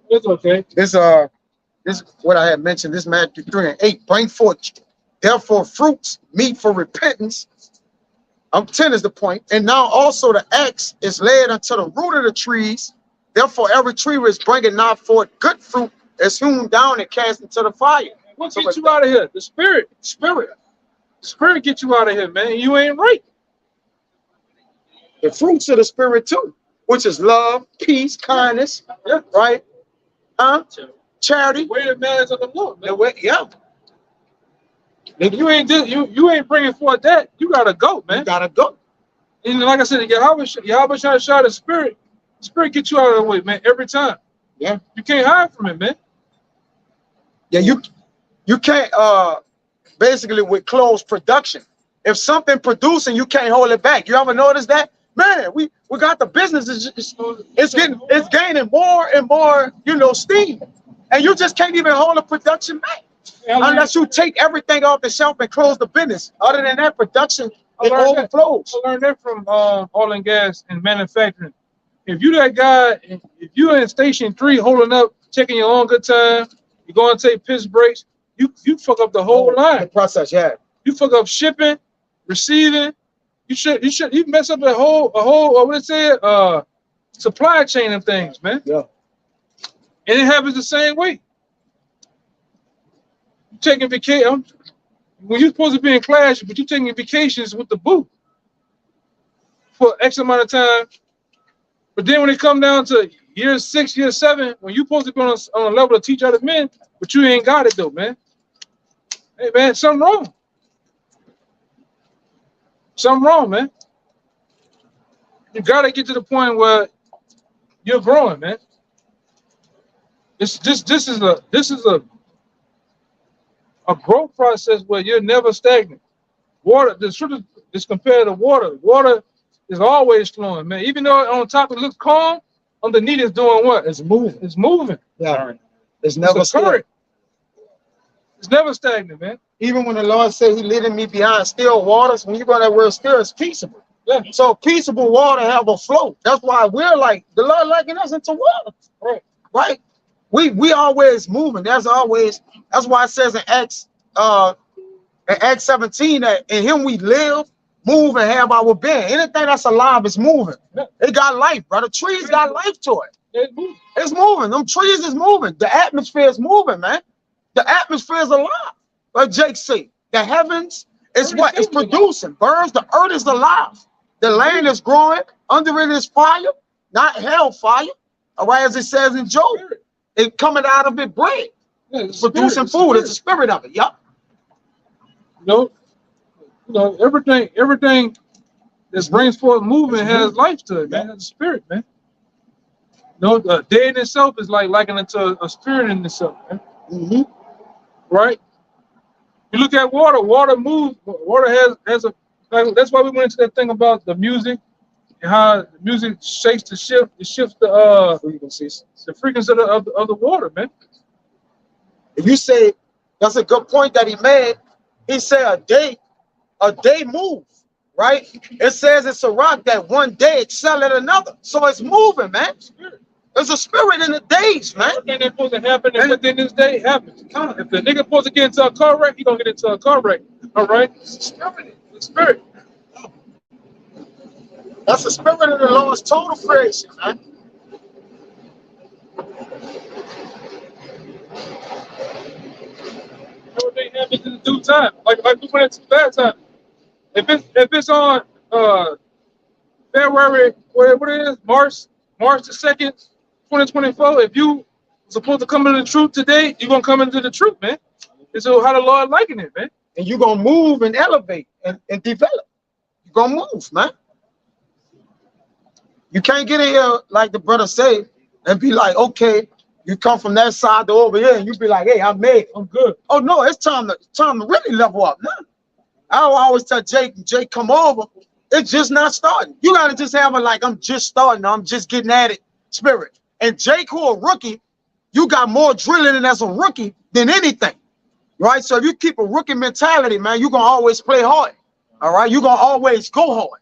It's okay. This what I had mentioned. This Matthew 3:8. Bring forth therefore fruits, meet for repentance. 10 is the point. And now also the axe is laid unto the root of the trees. Therefore every tree which bringeth not forth good fruit is hewn down and cast into the fire. What gets you out of here? The spirit. The spirit gets you out of here, man. You ain't right. The fruits of the spirit too, which is love, peace, kindness, right? Charity. Wait a minute of the Lord, man. Yeah. If you ain't bringing forth that, you gotta go, man. You gotta go. And like I said, Yahweh trying to shout the spirit gets you out of the way, man, every time. Yeah. You can't hide from it, man. Yeah, you can't basically with closed production. If something producing, you can't hold it back. You ever notice that? Man, we got the business it's gaining more and more, steam. And you just can't even hold the production back. Unless you take everything off the shelf and close the business. Other than that, production it overflows. I learned that from oil and gas and manufacturing. If you that guy, if you're in station 3 holding up, taking your own good time, you're going to take piss breaks, you fuck up the whole line. The process, yeah. You fuck up shipping, receiving. You mess up a whole what it said, supply chain of things, man. Yeah. And it happens the same way. You taking vacation when you're supposed to be in class, but you're taking vacations with the boo for X amount of time. But then when it come down to year 6, year 7, when you're supposed to be on a level to teach other men, but you ain't got it though, man. Hey man, something wrong. Something wrong, man. You gotta get to the point where you're growing, man. This is a growth process where you're never stagnant. Water, the truth is compared to water. Water is always flowing, man. Even though on top it looks calm, underneath it's doing what? It's moving. It's moving. Yeah. It's never current. It's never stagnant, man. Even when the Lord said he leading me behind still waters, when you go that word still, it's peaceable. Yeah. So peaceable water have a flow. That's why we're like the Lord liking us into water. Right. We always moving. That's why it says in Acts 17 that in him we live, move, and have our being. Anything that's alive is moving. It got life, brother. Trees got life to it. It's moving. Them trees is moving. The atmosphere is moving, man. The atmosphere is alive. Like Jake said, the heavens is what? It's producing. Birds, the earth is alive. The land is growing. Under it is fire, not hellfire. All right, as it says in Job. It coming out of it bread. Yeah, it's producing food. It's the spirit of it. Yup. You know, everything that brings forth movement has life to it, man. It's a spirit, man. Day in itself is likened it to a spirit in itself, man. Mm-hmm. Right? You look at water. Water moves. Water has a. That's why we went into that thing about the music and how the music shakes the ship. It shifts the frequencies. The frequency of the water, man. If you say that's a good point that he made. He said a day moves. right? It says it's a rock that one day excel at another. So it's moving, man. There's a spirit in the days, man. Everything that's supposed to happen and within this day happens. If the nigga supposed to get into a car wreck, he gonna get into a car wreck. All right? It's the spirit. The spirit. That's the spirit of the Lord's total creation, man. Everything happens in due time. Like we went into last time. If it's on February, what it is, March the 2nd, 2024, if you supposed to come into the truth today, you're gonna come into the truth, man. And so how the Lord liking it, man. And you're gonna move and elevate and develop. You're gonna move, man. You can't get in here like the brother said and be like, okay, you come from that side to over here, and you be like, hey, I'm made, I'm good. Oh no, it's time to really level up now. I always tell Jake, come over. It's just not starting. You gotta just have a like, I'm just starting, I'm just getting at it spirit. And Jake, who a rookie, you got more drilling in as a rookie than anything, right? So if you keep a rookie mentality, man, you're gonna always play hard. All right, you're gonna always go hard.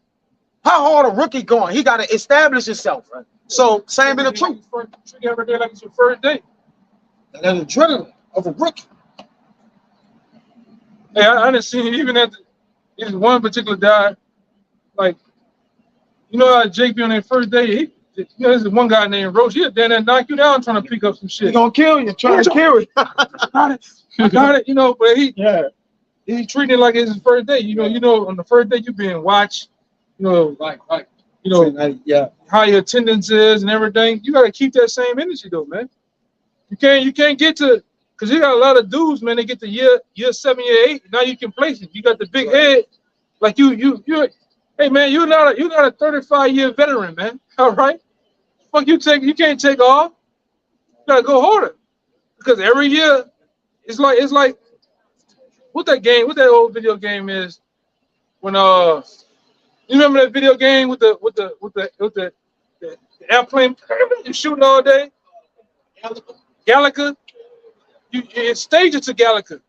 How hard a rookie going? He gotta establish himself. Right? So same in the truth. Treat every day like it's your first day. And then the drilling of a rookie. Hey, I didn't see even at this one particular guy, like, you know how Jake be on that first day, you know, there's one guy named Roach, he'll down there knock you down trying to pick up some shit. He gonna kill you, trying to kill you. I got it, you know, but he treating it like it's his first day. You know, on the first day you being watched, you know, like you know, how your attendance is and everything. You gotta keep that same energy though, man. You can't get to, because you got a lot of dudes, man, they get to year 7, year 8, now you can place it. You got the big head, like you're hey man, you're not a 35-year veteran, man. All right? Fuck you can't take off. You gotta go harder. Because every year it's like what that old video game is when you remember that video game with the airplane you shooting all day? Galaga. You stage it to Galaga.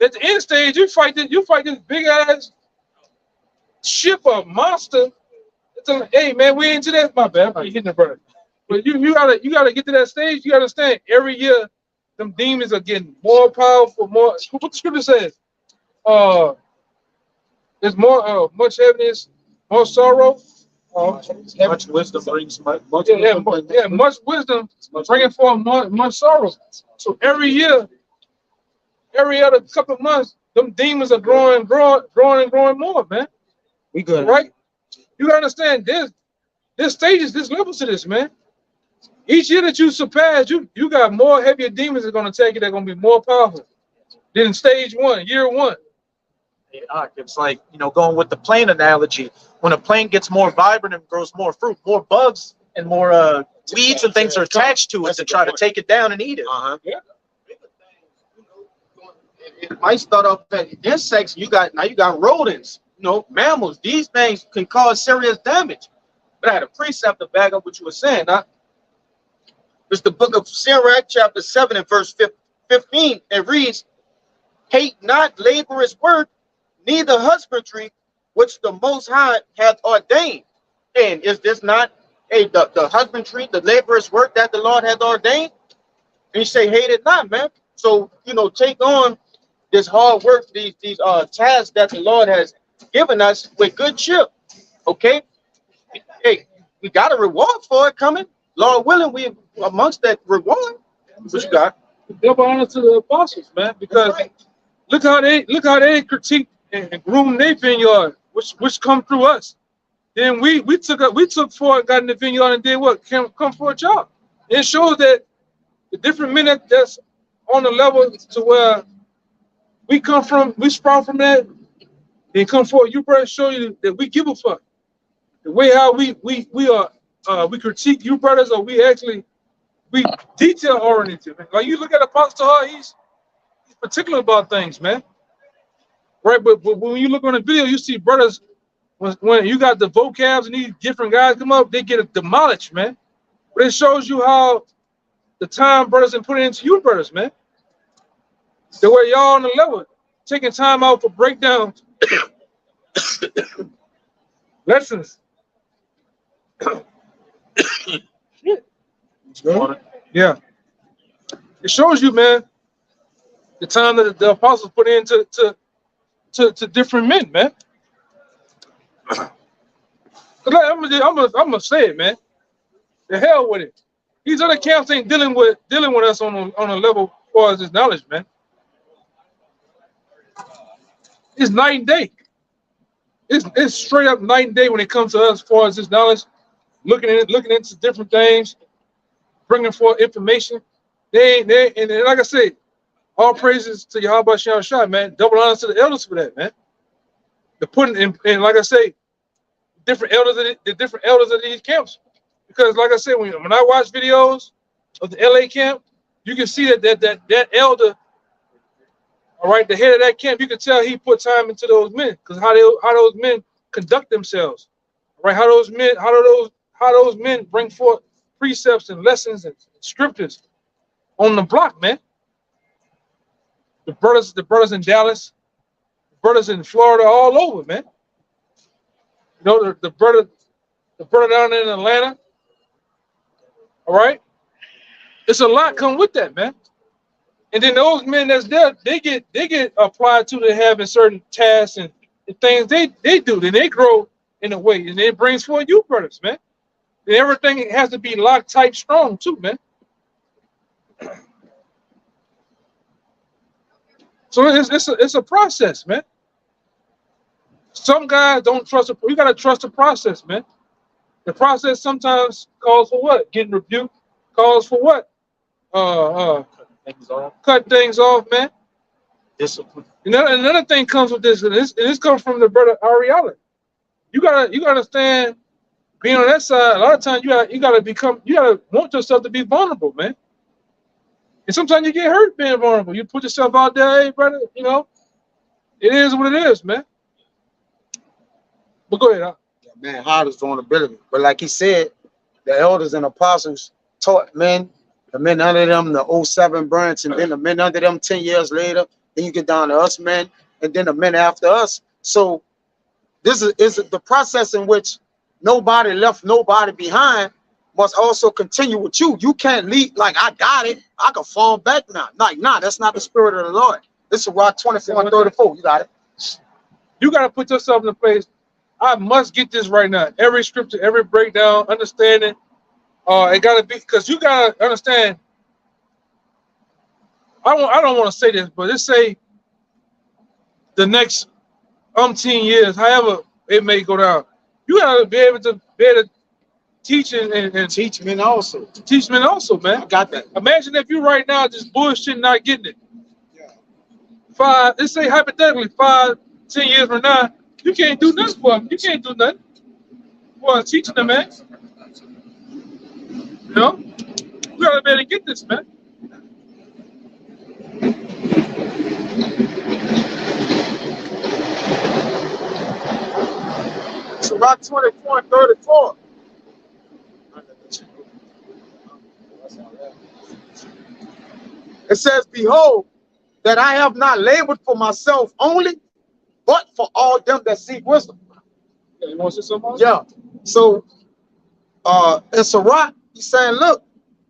At the end stage, you fight this big ass ship or monster. It's like, hey man, we into that. My bad, I'm hitting the bird. But you gotta get to that stage. You gotta understand every year them demons are getting more powerful, more what the scripture says. There's more much heaviness, more sorrow. Much wisdom brings much much wisdom bringing forth much sorrow. So every year, every other couple of months, them demons are growing more, man. We good, right? You gotta understand there's stages, there's levels to this, man. Each year that you surpass, you got more heavier demons that are gonna take you. They're gonna be more powerful than stage 1, year 1. It's like, you know, going with the plane analogy. When a plane gets more vibrant and grows more fruit, more bugs and more weeds and things are attached to it to try to take it down and eat it. Yeah. It might start off at insects. You got rodents, you know, mammals. These things can cause serious damage. But I had a precept to back up what you were saying. It's the book of Sirach, chapter 7 and verse 15. It reads, "Hate not laborer's work, neither husbandry, which the Most High hath ordained." And is this not the husbandry, the laborer's work that the Lord hath ordained? And you say, hate it not, man. So, you know, take on this hard work, these tasks that the Lord has given us with good cheer. Okay? Hey, we got a reward for it coming. Lord willing, we amongst that reward. What you got? Double honor to the apostles, man, because look how they critique and groom their vineyard, which come through us. Then we took for it, got in the vineyard and did what? Come for a job. It shows that the different men that's on the level to where we come from, we sprung from that, they come forward. You brothers show you that we give a fuck. The way how we critique you brothers, or we detail oriented, man. Like you look at Apostle Hall, he's particular about things, man. Right, but when you look on the video, you see brothers when you got the vocabs and these different guys come up, they get demolished, man. But it shows you how the time brothers and put it into you brothers, man. The way y'all on the level, taking time out for breakdowns Lessons. Yeah. It shows you, man, the time that the apostles put into to different men, man. I'm gonna say it, man. The hell with it. These other camps ain't dealing with us on a level as far as this knowledge, man. It's night and day. It's straight up night and day when it comes to us as far as this knowledge, looking into different things, bringing forth information. And like I said, all praises to Yahweh Shem Shah, man. Double honors to the elders for that, man. The putting in, like I say, the different elders of these camps. Because like I said, when I watch videos of the LA camp, you can see that elder, all right, the head of that camp, you can tell he put time into those men, because how those men conduct themselves, right? How those men bring forth precepts and lessons and scriptures on the block, man. The brothers in Dallas, the brothers in Florida, all over, man. You know, the brother down in Atlanta. All right, it's a lot come with that, man. And then those men that's there, they get applied to having certain tasks and things they do. Then they grow in a way, and it brings forth you brothers, man. And everything has to be locked tight, strong too, man. So it's a process, man. Some guys don't trust it. You gotta trust the process, man. The process sometimes calls for what? Getting rebuked. Calls for what? Cut things off, man. Discipline. Another thing comes with this, and this comes from the brother Ariella. You gotta understand, being on that side, a lot of times you gotta want yourself to be vulnerable, man. And sometimes you get hurt being vulnerable. You put yourself out there, hey brother, you know, it is what it is, man. But go ahead. Man, hard is vulnerability. But like he said, the elders and apostles taught men, the men under them, the 07 branch, and then the men under them 10 years later. Then you get down to us men, and then the men after us. So this is the process in which nobody left nobody behind must also continue with you. You can't lead like, I got it, I can fall back now. Like, nah, that's not the spirit of the Lord. This is Rock 24 and 34. You got it. You got to put yourself in a place. I must get this right now. Every scripture, every breakdown, understanding. It got to be, because you got to understand. I don't want to say this, but let's say the next umpteen years, however it may go down, you got to be able to teach and teach men also. Teach men also, man. I got that. Imagine if you right now just bullshit not getting it. Yeah. Let's say hypothetically, 5, 10 years from now, you can't do nothing for them. You can't do nothing. Well, teaching them, man. You know? We gotta be able to get this, man. So Rock 24 and 34. It says, behold, that I have not labored for myself only, but for all them that seek wisdom. You want to say something else? Yeah. So in Sirach, he's saying, look,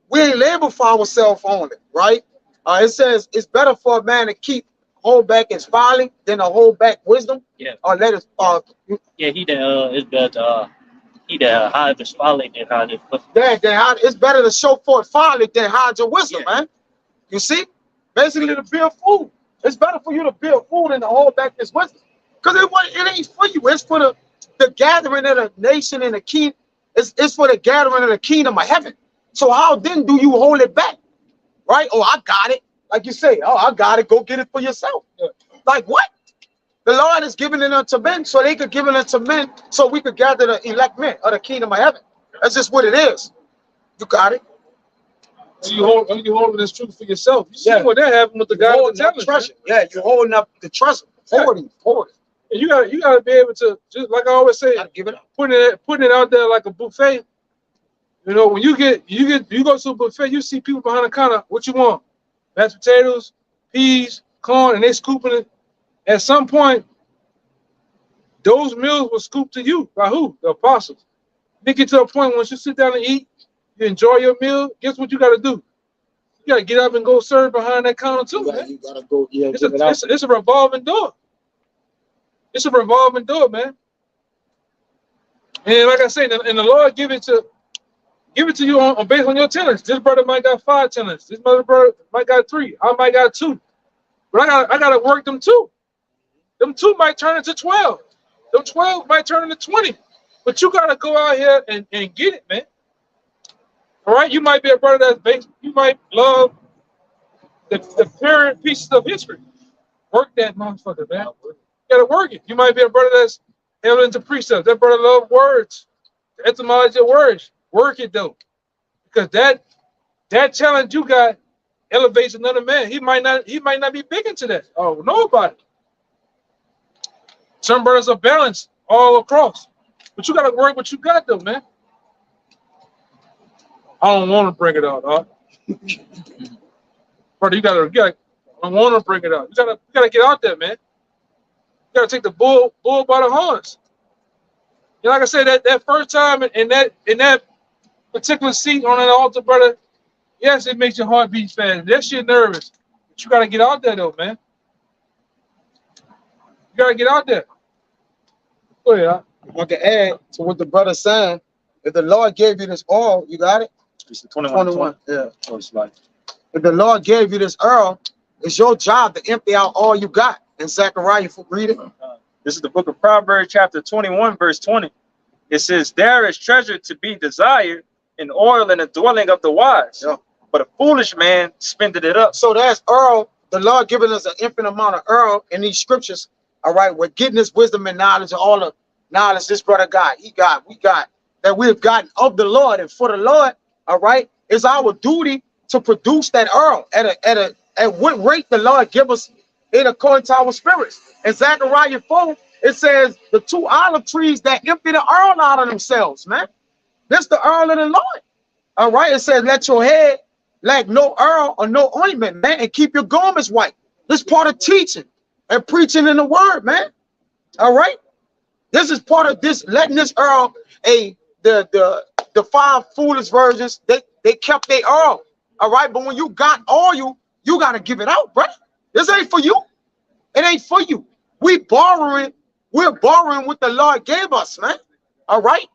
we ain't labor for ourselves only, right? It says it's better for a man to hold back his folly than to hold back wisdom. Yeah. Or let it Yeah, he that is better. He that hide his folly than hide his wisdom. it's better to show forth folly than hide your wisdom, man. You see? Basically to build food. It's better for you to build food than to hold back this wisdom. Because it ain't for you. It's for the gathering of the nation and the king. It's for the gathering of the kingdom of heaven. So how then do you hold it back? Right? Oh, I got it. Like you say, oh, I got it. Go get it for yourself. Yeah. Like what? The Lord is giving it unto men so they could give it unto men so we could gather the elect men of the kingdom of heaven. That's just what it is. You got it. So you holding this truth for yourself. You see what that happened with the guy with the treasure. Yeah, you're holding up the treasure. Hoarding. And you gotta be able to, just like I always say, give it up. Putting it out there like a buffet. You know, when you go to a buffet, you see people behind the counter. What you want? Mashed potatoes, peas, corn, and they scooping it. At some point, those meals were scooped to you by who? The apostles. They get to a point once you sit down and eat, you enjoy your meal, guess what you got to do? You got to get up and go serve behind that counter too, man. You gotta go, yeah, It's give it out. it's a revolving door. It's a revolving door, man. And like I said, and the Lord give it to you on based on your talents. This brother might got 5 talents. This other brother might got 3. I might got 2. But I gotta work them 2. Them 2 might turn into 12. Them 12 might turn into 20. But you gotta go out here and get it, man. All right, you might be a brother that's based. You might love the pure pieces of history. Work that motherfucker, man. You gotta work it. You might be a brother that's held into precepts. That brother love words, the etymology of words. Work it though, because that challenge you got elevates another man. He might not be big into that. Oh, nobody. Some brothers are balanced all across, but you gotta work what you got though, man. I don't want to bring it out, dog. Brother, you gotta. I want to bring it out. You gotta get out there, man. You gotta take the bull by the horns. And like I said, that first time in that particular seat on that altar, brother, yes, it makes your heart beat fast. That shit nervous. But you gotta get out there though, man. You gotta get out there. Go ahead. I can add to what the brother's saying. If the Lord gave you this oil, you got it? It's the 21. Yeah. If the Lord gave you this oil, it's your job to empty out all you got. And Zechariah, read it. This is the book of Proverbs, chapter 21, verse 20. It says, there is treasure to be desired in oil in the dwelling of the wise. Yeah. But a foolish man spendeth it up. So that's oil. The Lord giving us an infinite amount of oil in these scriptures. All right, we're getting this wisdom and knowledge and all the knowledge this brother got. We got that we've gotten of the Lord and for the Lord. All right, it's our duty to produce that oil at what rate the Lord give us in according to our spirits. In Zechariah 4, it says the 2 olive trees that empty the oil out of themselves, man. This the oil of the Lord. All right, it says let your head lack no oil or no ointment, man, and keep your garments white. This part of teaching and preaching in the word, man. All right, this is part of this letting this oil. The 5 foolish virgins, they kept their oil. All right, but when you got oil, you got to give it out, brother. This ain't for you. It ain't for you. We're borrowing what the Lord gave us, man. All right.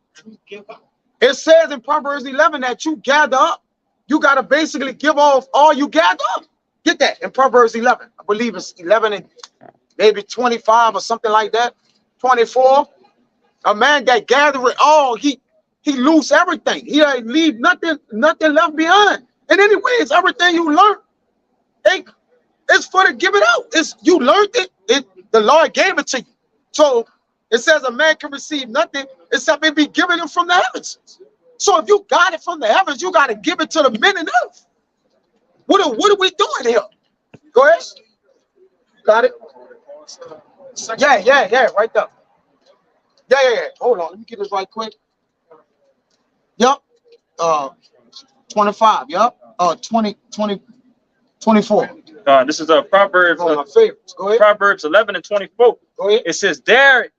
It says in Proverbs 11 that you gather up. You got to basically give off all you gather up. Get that in Proverbs 11. I believe it's 11 and maybe 25 or something like that. 24. A man that gather it all, he lose everything. He ain't leave nothing left behind. And anyway, it's everything you learn. It's for to give it out. It's you learned it. The Lord gave it to you. So it says a man can receive nothing except it be given him from the heavens. So if you got it from the heavens, you got to give it to the men in earth. What are we doing here? Go ahead. Got it? Yeah, right there. Yeah. Hold on, let me get this right quick. Yep. 25. Yep. 24. This is Proverbs. My favorites. Go ahead. Proverbs 11 and 24. Go ahead. It says, there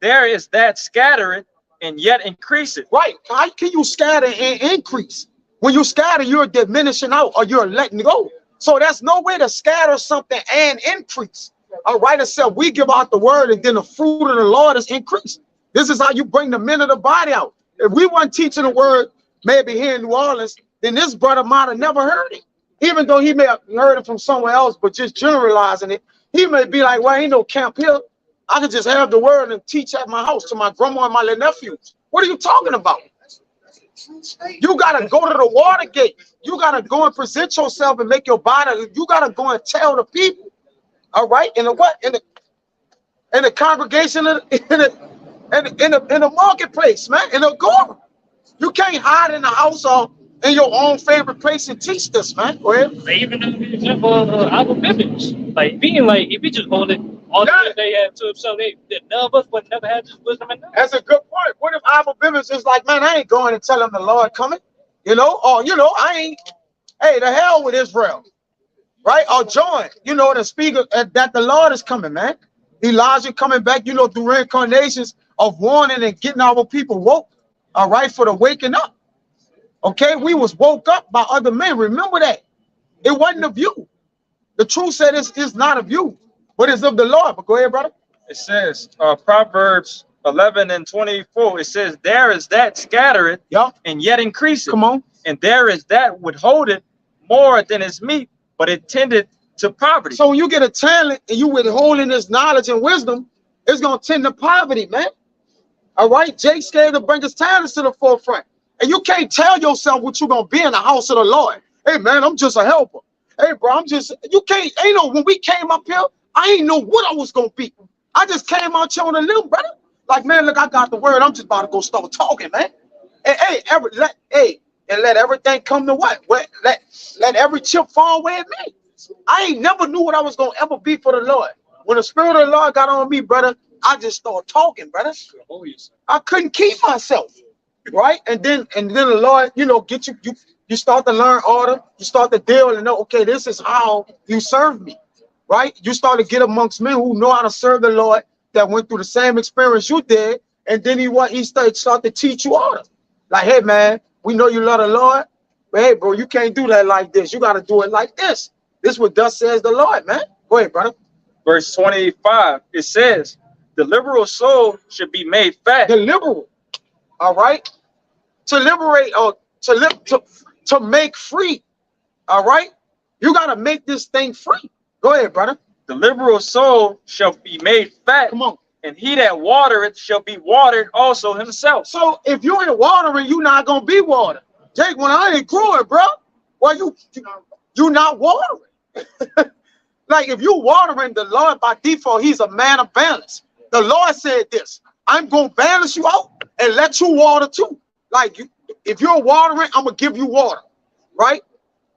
is that scattereth and yet increaseth. Right. How can you scatter and increase? When you scatter, you're diminishing out or you're letting go. So there's no way to scatter something and increase. All right, except we give out the word and then the fruit of the Lord is increased. This is how you bring the men of the body out. If we weren't teaching the word maybe here in New Orleans, then this brother might have never heard it. Even though he may have heard it from somewhere else, but just generalizing it, he may be like, well, ain't no camp here. I could just have the word and teach at my house to my grandma and my little nephews. What are you talking about? You got to go to the water gate. You got to go and present yourself and make your body. You got to go and tell the people. All right. In the what? In the congregation, in the marketplace, man. In the agora. You can't hide in the house or in your own favorite place and teach this, man. Go ahead. Even the example of our biblics, like being like, if you just hold it all the they had to himself, none of us would never have this wisdom and knowledge. That's a good point. What if our biblics is like, man, I ain't going to tell him the Lord coming, or I ain't. Hey, the hell with Israel, right? Or join, the speaker that the Lord is coming, man. Elijah coming back, you know, through reincarnations of warning and getting our people woke, all right, for the waking up. Okay, we was woke up by other men. Remember that. It wasn't of you. The truth said it's not of you, but it's of the Lord. But go ahead, brother. It says, Proverbs 11 and 24, it says, there is that scattereth Yup. and yet increaseth. Come on. And there is that withholdeth more than is meat, but it tended to poverty. So when you get a talent and you withholding this knowledge and wisdom, it's gonna tend to poverty, man. All right, Jake scared to bring his talents to the forefront, and you can't tell yourself what you're gonna be in the house of the Lord. Hey, man, I'm just a helper. Hey, bro, you can't. Ain't no. When we came up here, I ain't know what I was gonna be. I just came out here on a limb, brother. Like, man, look, I got the word. I'm just about to go start talking, man. Hey, let everything come to what? Let every chip fall where it may. I ain't never knew what I was gonna ever be for the Lord. When the Spirit of the Lord got on me, brother, I just started talking, brother. I couldn't keep myself, right? And then the Lord, you know, get you start to learn order. You start to deal and know, okay, this is how you serve me, right? You start to get amongst men who know how to serve the Lord, that went through the same experience you did, and then he start to teach you order. Like, hey, man, we know you love the Lord, but hey, bro, you can't do that like this. You got to do it like this. This is what thus says the Lord, man. Go ahead, brother. Verse 25, it says, the liberal soul should be made fat. The liberal, all right? To liberate or to make free, all right? You got to make this thing free. Go ahead, brother. The liberal soul shall be made fat. Come on. And he that watereth shall be watered also himself. So if you ain't watering, you're not going to be watered. Jake, when I ain't growing, bro, well, you not watering. Like, if you watering the Lord by default, he's a man of balance. The Lord said this, I'm going to balance you out and let you water too. Like, if you're watering, I'm going to give you water, right?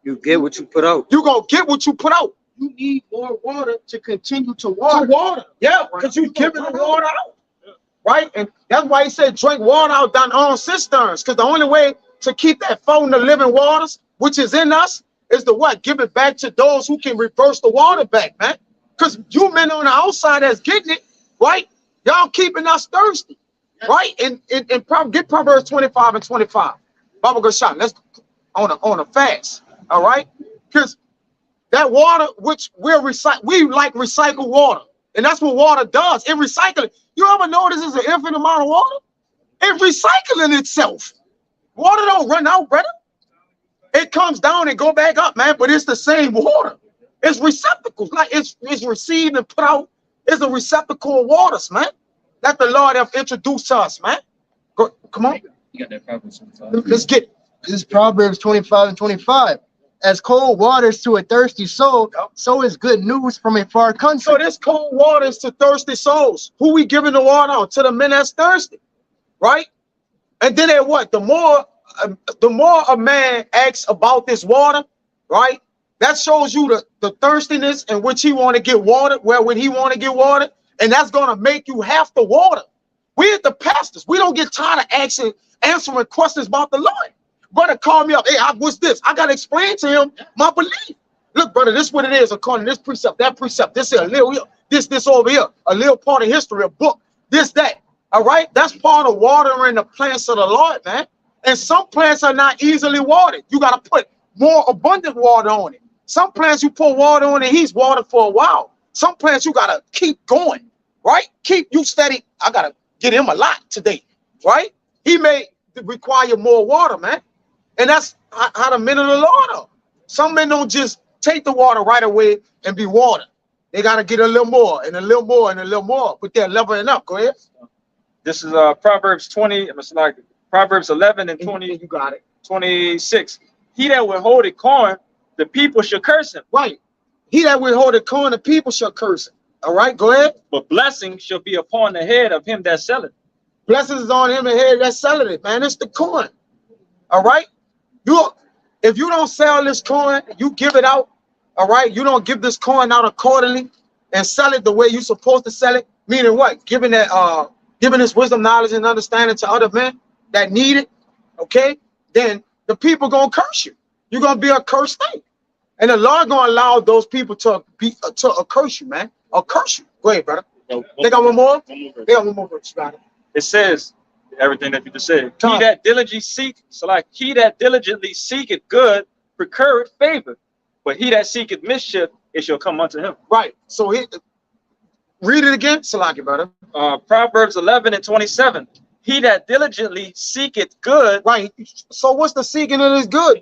You get what you put out. You're going to get what you put out. You need more water to continue to water. Yeah, because you're giving the water out, right? And that's why he said drink water out thine own cisterns, because the only way to keep that fountain of living waters, which is in us, is the what? Give it back to those who can reverse the water back, man. Because you men on the outside that's getting it, right? Y'all keeping us thirsty, right? And get Proverbs 25 and 25. Baba Gershon, let's on a fast, all right? Because that water, which we like recycled water, and that's what water does. It recycles. You ever notice there's an infinite amount of water? It recycling itself. Water don't run out, brother. It comes down and go back up, man. But it's the same water. It's receptacles, like it's received and put out. It's a receptacle of waters, man. That the Lord have introduced to us, man. Come on. You got that Proverbs 25. Let's get it. This is Proverbs 25 and 25. As cold waters to a thirsty soul, so is good news from a far country. So this cold water is to thirsty souls. Who we giving the water on? To the men that's thirsty, right? And then at what? The more a man asks about this water, right? That shows you the thirstiness in which he want to get watered, where would he want to get watered, and that's gonna make you have to water. We at the pastors, we don't get tired of answering questions about the Lord. Brother, call me up. Hey, what's this? I gotta explain to him my belief. Look, brother, this is what it is according to this precept, that precept, this here, a little here, this over here, a little part of history, a book, this, that. All right, that's part of watering the plants of the Lord, man. And some plants are not easily watered. You got to put more abundant water on it. Some plants you pour water on and he's watered for a while. Some plants you got to keep going, right? Keep you steady. I got to get him a lot today, right? He may require more water, man. And that's how the men of the Lord are. Some men don't just take the water right away and be watered. They got to get a little more and a little more and a little more. But they're leveling up. Go ahead. This is Proverbs 20. It's like Proverbs 11 and 20. You got it. 26. He that withholdeth corn, the people shall curse him. Right. He that withholdeth corn, the people shall curse him. All right, go ahead. But blessing shall be upon the head of him that selleth. Blessings is on him the head that's selling it, man. It's the corn. All right. If you don't sell this corn, you give it out. All right. You don't give this corn out accordingly and sell it the way you're supposed to sell it. Meaning what? Giving this wisdom, knowledge, and understanding to other men that need it. Okay. Then the people gonna curse you. You're gonna be a cursed thing, and the Lord gonna allow those people to curse you, man. Or curse you. Go ahead, brother. They got one more? They got one more verse, right? It says everything that you just said. Come He on. that diligently seek, so like he that diligently seeketh good, procureth favor. But he that seeketh mischief, it shall come unto him. Right. So read it again, Salaki, brother. Proverbs 11:27. He that diligently seeketh good. Right. So what's the seeking of this good?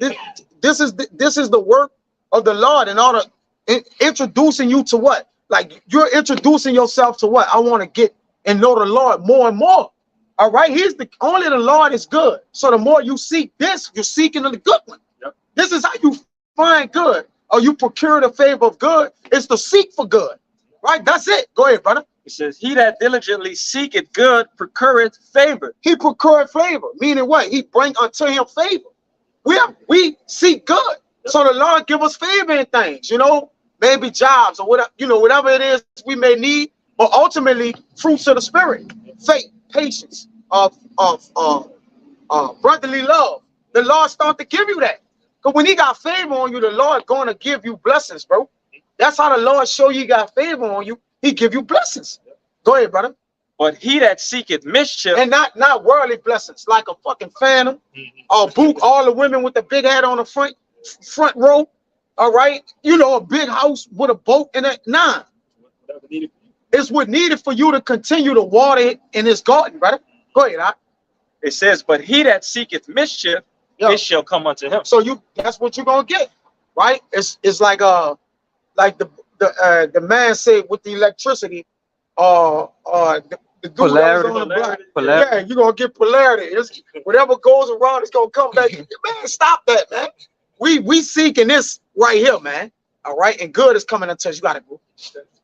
This is the work of the Lord in order introducing you to what? Like you're introducing yourself to what? I want to get and know the Lord more and more. All right. Only the Lord is good. So the more you seek this, you're seeking the good one. Yep. This is how you find good, or you procure the favor of good. It's to seek for good. Right. That's it. Go ahead, brother. It says, he that diligently seeketh good, procureth favor. He procured favor, meaning what? He bring unto him favor. We seek good. So the Lord give us favor in things, maybe jobs or whatever, whatever it is we may need, but ultimately fruits of the spirit, faith, patience, brotherly love. The Lord start to give you that. Because when he got favor on you, the Lord going to give you blessings, bro. That's how the Lord show you got favor on you. He give you blessings. Go ahead, brother. But he that seeketh mischief, and not worldly blessings, like a fucking phantom, or boot all the women with the big hat on the front row. All right, a big house with a boat in it. Nah, it's what needed for you to continue to water it in this garden, brother. Go ahead. It says, but he that seeketh mischief, it shall come unto him. So that's what you're gonna get, right? It's like the man said with the electricity, the Polarity. on the block. Polarity. Yeah, you're gonna get polarity. Whatever goes around, it's gonna come back. Man, stop that, man. We seeking this right here, man. All right, and good is coming unto us. You gotta go.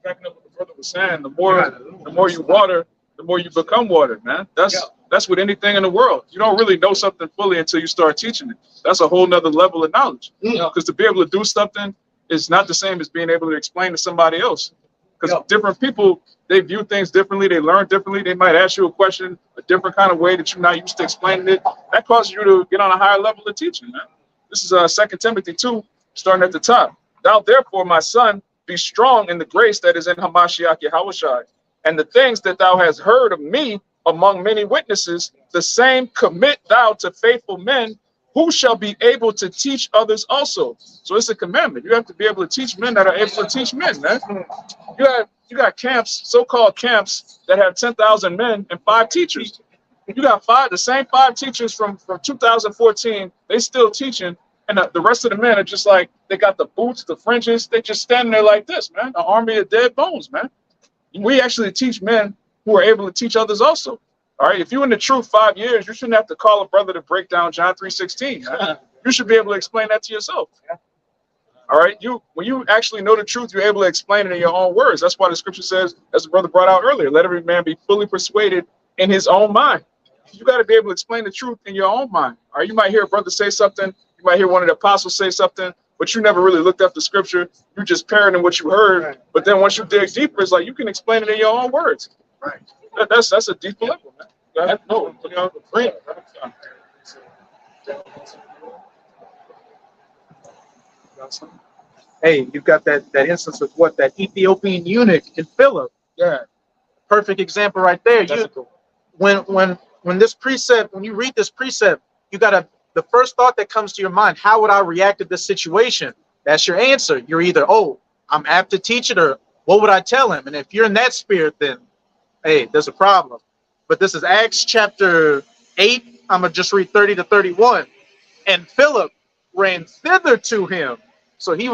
Backing up what the brother was saying, the more you water, the more you become watered, man. That's with anything in the world. You don't really know something fully until you start teaching it. That's a whole nother level of knowledge. Because to be able to do something is not the same as being able to explain to somebody else. Because different people, they view things differently, they learn differently. They might ask you a question a different kind of way that you're not used to explaining it. That causes you to get on a higher level of teaching, man. This is 2 Timothy 2, starting at the top. Thou therefore, my son, be strong in the grace that is in Hamashiach Yahushua, and the things that thou hast heard of me among many witnesses, the same commit thou to faithful men who shall be able to teach others also. So it's a commandment. You have to be able to teach men that are able to teach men, man. You got camps, so-called camps, that have 10,000 men and 5 teachers. You got the same 5 teachers from 2014, they still teaching, and the rest of the men are just like, they got the boots, the fringes, they just standing there like this, man. An army of dead bones, man. We actually teach men who are able to teach others also. All right, if you're in the truth 5 years, you shouldn't have to call a brother to break down John 3:16. You should be able to explain that to yourself. All right, when you actually know the truth, you're able to explain it in your own words. That's why the scripture says, as the brother brought out earlier, let every man be fully persuaded in his own mind. You got to be able to explain the truth in your own mind. All right, you might hear a brother say something, you might hear one of the apostles say something, but you never really looked up the scripture. You just parroting what you heard. But then once you dig deeper, it's like you can explain it in your own words. Right. That's a deeper level, man. No, Hey, you've got that instance of what that Ethiopian eunuch in Philip. Yeah, perfect example right there. When this precept, when you read this precept, you gotta, the first thought that comes to your mind, how would I react to this situation? That's your answer. You're either, oh, I'm apt to teach it, or what would I tell him? And if you're in that spirit, then hey, there's a problem. But this is Acts chapter 8. I'm gonna just read 30 to 31. And Philip ran thither to him. So he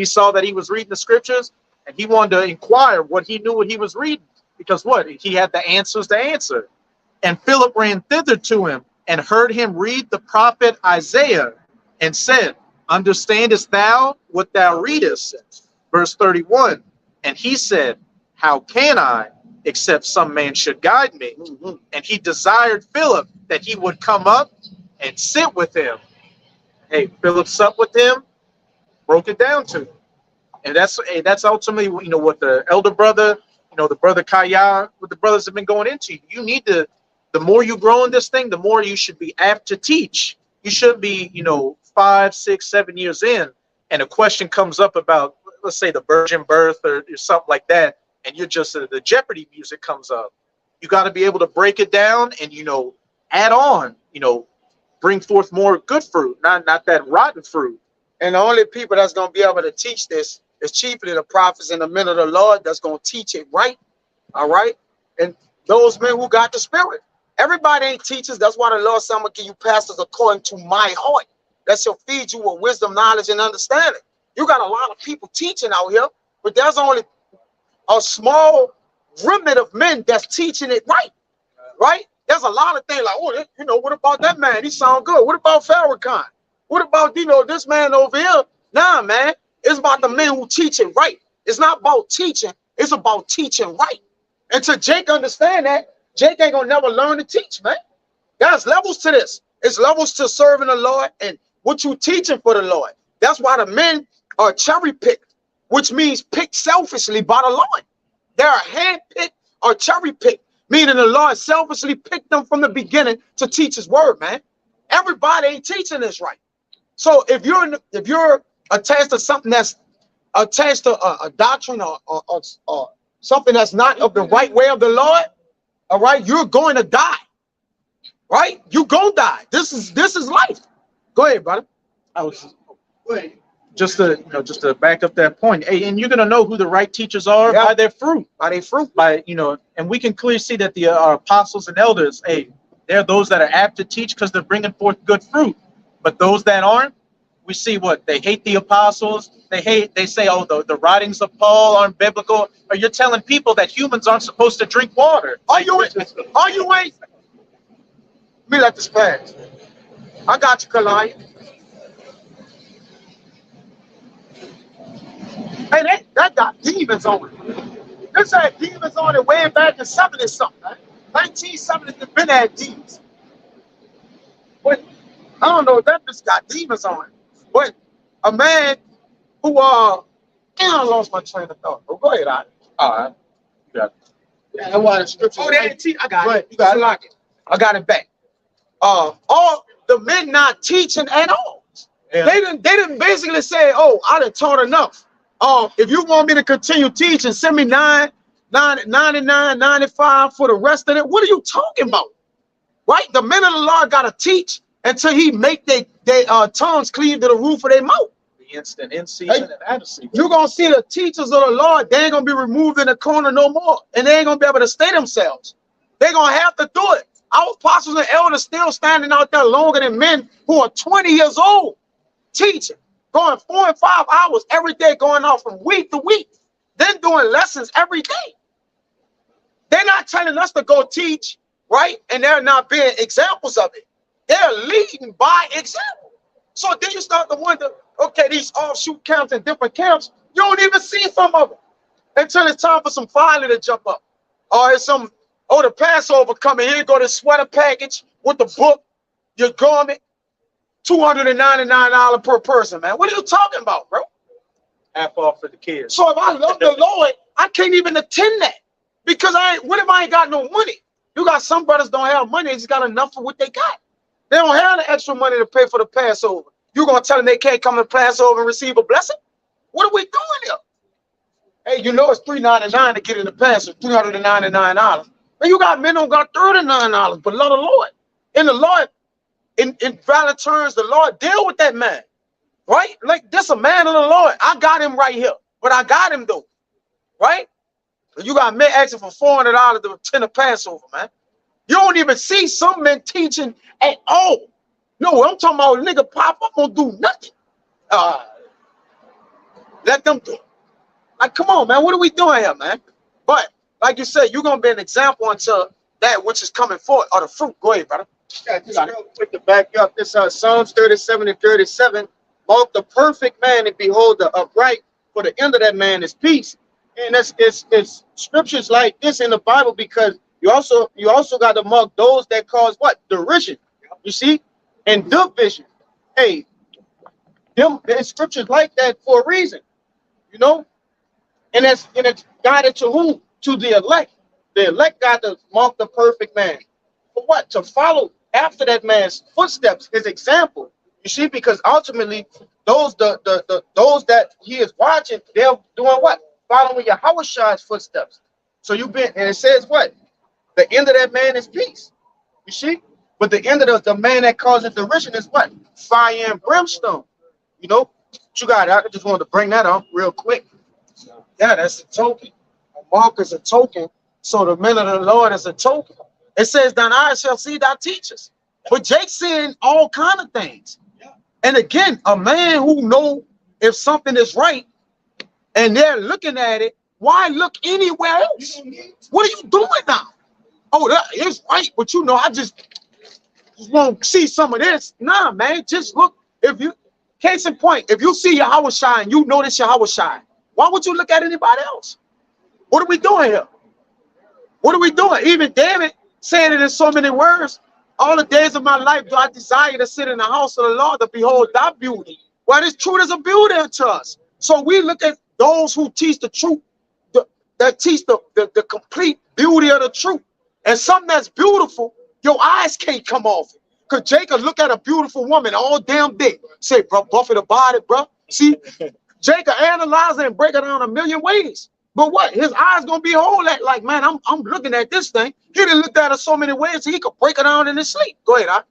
saw that he was reading the scriptures, and he wanted to inquire what he knew what he was reading, because what? He had the answers to answer. And Philip ran thither to him and heard him read the prophet Isaiah and said, understandest thou what thou readest? Verse 31. And he said, how can I, except some man should guide me? And he desired Philip that he would come up and sit with him. Hey, Philip supped with him, broke it down to him. And that's ultimately, what the elder brother, the brother Kaya, what the brothers have been going into. You need to, the more you grow in this thing, the more you should be apt to teach. You should be, 5, 6, 7 years in, and a question comes up about, let's say, the virgin birth or something like that, and you're just the Jeopardy music comes up. You got to be able to break it down and, you know, add on, you know, bring forth more good fruit, not that rotten fruit. And the only people that's going to be able to teach this is chiefly the prophets and the men of the Lord that's going to teach it right. All right. And those men who got the spirit. Everybody ain't teachers. That's why the Lord said, I'm going to give you pastors according to my heart. That shall feed you with wisdom, knowledge, and understanding. You got a lot of people teaching out here, but there's only a small remnant of men that's teaching it right. Right? There's a lot of things like, oh, you know, what about that man? He sound good. What about Farrakhan? What about, you know, this man over here? Nah, man. It's about the men who teach it right. It's not about teaching. It's about teaching right. Until Jake understand that, Jake ain't gonna never learn to teach, man. There's levels to this. It's levels to serving the Lord and what you teaching for the Lord. That's why the men are cherry picked, which means picked selfishly by the Lord. They are hand-picked or cherry-picked, meaning the Lord selfishly picked them from the beginning to teach his word, man. Everybody ain't teaching this right. So if you're attached to something that's attached to a doctrine or something that's not of the right way of the Lord, all right, you're going to die. Right? You gonna die. This is life. Go ahead, brother. I was just to back up that point. Hey, and you're gonna know who the right teachers are by their fruit. By their fruit. By, you know, and we can clearly see that the apostles and elders, hey, they're those that are apt to teach because they're bringing forth good fruit. But those that aren't, we see what they hate the apostles. They say, oh, the writings of Paul aren't biblical. Or you're telling people that humans aren't supposed to drink water. Are you ain't? Let me let this pass. I got you, Kalaya. Hey, that got demons on it. This had demons on it way back in 70 something, man. 1970, it's been had demons. But I don't know, that just got demons on it. But a man who I lost my train of thought. Oh, go ahead, all right. You got it. Yeah, that's why the scripture. Oh, they didn't teach. I got it. You got it. Lock it. I got it back. All the men not teaching at all. Yeah. They didn't basically say, oh, I done taught enough. If you want me to continue teaching, send me 99, 95 for the rest of it. What are you talking about? Right? The men of the Lord gotta teach until he make their tongues cleave to the roof of their mouth. The instant in season and out of season. You're gonna see the teachers of the Lord, they ain't gonna be removed in the corner no more, and they ain't gonna be able to stay themselves. They're gonna have to do it. Our apostles and elders still standing out there longer than men who are 20 years old, teaching, going 4 and 5 hours every day, going off from week to week, then doing lessons every day. They're not telling us to go teach, right? And they're not being examples of it. They're leading by example. So then you start to wonder, okay, these offshoot camps and different camps, you don't even see some of them until it's time for some filing to jump up. Or it's some, oh, the Passover coming, here go the sweater package with the book, your garment, $299 per person, man. What are you talking about, bro? Half off for the kids. So if I love the Lord, I can't even attend that. Because what if I ain't got no money? You got some brothers don't have money, they just got enough for what they got. They don't have the extra money to pay for the Passover. You gonna tell them they can't come to Passover and receive a blessing? What are we doing here? Hey, you know it's $399 to get in the Passover, $399. And you got men who got $39, but love the Lord. And the Lord, in valid terms, the Lord deal with that man. Right? Like this a man of the Lord. I got him right here. But I got him though. Right? You got men asking for $400 to attend a Passover, man. You don't even see some men teaching at all. No, I'm talking about nigga pop up gonna do nothing. Let them do it. Like, come on, man. What are we doing here, man? But like you said, you're gonna be an example until that which is coming forth or the fruit. Go ahead, brother. Yeah, just real quick to back you up. This Psalms 37 and 37. Mark the perfect man and behold the upright, for the end of that man is peace. And it's scriptures like this in the Bible, because you also got to mark those that cause what? Derision. You see? And division. Hey, there's scriptures like that for a reason. You know? And it's guided to whom? To the elect. The elect got to mark the perfect man. For what? To follow after that man's footsteps, his example. You see, because ultimately those that he is watching, they're doing what? following Yahweh's footsteps. So you've been, and it says what? The end of that man is peace. You see? But the end of the man that causes derision is what? Fire and brimstone. You know? What you got? I just wanted to bring that up real quick. Yeah, that's a token. A mark is a token. So the men of the Lord is a token. It says, thine eyes shall see thy teachers. But Jake's seeing all kind of things. And again, a man who know if something is right and they're looking at it, why look anywhere else? What are you doing now? Oh, that is right, but you know, I just want to see some of this. Nah, man, just look. If you, case in point, if you see Yahweh shine, you notice Yahweh shine. Why would you look at anybody else? What are we doing here? What are we doing? Even David saying it in so many words. All the days of my life do I desire to sit in the house of the Lord to behold thy beauty. Well, this truth is a beauty unto us. So we look at those who teach the truth, that teach the complete beauty of the truth. And something that's beautiful, your eyes can't come off it. Because Jacob look at a beautiful woman all damn day. Say, bro, buffet the body, bro. See, Jacob analyze it and break it down a million ways. But what? His eyes gonna be whole at like, man, I'm looking at this thing. He didn't look at it so many ways he could break it down in his sleep. Go ahead, I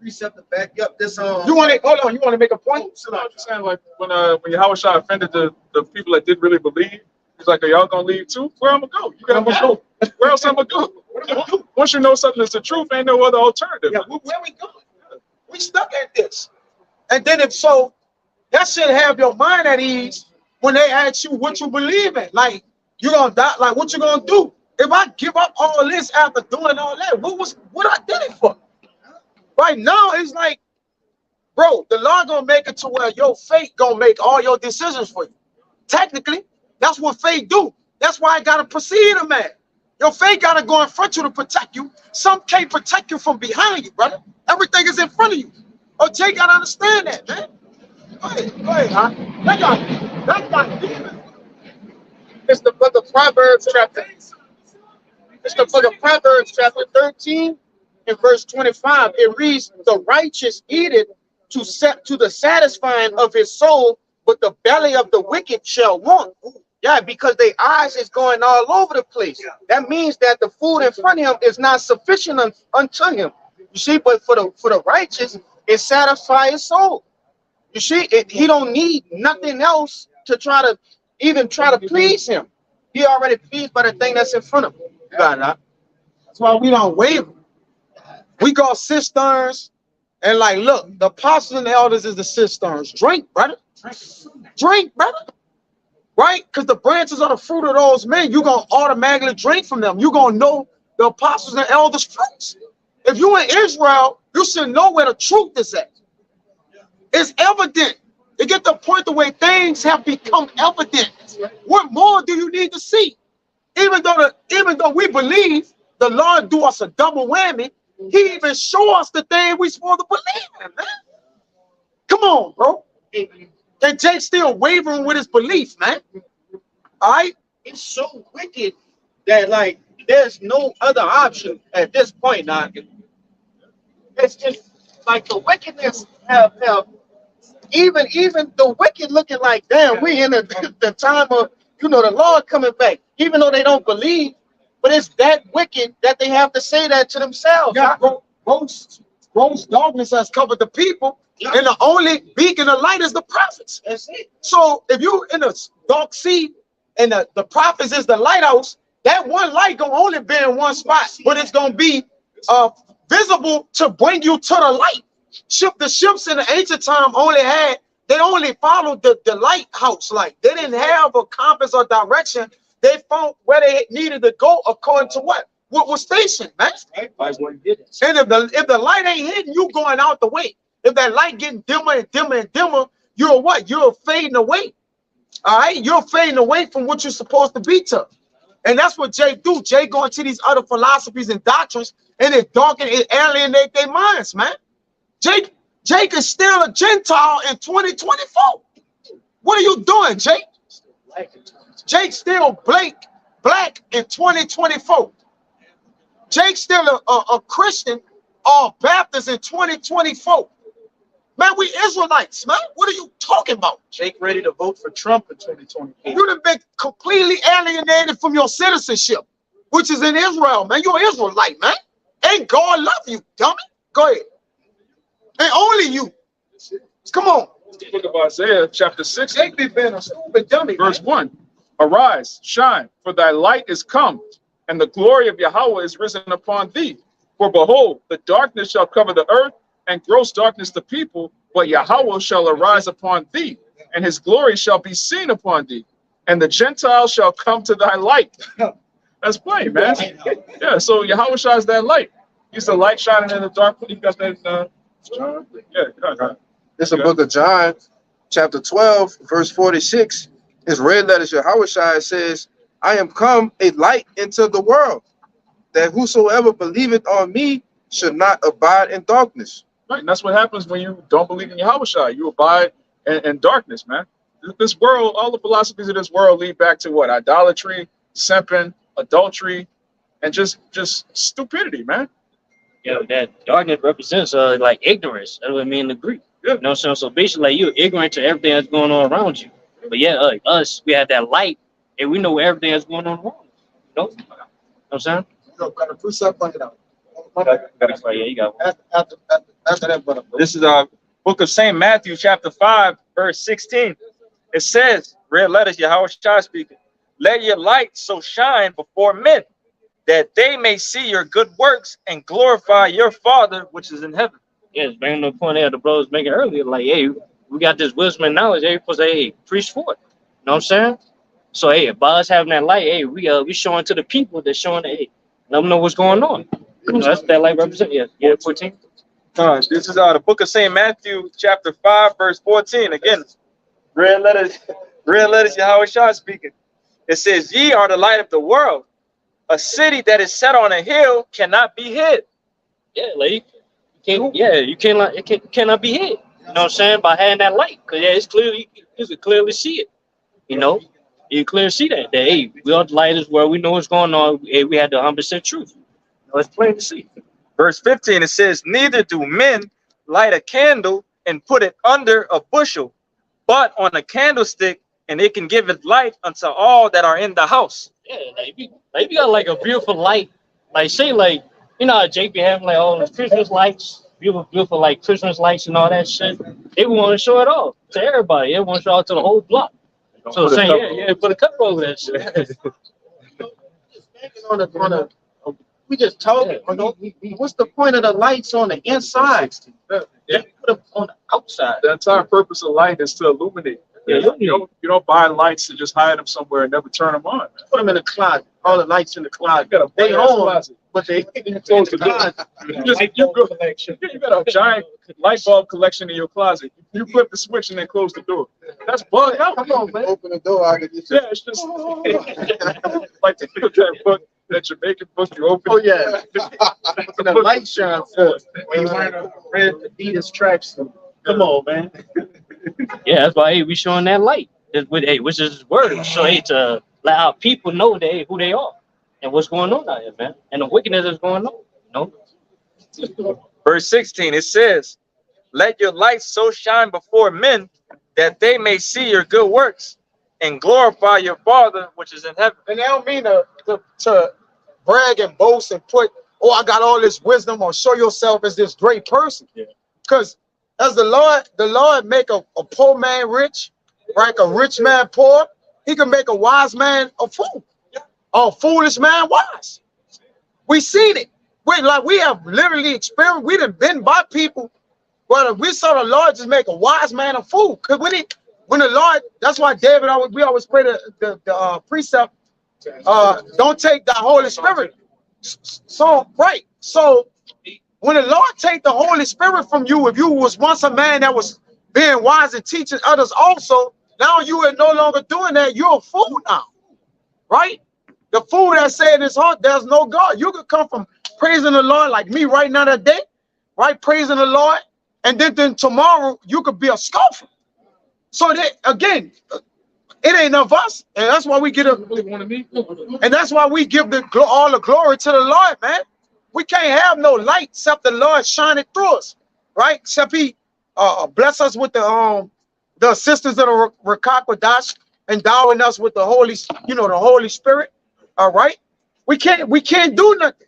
Precept to back up this. You want to hold on? You want to make a point? So I'm just saying, like when Yahweh Shah offended the people that didn't really believe, he's like, "Are y'all gonna leave too? Where I'm gonna go? You gotta go. Where else I'm gonna go? Once you know something is the truth, ain't no other alternative." Yeah, where we going? We stuck at this. And then if so, that should have your mind at ease when they ask you what you believe in. Like, you gonna die? Like, what you gonna do? If I give up all this after doing all that, what I did it for? Right now, it's like, bro, the Lord gonna make it to where your faith gonna make all your decisions for you. Technically, that's what faith do. That's why I gotta precede a man. Your faith gotta go in front of you to protect you. Some can't protect you from behind you, brother. Everything is in front of you. Oh, Jay gotta understand that, man. Go ahead, huh? That got It's the book of Proverbs chapter. It's the book of Proverbs chapter 13 and verse 25. It reads, "The righteous eateth to the satisfying of his soul, but the belly of the wicked shall want." Yeah, because their eyes is going all over the place. That means that the food in front of him is not sufficient unto him. You see, but for the righteous, it satisfies his soul. You see, he don't need nothing else to try to please him. He already pleased by the thing that's in front of him. You got it. That's why we don't waver. We go cisterns and like, look, the apostles and the elders is the cisterns. Drink, brother. Drink, brother. Right? Because the branches are the fruit of those men. You're going to automatically drink from them. You're going to know the apostles and elders' fruits. If you're in Israel, you should know where the truth is at. It's evident. It get to the point the way things have become evident. What more do you need to see? Even though we believe the Lord do us a double whammy, he even show us the thing we supposed to believe in, man. Come on, bro. And Jake's still wavering with his belief, man. All right? It's so wicked that like there's no other option at this point now. It's just like the wickedness have even the wicked looking like, damn, we in the time of, you know, the Lord coming back, even though they don't believe, but it's that wicked that they have to say that to themselves. Yeah, gross darkness has covered the people, and the only beacon of light is the prophets. That's it. So if you in a dark sea and the prophets is the lighthouse, that one light gonna only be in one spot, but it's gonna be visible to bring you to the light. The ships in the ancient time they only followed the lighthouse light. They didn't have a compass or direction. They found where they needed to go according to what was stationed, man. And if the light ain't hitting you going out the way, if that light getting dimmer and dimmer and dimmer, you're what? You're fading away. All right, you're fading away from what you're supposed to be to. And that's what Jay do. Jay go into these other philosophies and doctrines, and it darken, it alienate their minds, man. Jake is still a Gentile in 2024. What are you doing, Jake? Jake's still black in 2024. Jake's still a Christian or Baptist in 2024. Man, we Israelites, man. What are you talking about? Jake ready to vote for Trump in 2024. You done been completely alienated from your citizenship, which is in Israel, man. You're an Israelite, man. Ain't God love you, dummy? Go ahead. And only you. Come on. The book of Isaiah, chapter 6, Jake be being a stupid dummy, verse 1. Arise, shine, for thy light is come, and the glory of Yahweh is risen upon thee. For behold, the darkness shall cover the earth, and gross darkness the people, but Yahweh shall arise upon thee, and his glory shall be seen upon thee, and the Gentiles shall come to thy light. That's plain, man. Yeah, so Yahweh shines that light. He's the light shining in the dark. You got that? Yeah. It's the book of John, chapter 12, verse 46. His red letters, Yahweh Shai says, I am come a light into the world, that whosoever believeth on me should not abide in darkness. Right, and that's what happens when you don't believe in Yahweh Shai. You abide in darkness, man. This world, all the philosophies of this world lead back to what? Idolatry, simping, adultery, and just stupidity, man. Yeah, that darkness represents like ignorance. That's what I mean in the Greek. Yeah. You know what I'm saying? So basically, like, you're ignorant to everything that's going on around you. But yeah, like us, we have that light, and we know everything that's going on around us. You know what I'm saying? Got a precept on it out. That's right. Yeah, you got one. After that, brother. This is book of St. Matthew, chapter 5, verse 16. It says, red letters, Yahweh Shai speaking, let your light so shine before men, that they may see your good works and glorify your Father which is in heaven. Yeah, it's bringing the point there the brothers making earlier. Like, hey, we got this wisdom and knowledge. Hey, supposed to, hey, preach for it. You know what I'm saying? So, hey, by us having that light, hey, we showing to the people that showing that, hey, let them know what's going on. You know, that's what that light represents. Yeah, 14. This is the book of St. Matthew, chapter 5, verse 14. Again, red letters, Yahweh Shai speaking. It says, ye are the light of the world. A city that is set on a hill cannot be hid. Yeah, like, you cannot be hid. You know what I'm saying? By having that light. Because, yeah, it's clearly, you can clearly see it. You know? You can clearly see that hey, we are the light is where we know what's going on. Hey, we had the 100% truth. You know, it's plain to see. Verse 15, it says, neither do men light a candle and put it under a bushel, but on a candlestick, and it can give it light unto all that are in the house. Yeah, like if you got like a beautiful light, like say like, you know how Jake be having like all those Christmas lights, beautiful like Christmas lights and all that shit. They want to show it off to everybody. They want to show it to the whole block. So saying, yeah, put a cover over that shit. We just talking. What's the point of the lights on the inside? Yeah. Put them on the outside. The entire purpose of light is to illuminate. Yeah, You don't buy lights to just hide them somewhere and never turn them on, man. Put them in the closet. All the lights in the closet. You got a They big-ass on, closet. but they Close the door. You got a giant light bulb collection in your closet. You flip the switch and then close the door. That's bugged out. Come on, man. Open the door, I can get you. Yeah, it's just like that book, that Jamaican book you open. Oh yeah. And the light shines through. When you wearing a red Adidas tracksuit. Come on, man. Yeah, that's why hey, we showing that light. Which is his word. So hey, to let our people know that hey, who they are and what's going on out here, man, and the wickedness that's going on. You know. Verse 16, it says, let your light so shine before men that they may see your good works and glorify your Father which is in heaven. And they don't mean to brag and boast and put, oh, I got all this wisdom, or show yourself as this great person. Because as the Lord make a poor man rich, right? A rich man poor, he can make a wise man a fool. A foolish man wise. We seen it. We have literally experienced, we done been by people, but we saw the Lord just make a wise man a fool. Because when the Lord, that's why David, we always pray the precept, don't take the Holy Spirit. So, right. So when the Lord take the Holy Spirit from you, if you was once a man that was being wise and teaching others also, now you are no longer doing that. You're a fool now, right? The fool that said in his heart, there's no God. You could come from praising the Lord like me right now today, right? Praising the Lord. And then tomorrow you could be a scoffer. So that, again, it ain't of us. And that's why we get and that's why we give all the glory to the Lord, man. We can't have no light except the Lord shining through us, right? Except he bless us with the assistance of the Rakakwadash, endowing us with the Holy, the Holy Spirit. All right, we can't do nothing.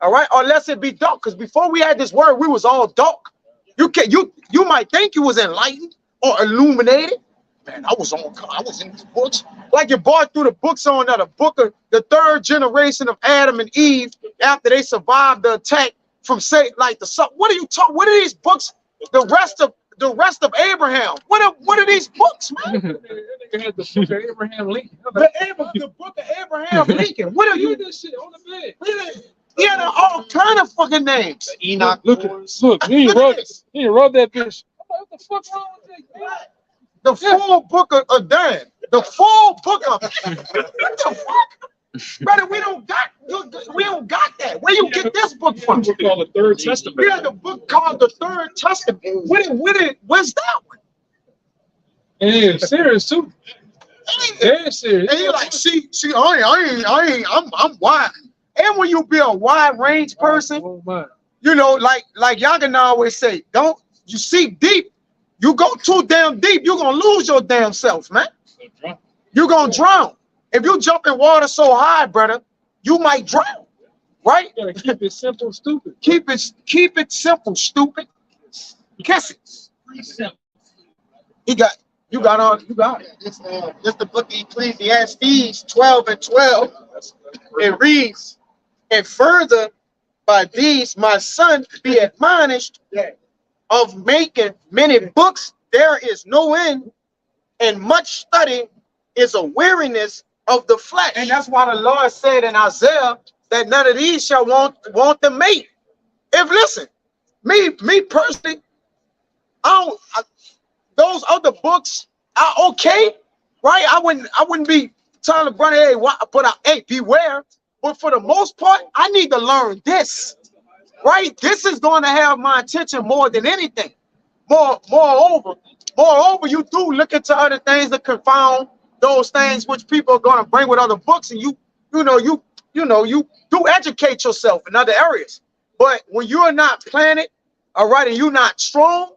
All right, unless it be dark. Because before we had this word, we was all dark. You might think you was enlightened or illuminated. Man, I was in these books. Like you bought through the books on the book of the third generation of Adam and Eve after they survived the attack from Satan. Like what are you talking? What are these books? The rest of Abraham. What are these books, man? They had the book of Abraham Lincoln. The book of Abraham Lincoln. What are you? This shit on the bed. He had all kind of fucking names. Enoch. Look, you ain't rub that bitch. What the fuck wrong with that? The full book of Dan. The full book of what the fuck? Brother, we don't got that. Where you get this book from? It's called the Third Testament. We had the book called the Third Testament. Where's that one? Yeah, serious too. Yeah, serious. And you're like, see, I'm wide. And when you be a wide range person, like Yagan always say, don't you seek deep. You go too damn deep, you're gonna lose your damn self, man. You're gonna drown. If you jump in water so high, brother, you might drown. Right? You gotta keep it simple, stupid. Keep it simple, stupid. Kiss it. You got it. This the book of Ecclesiastes 12:12. It reads, and further by these my son be admonished of making many books, there is no end, and much study is a weariness of the flesh. And that's why the Lord said in Isaiah that none of these shall want the mate. Listen, me personally, those other books are okay, right? I wouldn't be telling the brother, hey, beware. But for the most part, I need to learn this, right? This is going to have my attention more than anything. Moreover, you do look into other things that confound those things which people are going to bring with other books, and you do educate yourself in other areas. But when you're not planted, all right, and you're not strong,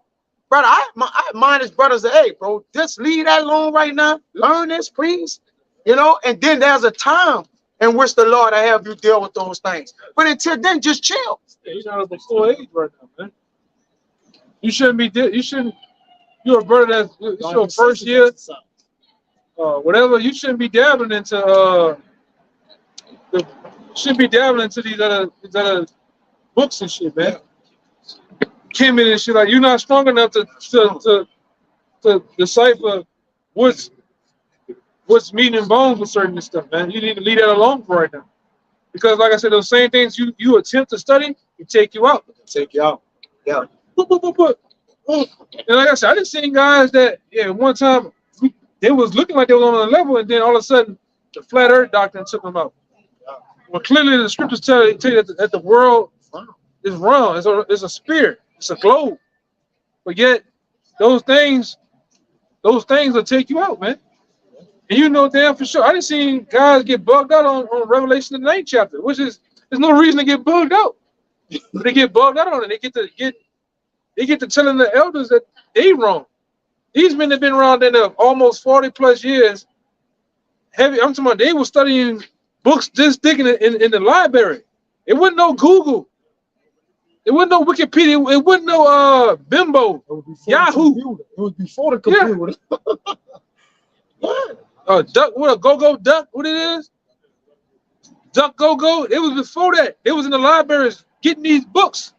brother, I admire his brothers say, hey, bro, just leave that alone right now. Learn this, please. And then there's a time in which the Lord will have you deal with those things. But until then, just chill. Yeah, you're not of the full age right now, man. You shouldn't be. You're a brother it's your first year. Whatever. You shouldn't be dabbling into these other books and shit, man. Kimmy and shit, like you're not strong enough to decipher what's meat and bones with certain stuff, man. You need to leave that alone for right now. Because like I said, those same things you attempt to study, it take you out. Yeah. And like I said, I just seen guys that one time they was looking like they was on a level, and then all of a sudden the flat earth doctrine took them out. Well, clearly the scriptures tell you that the world is round. It's a sphere. It's a globe. But yet those things will take you out, man. And you know damn for sure. I done seen guys get bugged out on Revelation the 9th chapter, which is there's no reason to get bugged out. But they get bugged out on it. They get to telling the elders that they wrong. These men have been around in almost 40 plus years. I'm talking about they were studying books just digging in the library. It wasn't no Google. It wasn't no Wikipedia. It wasn't no Bimbo, Yahoo. It was before the computer. Duck, what a go-go duck? What it is? Duck go-go. It was before that. It was in the libraries getting these books.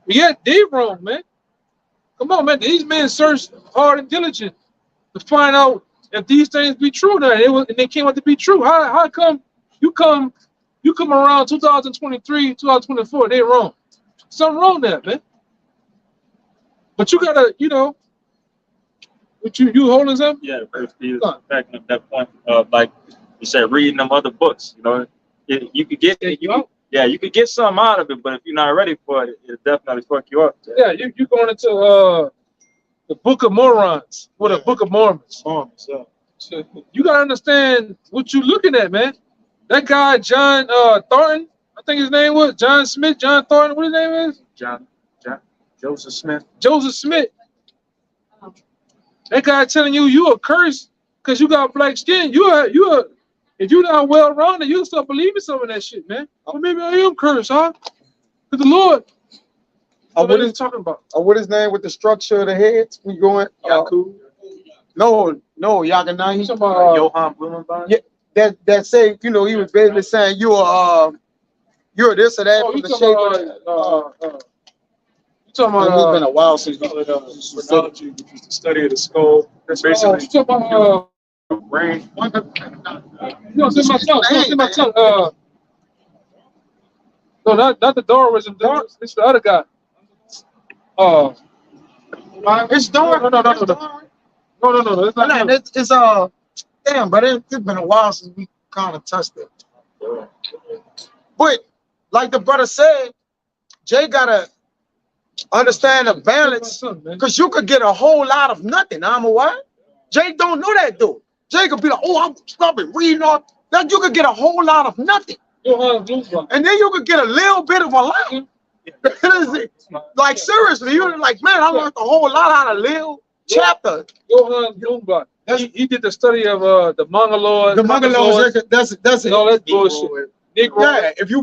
Yeah, they wrong, man. Come on, man. These men searched hard and diligent to find out if these things be true now. And they came out to be true. How come you come around 2023, 2024, they wrong? Something wrong there, man. But you gotta, what you holding something? Yeah, the first is backing up that point of like you said, reading them other books. You could get you could get something out of it, but if you're not ready for it, it'll definitely fuck you up. Yeah, you going into the Book of Mormons or the Book of Mormons. So you gotta understand what you're looking at, man. That guy John Thornton, I think his name was John Smith, John Thornton. What his name is? Joseph Smith. Joseph Smith. That guy telling you a curse because you got black skin. If you're not well rounded, you'll start believing some of that shit, man. Well, maybe I am cursed, huh? To the Lord. What are you talking about? What his name with the structure of the heads? We going? Yaku, No, Yaganai. You talking about, Johann Blumenbach. Yeah, that say, you know, he was basically saying you're this or that. oh, from you the talking shape about, it's been a while since we Phrenology, which is the study of the skull. That's you basically talking about, brain. no, it's in my tongue. It's in my tongue. No, not the Darwinism. It's the other guy. It's Darwin. No. It's not him. It's damn, but it's been a while since we kind of touched it. But like the brother said, Jay gotta understand the balance, because you could get a whole lot of nothing. I'm a what? Jay don't know that dude. Jay could be like, oh, I've been reading all that. You could get a whole lot of nothing, and then you could get a little bit of a lot. Like seriously, you're like, man, I learned a whole lot out of little chapter. Johann Blumenbach. He did the study of the Mongoloids. The Mongoloids, that's it. All that bullshit. Negro. Yeah, if you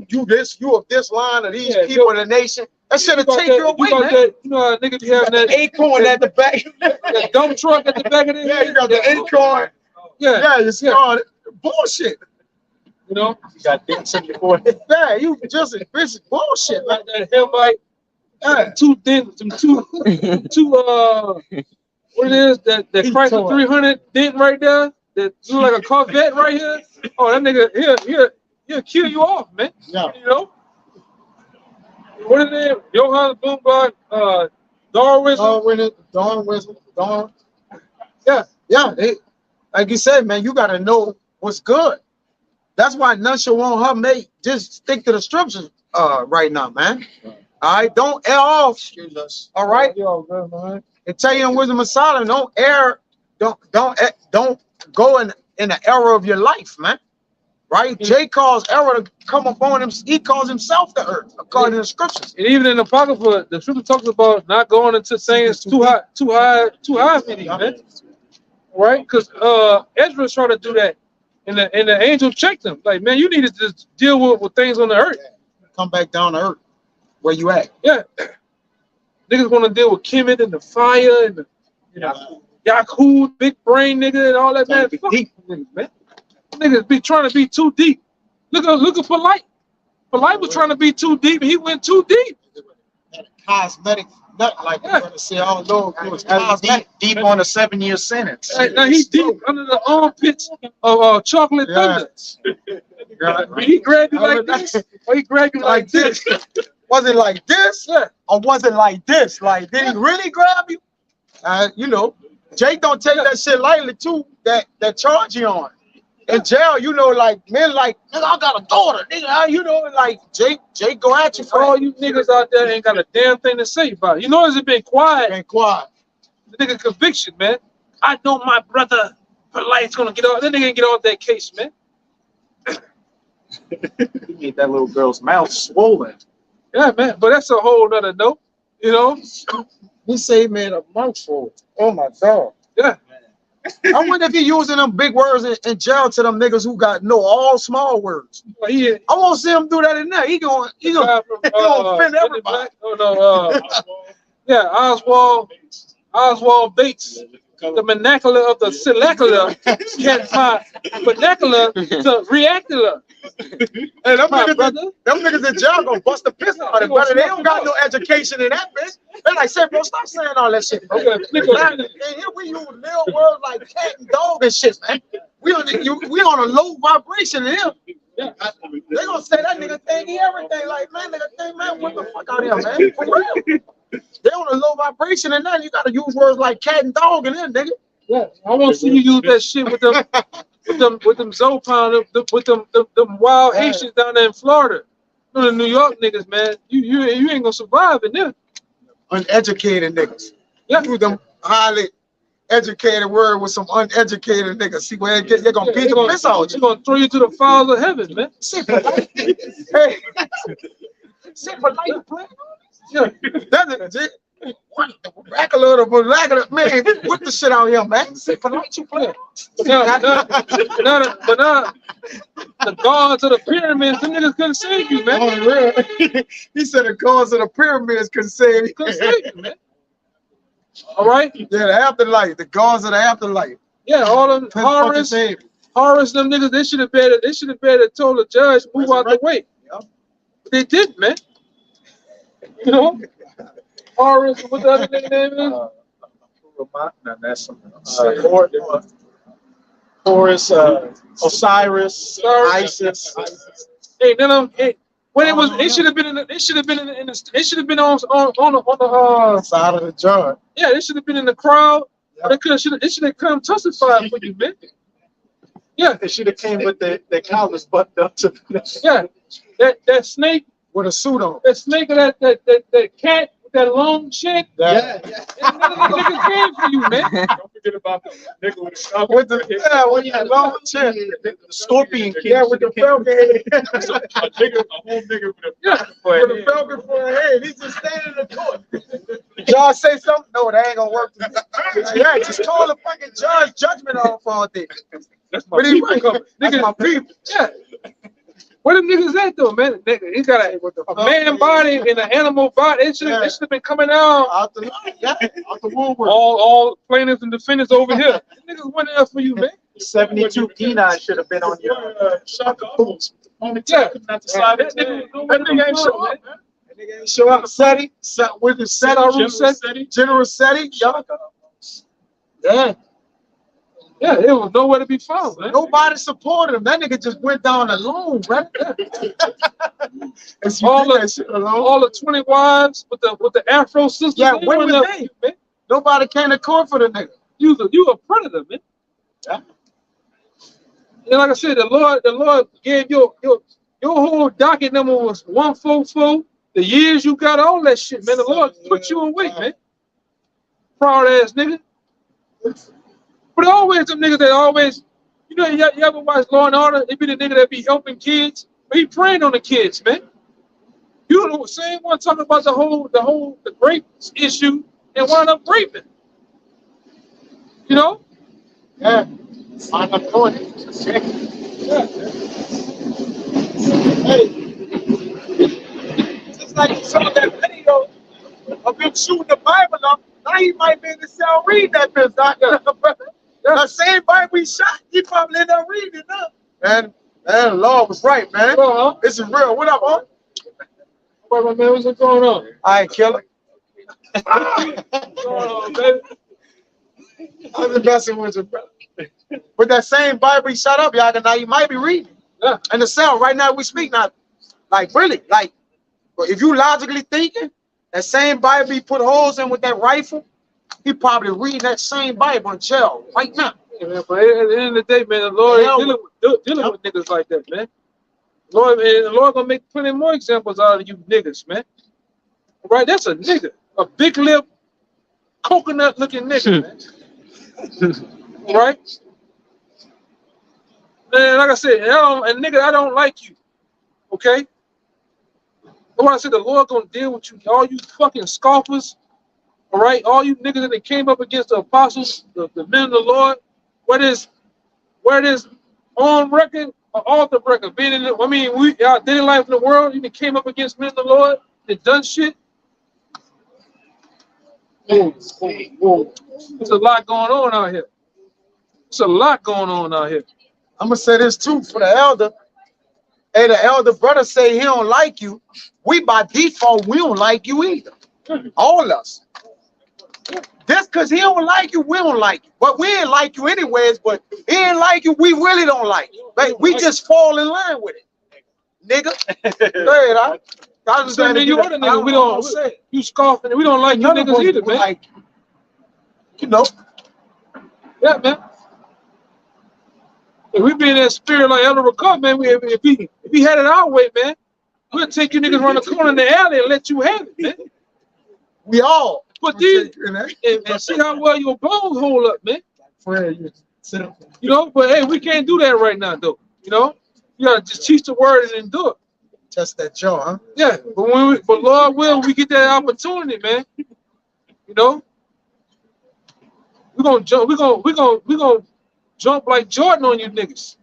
of this line of these people in the nation, that should have got taken you away, got man. that, you know how niggas be having that Acorn at the back. that dump truck at the back of their Yeah, head? you got the acorn. Yeah, You started bullshit. you know, You got dents in your forehead. Yeah, you just this bullshit, man. like that Hemite, Yeah. two what it is, that Chrysler 300 dent right there, that look like a Corvette right here. Oh, that nigga, he'll kill you off, man. Yeah. You know? What is it? Johann Blumenbach, Darwinism. Darwin. Yeah. Yeah, like you said, man, you gotta know what's good. That's why none shall want her mate. Just stick to the scriptures right now, man. All right, don't err off. All right. And tell you in Wisdom of Solomon, don't err, don't go in the error of your life, man. Right? Jay calls error to come upon him. He calls himself the earth, according to the scriptures. And even in the Apocrypha, the scripture talks about not going into things too high for you, man. Right? Because Ezra's trying to do that. And the angel checked him. Like, man, you need to just deal with things on the earth. Come back down to earth. Where you at? Yeah. Niggas want to deal with Kemet and the fire and the Yaku, big brain nigga and all that, man. Fuck Deep. niggas, man. Niggas be trying to be too deep. Look at Polite. Polite was trying to be too deep and he went too deep. Cosmetic, not like you're gonna say, oh no, it was cosmetic. Deep on a 7-year sentence. Now he deep under the armpits of Chocolate Thunder. He grabbed you like this, or he grabbed you like this. Was it like this? Yeah. Or was it like this? Like, did he really grab you? You know, Jake don't take that shit lightly too, that charge you on. In jail, you know, like men like, nigga, I got a daughter, nigga, you know, like Jake go at you for all you niggas out there ain't got a damn thing to say about it. You know, it's been quiet. Been quiet. The nigga conviction, man. I know my brother Polite's gonna get off. That nigga ain't get off that case, man. He made that little girl's mouth swollen. Yeah, man. But that's a whole nother note, you know. He say he made a mouthful. Oh my God. Yeah. I wonder if he using them big words in jail to them niggas who got all small words. Well, I won't see him do that in there. He gonna offend everybody. Yeah, Oswald Bates, the vernacular of the syllacular, can find vernacular to reacular. Hey, them niggas in jail gonna bust the piss out of it, brother. They don't got no education in that bitch. They like, say, bro, stop saying all that shit, bro. And here we use little words like cat and dog and shit, man. We on a low vibration in here. Yeah. They gonna say that nigga think he everything. Like, man, nigga think, man, what the fuck out here, man? For real. They on a low vibration and then you gotta use words like cat and dog in there, nigga. Yeah, I want to see you use that shit with them Zopan, with them wild Haitians down there in Florida. You know, the New York niggas, man. You ain't gonna survive in there. Uneducated niggas. Yeah. Use them highly educated word with some uneducated niggas. See where they're gonna beat the piss out. They're gonna throw you to the fires of heaven, man. Sit for life. Hey. Sit for life, man. Yeah. What? Man, what the shit out here, man? Say for what you playing? But now, the gods of the pyramids, them niggas couldn't save you, man. Oh, real. He said the gods of the pyramids couldn't save you. Couldn't save you, man. All right? Yeah, the afterlife, the gods of the afterlife. Yeah, all them Horus, them niggas, they should have better told the judge, move out the way. Yep. But they didn't, man. You know? Horus, what the other nigga name is? Horus, Osiris, Isis. Hey, none of them. Hey, when it was, it should have been in the. It should have been in the. It should have been on the side of the judge. Yeah, it should have been in the crowd. Or it should have come testify for you, man. Yeah, it should have came with the collars buttoned up to. Yeah, that snake with a suit on. That snake, that cat. That long shit. Yeah. Niggas came for you, man. Don't forget about the nigga with the with the long chin. The scorpion kid. Yeah, with the falcon head. a whole nigga with a falcon for a head. He's just standing in the court. Y'all say something? No, that ain't gonna work. Yeah, just call the fucking judge judgment off all day. That's my people. That's my people. Yeah. Where them niggas at though, man? Nigga, he got a man body and an animal body. It should have been coming out the womb. All plaintiffs and defendants over here. Niggas went there for you, man. 72 P9 should have been on your boots. That nigga ain't show up, man. That nigga ain't show up. Seti, with the Seti, General Seti. Yeah. Yeah, it was nowhere to be found, man. Nobody supported him. That nigga just went down alone, right? all the 20 wives with the Afro sisters. Yeah, where was they? Man. Nobody came to court for the nigga. You a predator, man. Yeah. And like I said, the Lord gave your whole docket number was 144. The years you got, all that shit, man. The Lord put you away, man. Proud ass nigga. But always them niggas that always, you know, you ever watch Law and Order? They be the nigga that be helping kids, but he praying on the kids, man. You know, same one talking about the rape issue and wound up raping. You know? Yeah. I'm not going. Yeah. Hey, just like you saw that video of him shooting the Bible up, now he might be in the cell reading that bitch. The same Bible he shot, he probably ended up reading it up. And the Lord was right, man. This is real. What up, huh? What, man? What's going on? I ain't killing. What's going on, baby? I'm the best with you, brother. With that same Bible he shot up, y'all, now you might be reading. Yeah. And the cell right now we speak not like really like, but if you logically thinking, that same Bible he put holes in with that rifle, he probably reading that same Bible in jail right now. Yeah, man, but at the end of the day, man, the Lord ain't dealing with niggas like that, man. The Lord gonna make plenty more examples out of you niggas, man. Right? That's a nigga, a big lip, coconut looking nigga, man. Right? Man, like I said, I don't like you. Okay? That's why I said the Lord gonna deal with you, all you fucking scoffers. All right, all you niggas that came up against the apostles, the men of the Lord, where it is on record or off the record, being in our daily life in the world, you came up against men of the Lord that done shit. Whoa. There's a lot going on out here. There's a lot going on out here. I'm gonna say this too for the elder. Hey, the elder brother say he don't like you. We by default, we don't like you either. All of us. Just because he don't like you, we don't like you. But we ain't like you anyways, but he ain't like you, we really don't like you. Like, we just fall in line with it. Nigga. Go ahead, I just so, man, you other niggas, we don't say you scoffing, we don't like you niggas either, man. Like, you know. Yeah, man. If we be in that spirit like Elder Ricard, man, if he had it our way, man, we'll take you niggas around the corner in the alley and let you have it, man. We all. But these, and see how well your bones hold up, man. You know, but hey, we can't do that right now, though. You know, you gotta just teach the word and endure. Test that jaw, huh? Yeah, but Lord will, we get that opportunity, man. You know, we're gonna jump like Jordan on you niggas.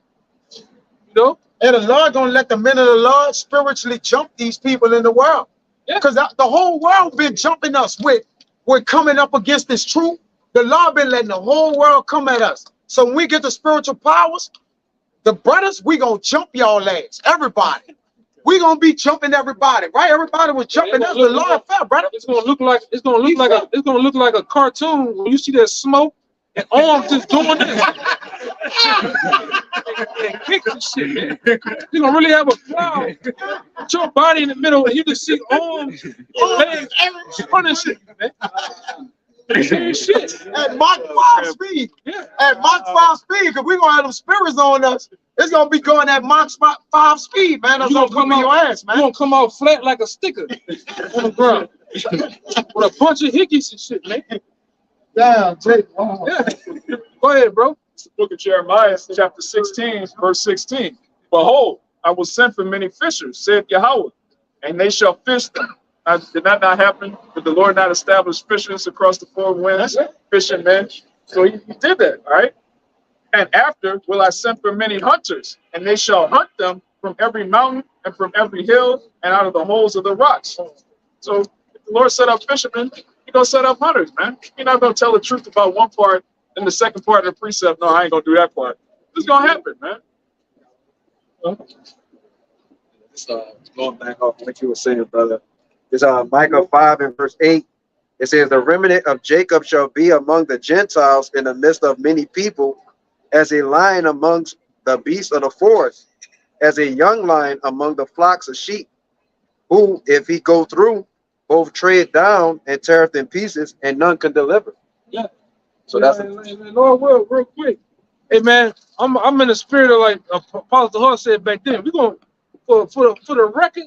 You know? And the Lord gonna let the men of the Lord spiritually jump these people in the world. Yeah. Because the whole world been jumping us with coming up against this truth. The Lord been letting the whole world come at us. So when we get the spiritual powers, the brothers, we gonna jump y'all ass. Everybody. We gonna be jumping everybody, right? Everybody was jumping us. The Lord fell, brother. It's gonna look like a cartoon when you see that smoke and arms just doing this. And kicks and shit, man. You're gonna really have a cloud. Put your body in the middle and you just see arms and legs running shit, man. Shit. At Mach 5 speed. Yeah. At Mach 5 speed, because we're gonna have them spirits on us. It's gonna be going at Mach 5 speed, man. That's gonna come in your ass, man. You're gonna come out flat like a sticker on the ground. With a bunch of hickeys and shit, man. Damn, Jake. Yeah. Go ahead, bro. Book of Jeremiah, chapter 16, verse 16. Behold, I will send for many fishers, saith Yahweh, and they shall fish them. Did that not happen? Did the Lord not establish fishers across the four winds, fishing men? So he did that, all right? And after will I send for many hunters, and they shall hunt them from every mountain and from every hill and out of the holes of the rocks. So if the Lord set up fishermen, he's gonna set up hunters, man. You're not gonna tell the truth about one part and the second part of the precept. No, I ain't gonna do that part. It's gonna happen, man. Going back off what you were saying, brother. It's Micah 5 and verse 8. It says, the remnant of Jacob shall be among the Gentiles in the midst of many people, as a lion amongst the beasts of the forest, as a young lion among the flocks of sheep, who, if he go through, both tread down and teareth in pieces, and none can deliver. Yeah. So that's Lord will, real quick. Hey man, I'm in the spirit of like Apostle Hart said back then. We're gonna for the record,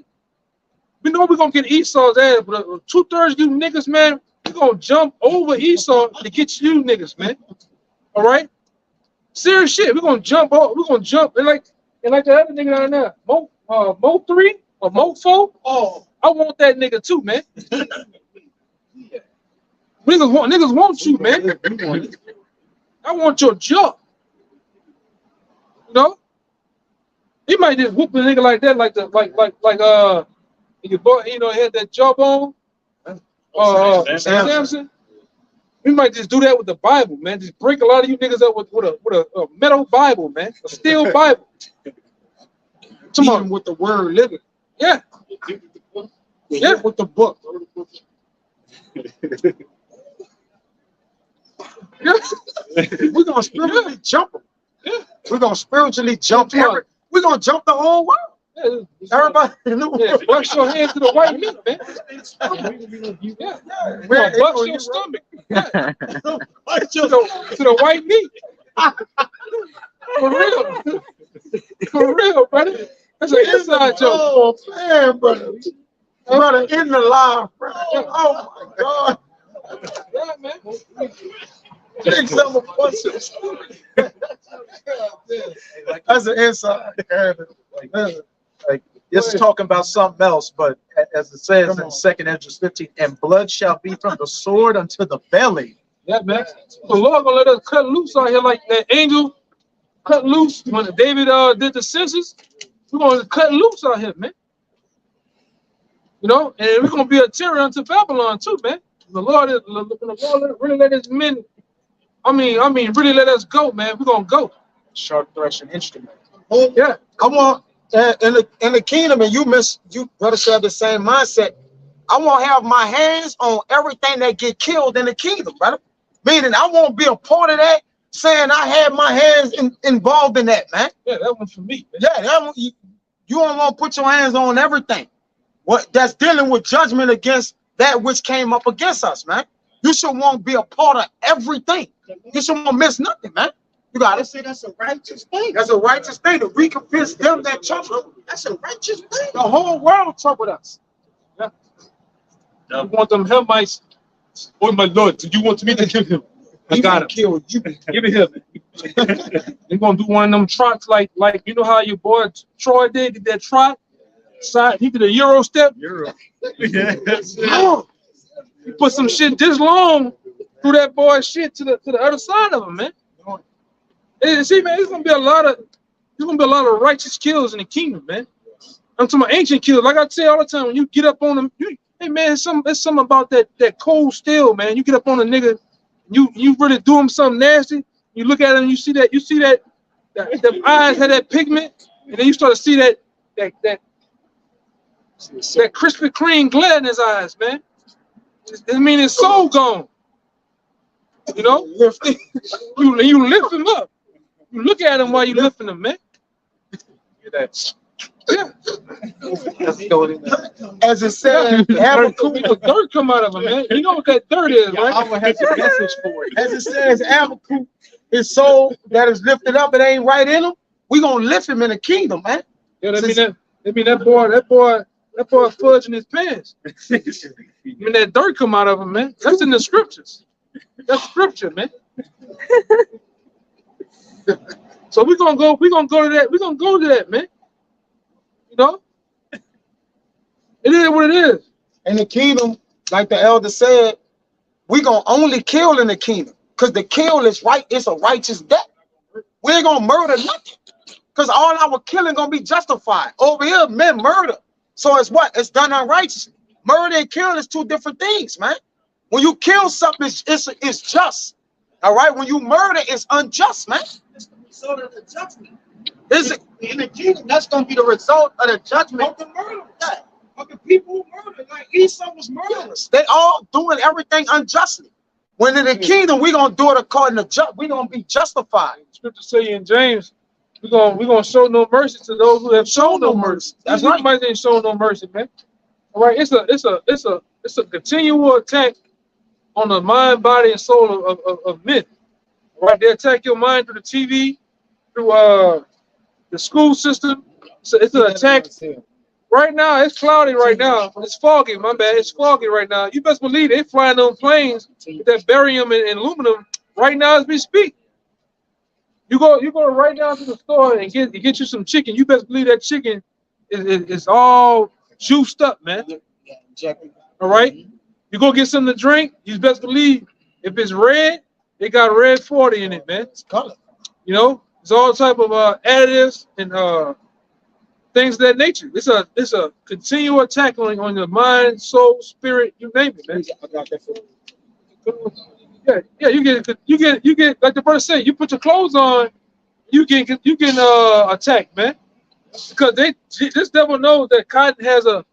we know we're gonna get Esau's ass, but 2/3 of you niggas, man, we're gonna jump over Esau to get you niggas, man. All right? Serious shit. We're gonna jump and like the other nigga down there, Mo 3 or Mo 4. Oh, I want that nigga too, man. Niggas want you, man. I want your job. You know? He might just whoop a nigga like that, like your boy, you know, had that jawbone. Samson. We might just do that with the Bible, man. Just break a lot of you niggas up with a metal Bible, man. A steel Bible. Even with the word living. Yeah. Yeah, with the book. We're gonna spiritually jump them. Yeah. We're gonna spiritually jump we're gonna jump the whole world. Yeah. Everybody, bust your hand to the white meat, man. Yeah. Bust your stomach. Yeah. to the white meat. For real. For real, brother. That's an inside joke. Oh man, brother. Brother, in the live, brother. Oh my God. Yeah, man. Big summer punches. That's an inside. Like this is talking about something else, but as it says in 2nd Esdras 15, and blood shall be from the sword unto the belly. Yeah, man. The Lord gonna let us cut loose out here like that angel cut loose when David did the census. We're gonna cut loose out here, man. You know, and we're gonna be a terror unto Babylon too, man. The Lord really let his men. I mean, really let us go, man. We're gonna go. Sharp threshing instrument. Yeah. I want in the kingdom, and you brother should have the same mindset. I want to have my hands on everything that get killed in the kingdom, brother. Meaning I won't be a part of that, saying I had my hands involved in that, man. Yeah, that one's for me, man. Yeah, that one, you don't want to put your hands on everything. What that's dealing with judgment against that which came up against us, man. You should want to be a part of everything. You should want to miss nothing, man. You gotta say that's a righteous thing. That's a righteous thing to recompense them that trouble. That's a righteous thing. The whole world troubled us. Yeah. You want them Hamites? Oh my Lord, do you want me to kill him? I got him. Kill you. Give it him. They're gonna do one of them trots like you know how your boy Troy did that trot? He did a Euro step. Oh. You put some shit this long through that boy's shit to the other side of him, man. And see, man, there's gonna be a lot of righteous kills in the kingdom, man. I'm talking about ancient kills. Like I say all the time, when you get up on them, hey man, it's something about that cold steel, man. You get up on a nigga, you really do him something nasty. You look at him, you see that the eyes had that pigment, and then you start to see that Krispy Kreme glare in his eyes, man. I mean, his soul gone. You know, you lift him up. You look at him while you lifting him, man. Yeah. As it said, Habakkuk, dirt come out of him, man. You know what that dirt is, right? I'm gonna have a message for you. As it says, Habakkuk, his soul that is lifted up, it ain't right in him. We gonna lift him in the kingdom, man. Yeah, that boy fudging his pants. I mean, that dirt come out of him, man. That's in the scriptures. That's scripture, man. So we're gonna go to that. We're gonna go to that, man. You know? It is what it is. In the kingdom, like the elder said, we gonna only kill in the kingdom. Because the kill is right, it's a righteous death. We ain't gonna murder nothing. Because all our killing gonna be justified. Over here, men murder. So it's what? It's done unrighteously. Murder and killing is two different things, man. When you kill something, it's just. All right? When you murder, it's unjust, man. It's the result of the judgment. Is it? In the kingdom, that's going to be the result of the judgment of the murder. Of the people who murdered. Like Esau was murderous. They all doing everything unjustly. When in the kingdom, we're going to do it according to just. We're going to be justified. Scripture say in James, we're gonna show no mercy to those who have shown no mercy. That's right. Everybody ain't shown no mercy, man. All right, it's a continual attack on the mind, body, and soul of men. All right, they attack your mind through the TV, through the school system. So it's an attack. Right now, it's cloudy right now. It's foggy, my bad. It's foggy right now. You best believe they flying on planes with that barium and aluminum right now as we speak. You go right down to the store and get you some chicken. You best believe that chicken is all juiced up, man. All right. You go get something to drink. You best believe if it's red, it got red 40 in it, man. It's color. You know, it's all type of additives and things of that nature. It's a continual attack on your mind, soul, spirit, you name it, man. I got that for you. Yeah, you get like the brother said, you put your clothes on, you can attacked, man. Because this devil knows that cotton has a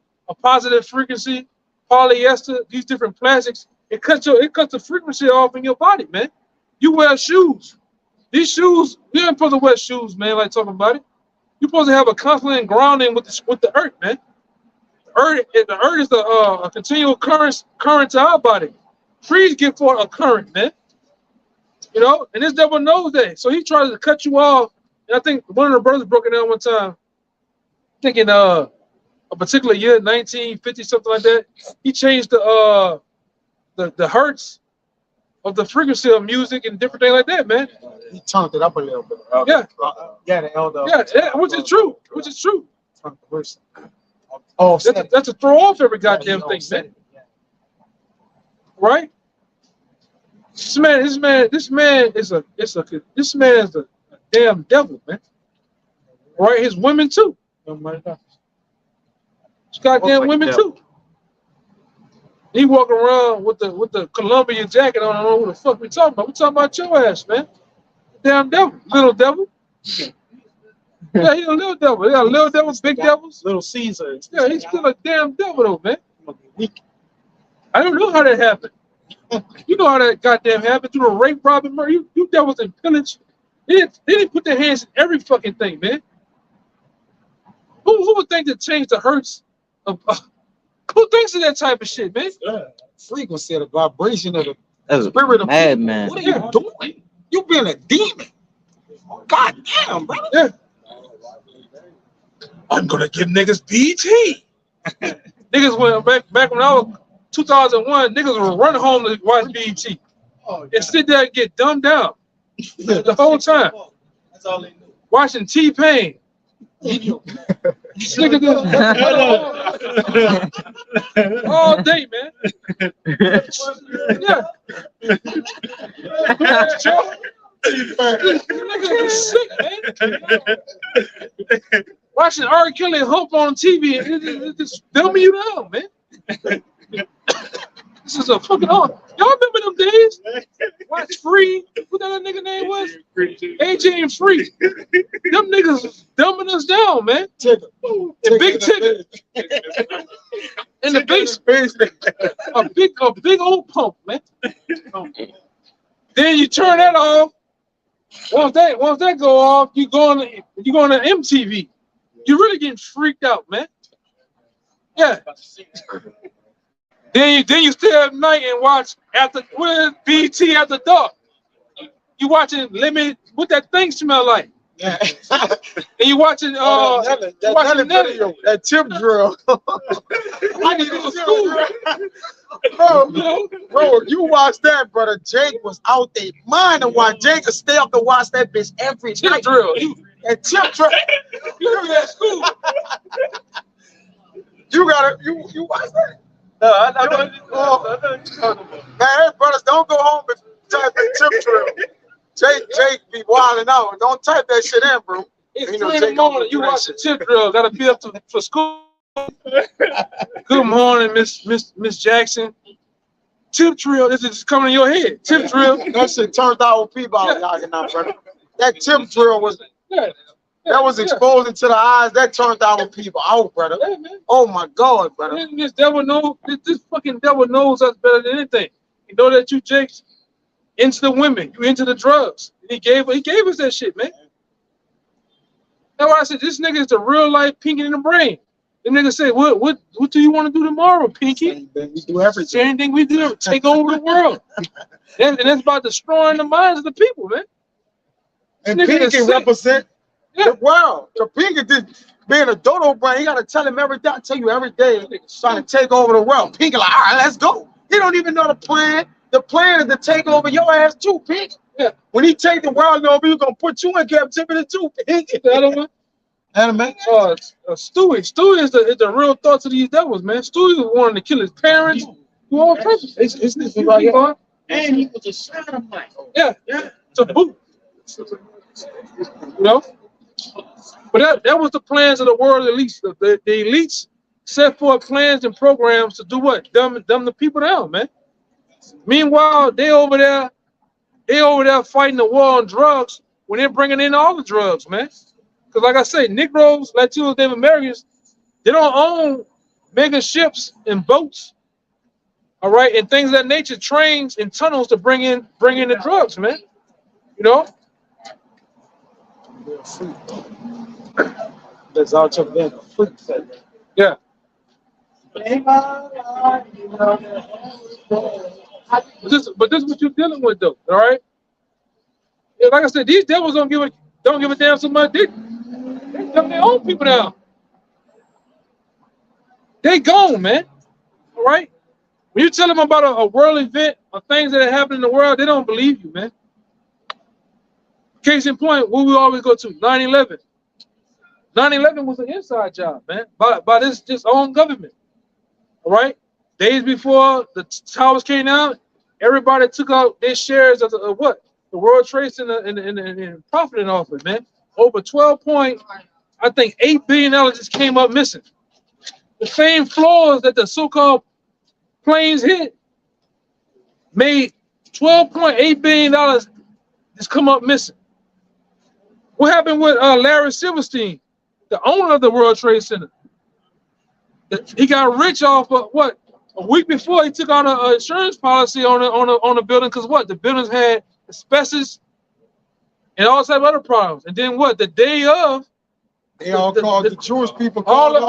positive frequency, polyester, these different plastics. It cuts the frequency off in your body, man. You wear shoes. These shoes, you ain't supposed to wear shoes, man, like talking about it. You're supposed to have a constant grounding with the earth, man. The earth is a continual current to our body. Trees give forth a current, man. You know, and this devil knows that. So he tries to cut you off. And I think one of the brothers broke it down one time, thinking a particular year, 1950, something like that. He changed the hertz of the frequency of music and different things like that, man. He turned it up a little bit. Yeah. Yeah, the elder. Yeah, which is true. Which is true. Oh, that's a throw off every goddamn thing, man. Right? This man is a damn devil, man. Right? His women too. His goddamn women too. He walking around with the Columbia jacket on. I don't know what the fuck we talking about. We talking about your ass, man. Damn devil, little devil. Yeah, he's a little devil. They got little devils, big devils. Little Caesar. Yeah, he's still a damn devil though, man. I don't know how that happened. You know how that goddamn happened through a rape, robbery, murder. You devils and pillage. They didn't put their hands in every fucking thing, man. Who would think to change the hertz of? Who thinks of that type of shit, man? Frequency of the vibration of the That's a spirit of madman. What are you doing? You being a demon. God damn, brother. Yeah. I'm gonna give niggas BT. Niggas went back when I was 2001. Niggas would run home to watch BT and sit there and get dumbed down the whole time. That's all they knew. Watching T-Pain. This nigga just all day, man. Yeah. Nigga is sick, man. Watching R. Kelly hump on TV, it just dumbing you down, man. This is a fucking hard. Y'all remember them days? Watch Free. What that nigga name was? AJ and Free. Them niggas was dumbing us down, man. And Big Tigger. And the base, a big old pump, man. Then you turn that off. Once that go off, you going to MTV. You're really getting freaked out, man. Yeah. Then you stay up night and watch BT After Dark. You watching Limit. What that thing smell like? Yeah. And you watching that tip drill. I need to go to school. Bro, you watch that, brother. Jake was out there mind to watch. Jake could stay up to watch that bitch every Tip night. drill. And tip drill. You were at school. You watch that? No, I know what you're talking about. Man, brothers, don't go home and type in tip drill. Jake be wilding out. Don't type that shit in, bro. It's You know, 3 in the Jake morning. You watch the tip drill. Gotta be up for school. Good morning, Miss Jackson. Tip drill. This is coming in your head. Tip drill. That shit turned out with people out knocking out, brother. That tip drill was that was exposing to the eyes. That turned out with people out, brother. Yeah, man. Oh my God, brother. This devil knows. This fucking devil knows us better than anything. You know that you, Jake, into the women. You into the drugs. He gave us that shit, man. That's why I said this nigga is the real life Pinky in the brain. The nigga said, what do you want to do tomorrow, Pinky? We do everything. Same thing we do. Take over the world. And that's about destroying the minds of the people, man. And This nigga is Pinky sick. represent the world. So Pinky did being a dodo brain. He gotta tell him every day. I tell you every day, trying to take over the world. Pinky like, all right, let's go. He don't even know the plan. The plan is to take over your ass too, Pinky. Yeah. When he take the world over, he's gonna put you in captivity too, Pinky. Stewie is the real thoughts of these devils, man. Stewie was wanting to kill his parents. Do all purpose. It's right here. And he was a sodomite. Yeah. To boot. You know? But that was the plans of the world elites. The elites set forth plans and programs to do what? Dumb the people down, man. Meanwhile, they over there fighting the war on drugs when they're bringing in all the drugs, man. Because like I say, Negroes, Latinos, Native Americans, they don't own mega ships and boats, all right, and things of that nature, trains and tunnels to bring in the drugs, man. You know? That's all took being a freak. Yeah. But this is what you're dealing with, though. All right. Yeah, like I said, these devils don't give a damn so much. They dumb their own people down. They gone, man. All right. When you tell them about a world event or things that happen in the world, they don't believe you, man. Case in point, where we always go to 9/11. 9/11 was an inside job, man, by this own government. All right. Days before the towers came out, everybody took out their shares of what? The World Trade Center and profiting off it, man. Over 8 billion just came up missing. The same floors that the so-called planes hit made $12.8 billion just come up missing. What happened with Larry Silverstein, the owner of the World Trade Center? He got rich off of what? A week before he took out an insurance policy on the building because what? The buildings had asbestos and all type of other problems. And then what? The day of, they all called the Jewish people. All the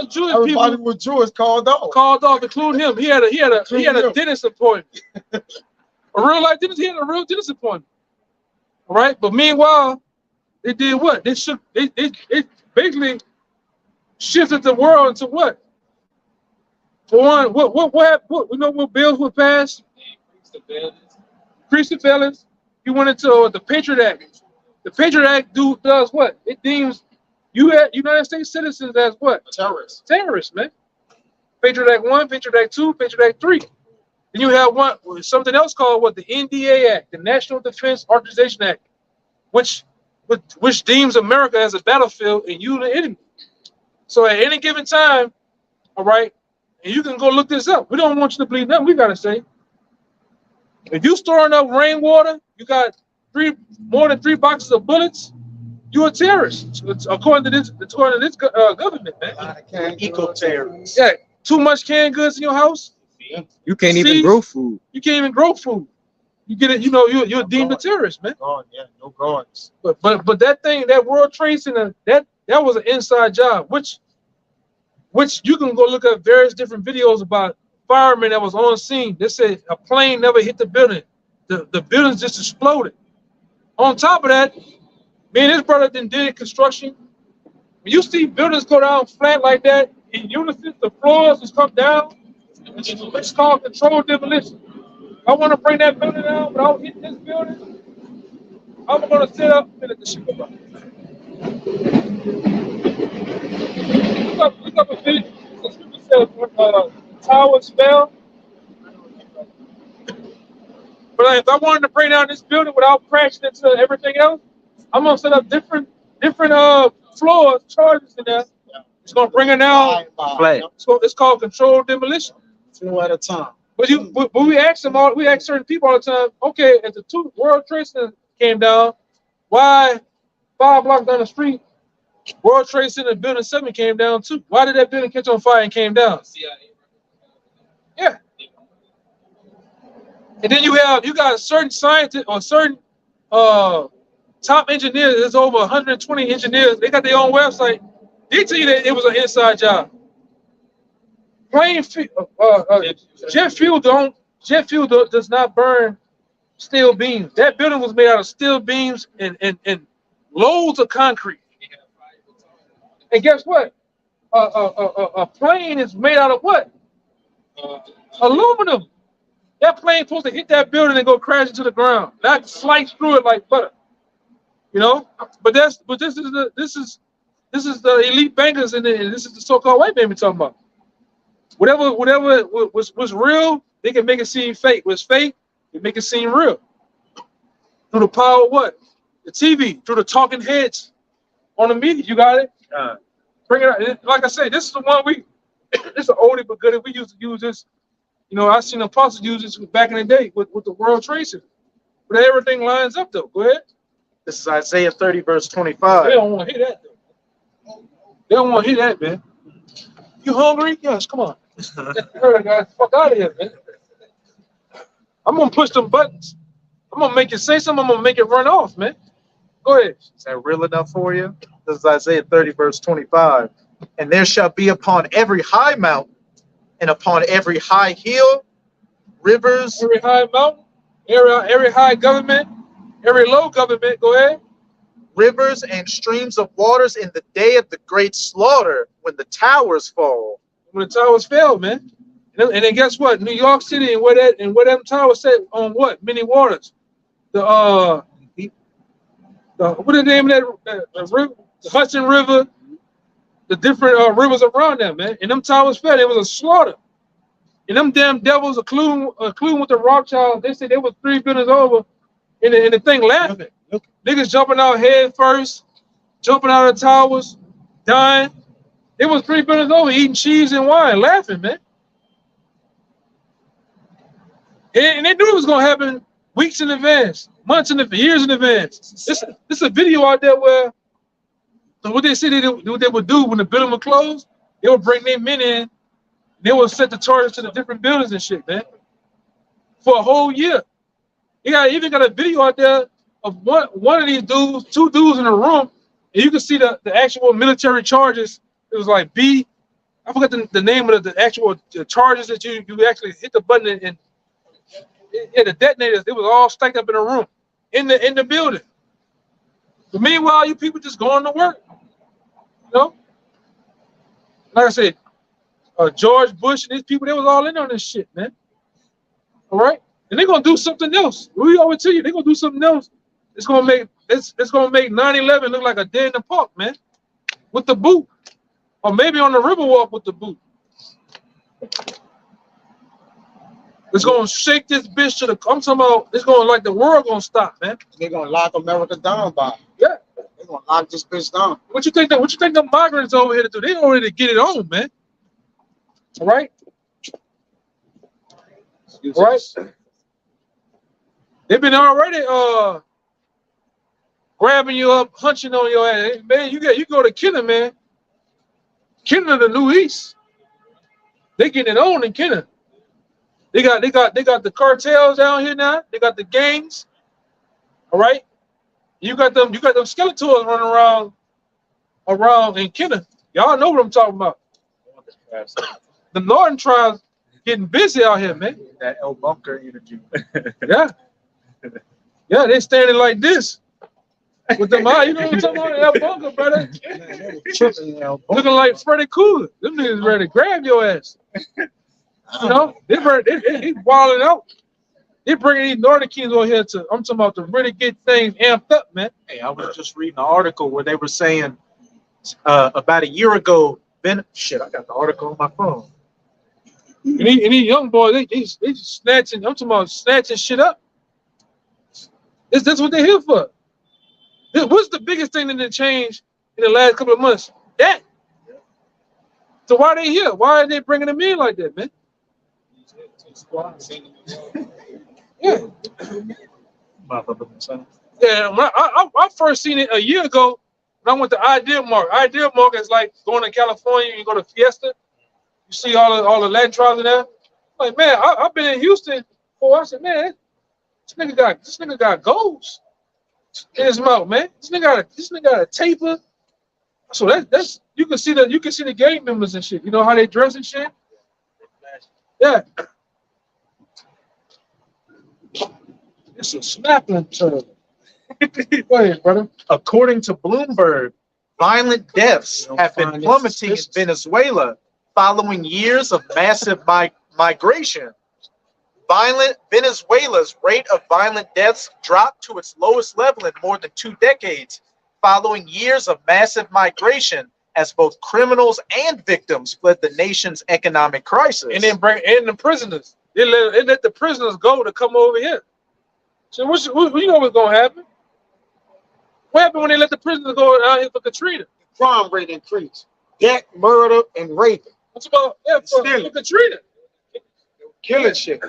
Jewish everybody people was Jewish called off. Called off, including him. He had a dentist appointment. A real life dentist. He had a real dentist appointment. All right, but meanwhile, they did what? They basically shifted the world into what? For one, what happened? We know what bills were passed. Increase the balance. You went into the Patriot Act. The Patriot Act does what? It deems You had United States citizens as what? Terrorists. Terrorists, man. Patriot Act 1, Patriot Act 2, Patriot Act 3. Then you have something else called what? The NDA Act, the National Defense Authorization Act, which deems America as a battlefield and you the enemy. So at any given time, all right, and you can go look this up. We don't want you to believe nothing we gotta say. If you storing up rainwater, you got more than 3 boxes of bullets, you're a terrorist. It's according to this government, man. Eco-terrorists. Yeah, too much canned goods in your house. You can't See? even grow food. You can't even grow food. You get it. You know, you're deemed a terrorist, man. God, yeah, no guards. But that thing, that World Trade Center, that was an inside job, which you can go look at various different videos about firemen that was on scene. They said a plane never hit the building. The buildings just exploded. On top of that, me and his brother did construction. When you see buildings go down flat like that, in unison, the floors just come down. It's called controlled demolition. I want to bring that building down without hitting this building. I'm going to set up and finish the shit up. Look up a video. The scripture says when towers fell. But if I wanted to bring down this building without crashing into everything else, I'm gonna set up different floors, charges in there. It's gonna bring it down Flat. So it's called controlled demolition. 2 at a time. But we ask certain people all the time, okay, if the 2 World Trade Center came down, why 5 blocks down the street, World Trade Center building 7 came down too? Why did that building catch on fire and came down? Yeah. And then you got certain scientists or certain top engineers. There's over 120 engineers. They got their own website. They tell you that it was an inside job. Jet fuel does not burn steel beams. That building was made out of steel beams and loads of concrete. And guess what? A plane is made out of what? Aluminum. That plane supposed to hit that building and go crash into the ground, not slice through it like butter. You know, but this is the elite bankers and this is the so-called white man we're talking about. Whatever was real, they can make it seem fake. What's fake, they make it seem real. Through the power of what? The TV, through the talking heads on the media. You got it? Bring it out. Like I say, this is the one this is an oldie but goodie. We used to use this. You know, I seen apostles use this back in the day with the World Trade Center. But everything lines up though. Go ahead. This is Isaiah 30, verse 25. They don't want to hear that though. They don't want to hear that, man. You hungry? Yes, come on. Guys, fuck out of here, man. I'm gonna push them buttons. I'm gonna make it say something. I'm gonna make it run off, man. Go ahead. Is that real enough for you? This is Isaiah 30, verse 25. And there shall be upon every high mountain and upon every high hill, rivers. Every high mountain, every high government, every low government. Go ahead. Rivers and streams of waters in the day of the great slaughter, when the towers fall. When the towers fell, man. And then guess what? New York City and where them towers set on what? Many waters. What is the name of that river? The Hudson River. The different rivers around them, man. And them towers fell. It was a slaughter. And them damn devils, including with the Rothschilds, they said they were 3 buildings over, and the thing laughing. Niggas jumping out head first, jumping out of the towers, dying. It was 3 buildings over, eating cheese and wine, laughing, man. And they knew it was gonna happen weeks in advance, months in advance, years in advance. This is a video out there where. So what they said what they would do when the building would close, they would bring their men in, and they would set the charges to the different buildings and shit, man. For a whole year. You even got a video out there of one of these dudes, 2 dudes in a room, and you can see the actual military charges. It was like I forgot the name of the actual charges that you actually hit the button and the detonators, it was all stacked up in a room in the building. But meanwhile, you people just going to work. You know? Like I said, George Bush and these people, they was all in on this shit, man. All right? And they're gonna do something else. We always tell you they're gonna do something else. It's gonna make 9/11 look like a day in the park, man. with the boot, or maybe on the Riverwalk with the boot. It's gonna shake this bitch to the. I'm talking about. It's gonna like the world gonna stop, man. They're gonna lock America down by. Yeah. They're gonna lock this bitch down. What you think the migrants over here to do? They already get it on, man. All right. All right. They've been already grabbing you up, hunching on your ass. Hey, man, you go to Kenner, man. Kenner the New East. They getting it on in Kenner. They got the cartels down here now. They got the gangs. All right. You got them Skeletors running around in Kenner. Y'all know what I'm talking about. The Northern tribes getting busy out here, man. That El Bunker energy. Yeah. Yeah, they standing like this. With them eye, you know what I'm talking about? El Bunker, brother. Looking like Freddy Krueger. Them niggas ready to grab your ass. You know, they wilding out. They bringing these Northern Kings over here I'm talking about to really get things amped up, man. Hey, I was just reading an article where they were saying about a year ago, I got the article on my phone. And these young boys, they just snatching, I'm talking about snatching shit up. That's what they're here for. What's the biggest thing that changed in the last couple of months? That. So why are they here? Why are they bringing them in like that, man? Yeah. Yeah, when I first seen it a year ago when I went to Ideal Mark. Ideal Mark is like going to California, you go to Fiesta, you see all the Latin tribes in there. Like, man, I've been in Houston before. I said, man, this nigga got goals in his mouth, man. This nigga got a taper. So that's you can see the gang members and shit. You know how they dress and shit? Yeah. It's a snapping turtle. Go ahead, brother. According to Bloomberg, violent deaths have been plummeting in Venezuela following years of massive migration. Venezuela's rate of violent deaths dropped to its lowest level in more than 2 decades, following years of massive migration as both criminals and victims fled the nation's economic crisis. And then bring in the prisoners. They let the prisoners go to come over here. So you know what's gonna happen? What happened when they let the prisoners go out here for Katrina? Crime rate increased. Death, murder, and rape. What's about for Katrina? Killing shit.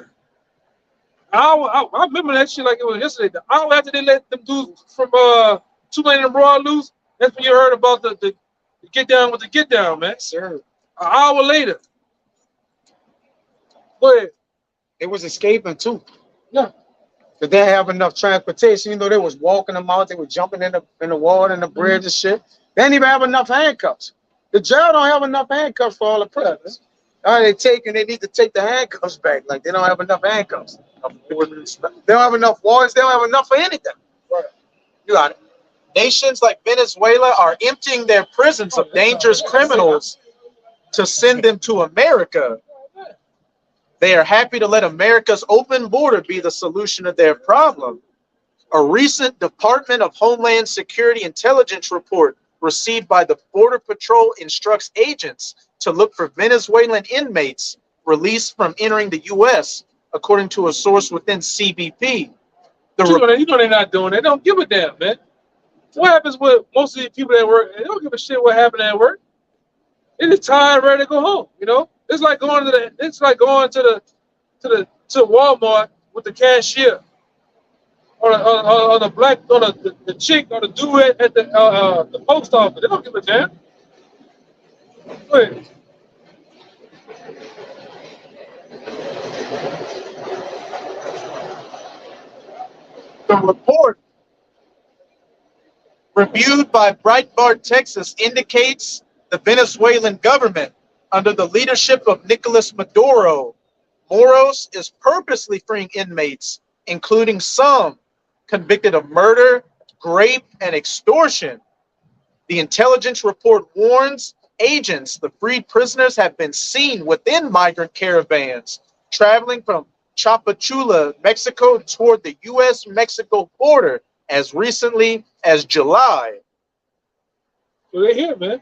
I remember that shit like it was yesterday. The hour after they let them dudes from Tulane and Broad loose, that's when you heard about the get down with the get down, man. Sir. An hour later. Go ahead. It was escaping too. Yeah. But they didn't have enough transportation. You know, they was walking them out. They were jumping in the water and the bridge and shit. They didn't even have enough handcuffs. The jail don't have enough handcuffs for all the prisoners. All right, they need to take the handcuffs back. Like, they don't have enough handcuffs. They don't have enough warrants. They don't have enough for anything. Right. You got it. Nations like Venezuela are emptying their prisons of dangerous criminals to send them to America. They are happy to let America's open border be the solution to their problem. A recent Department of Homeland Security intelligence report received by the Border Patrol instructs agents to look for Venezuelan inmates released from entering the U.S., according to a source within CBP. You know they're not doing it. They don't give a damn, man. What happens with most of the people that work? They don't give a shit what happened at work. They just tired, ready to go home. You know, it's like going to Walmart with the cashier, or the chick or the dude at the post office. They don't give a damn. Go ahead. The report, reviewed by Breitbart Texas, indicates the Venezuelan government, under the leadership of Nicolas Maduro, Moros is purposely freeing inmates, including some convicted of murder, rape, and extortion. The intelligence report warns agents the freed prisoners have been seen within migrant caravans traveling from Chapachula, Mexico, toward the U.S.-Mexico border as recently as July. So they're here, man.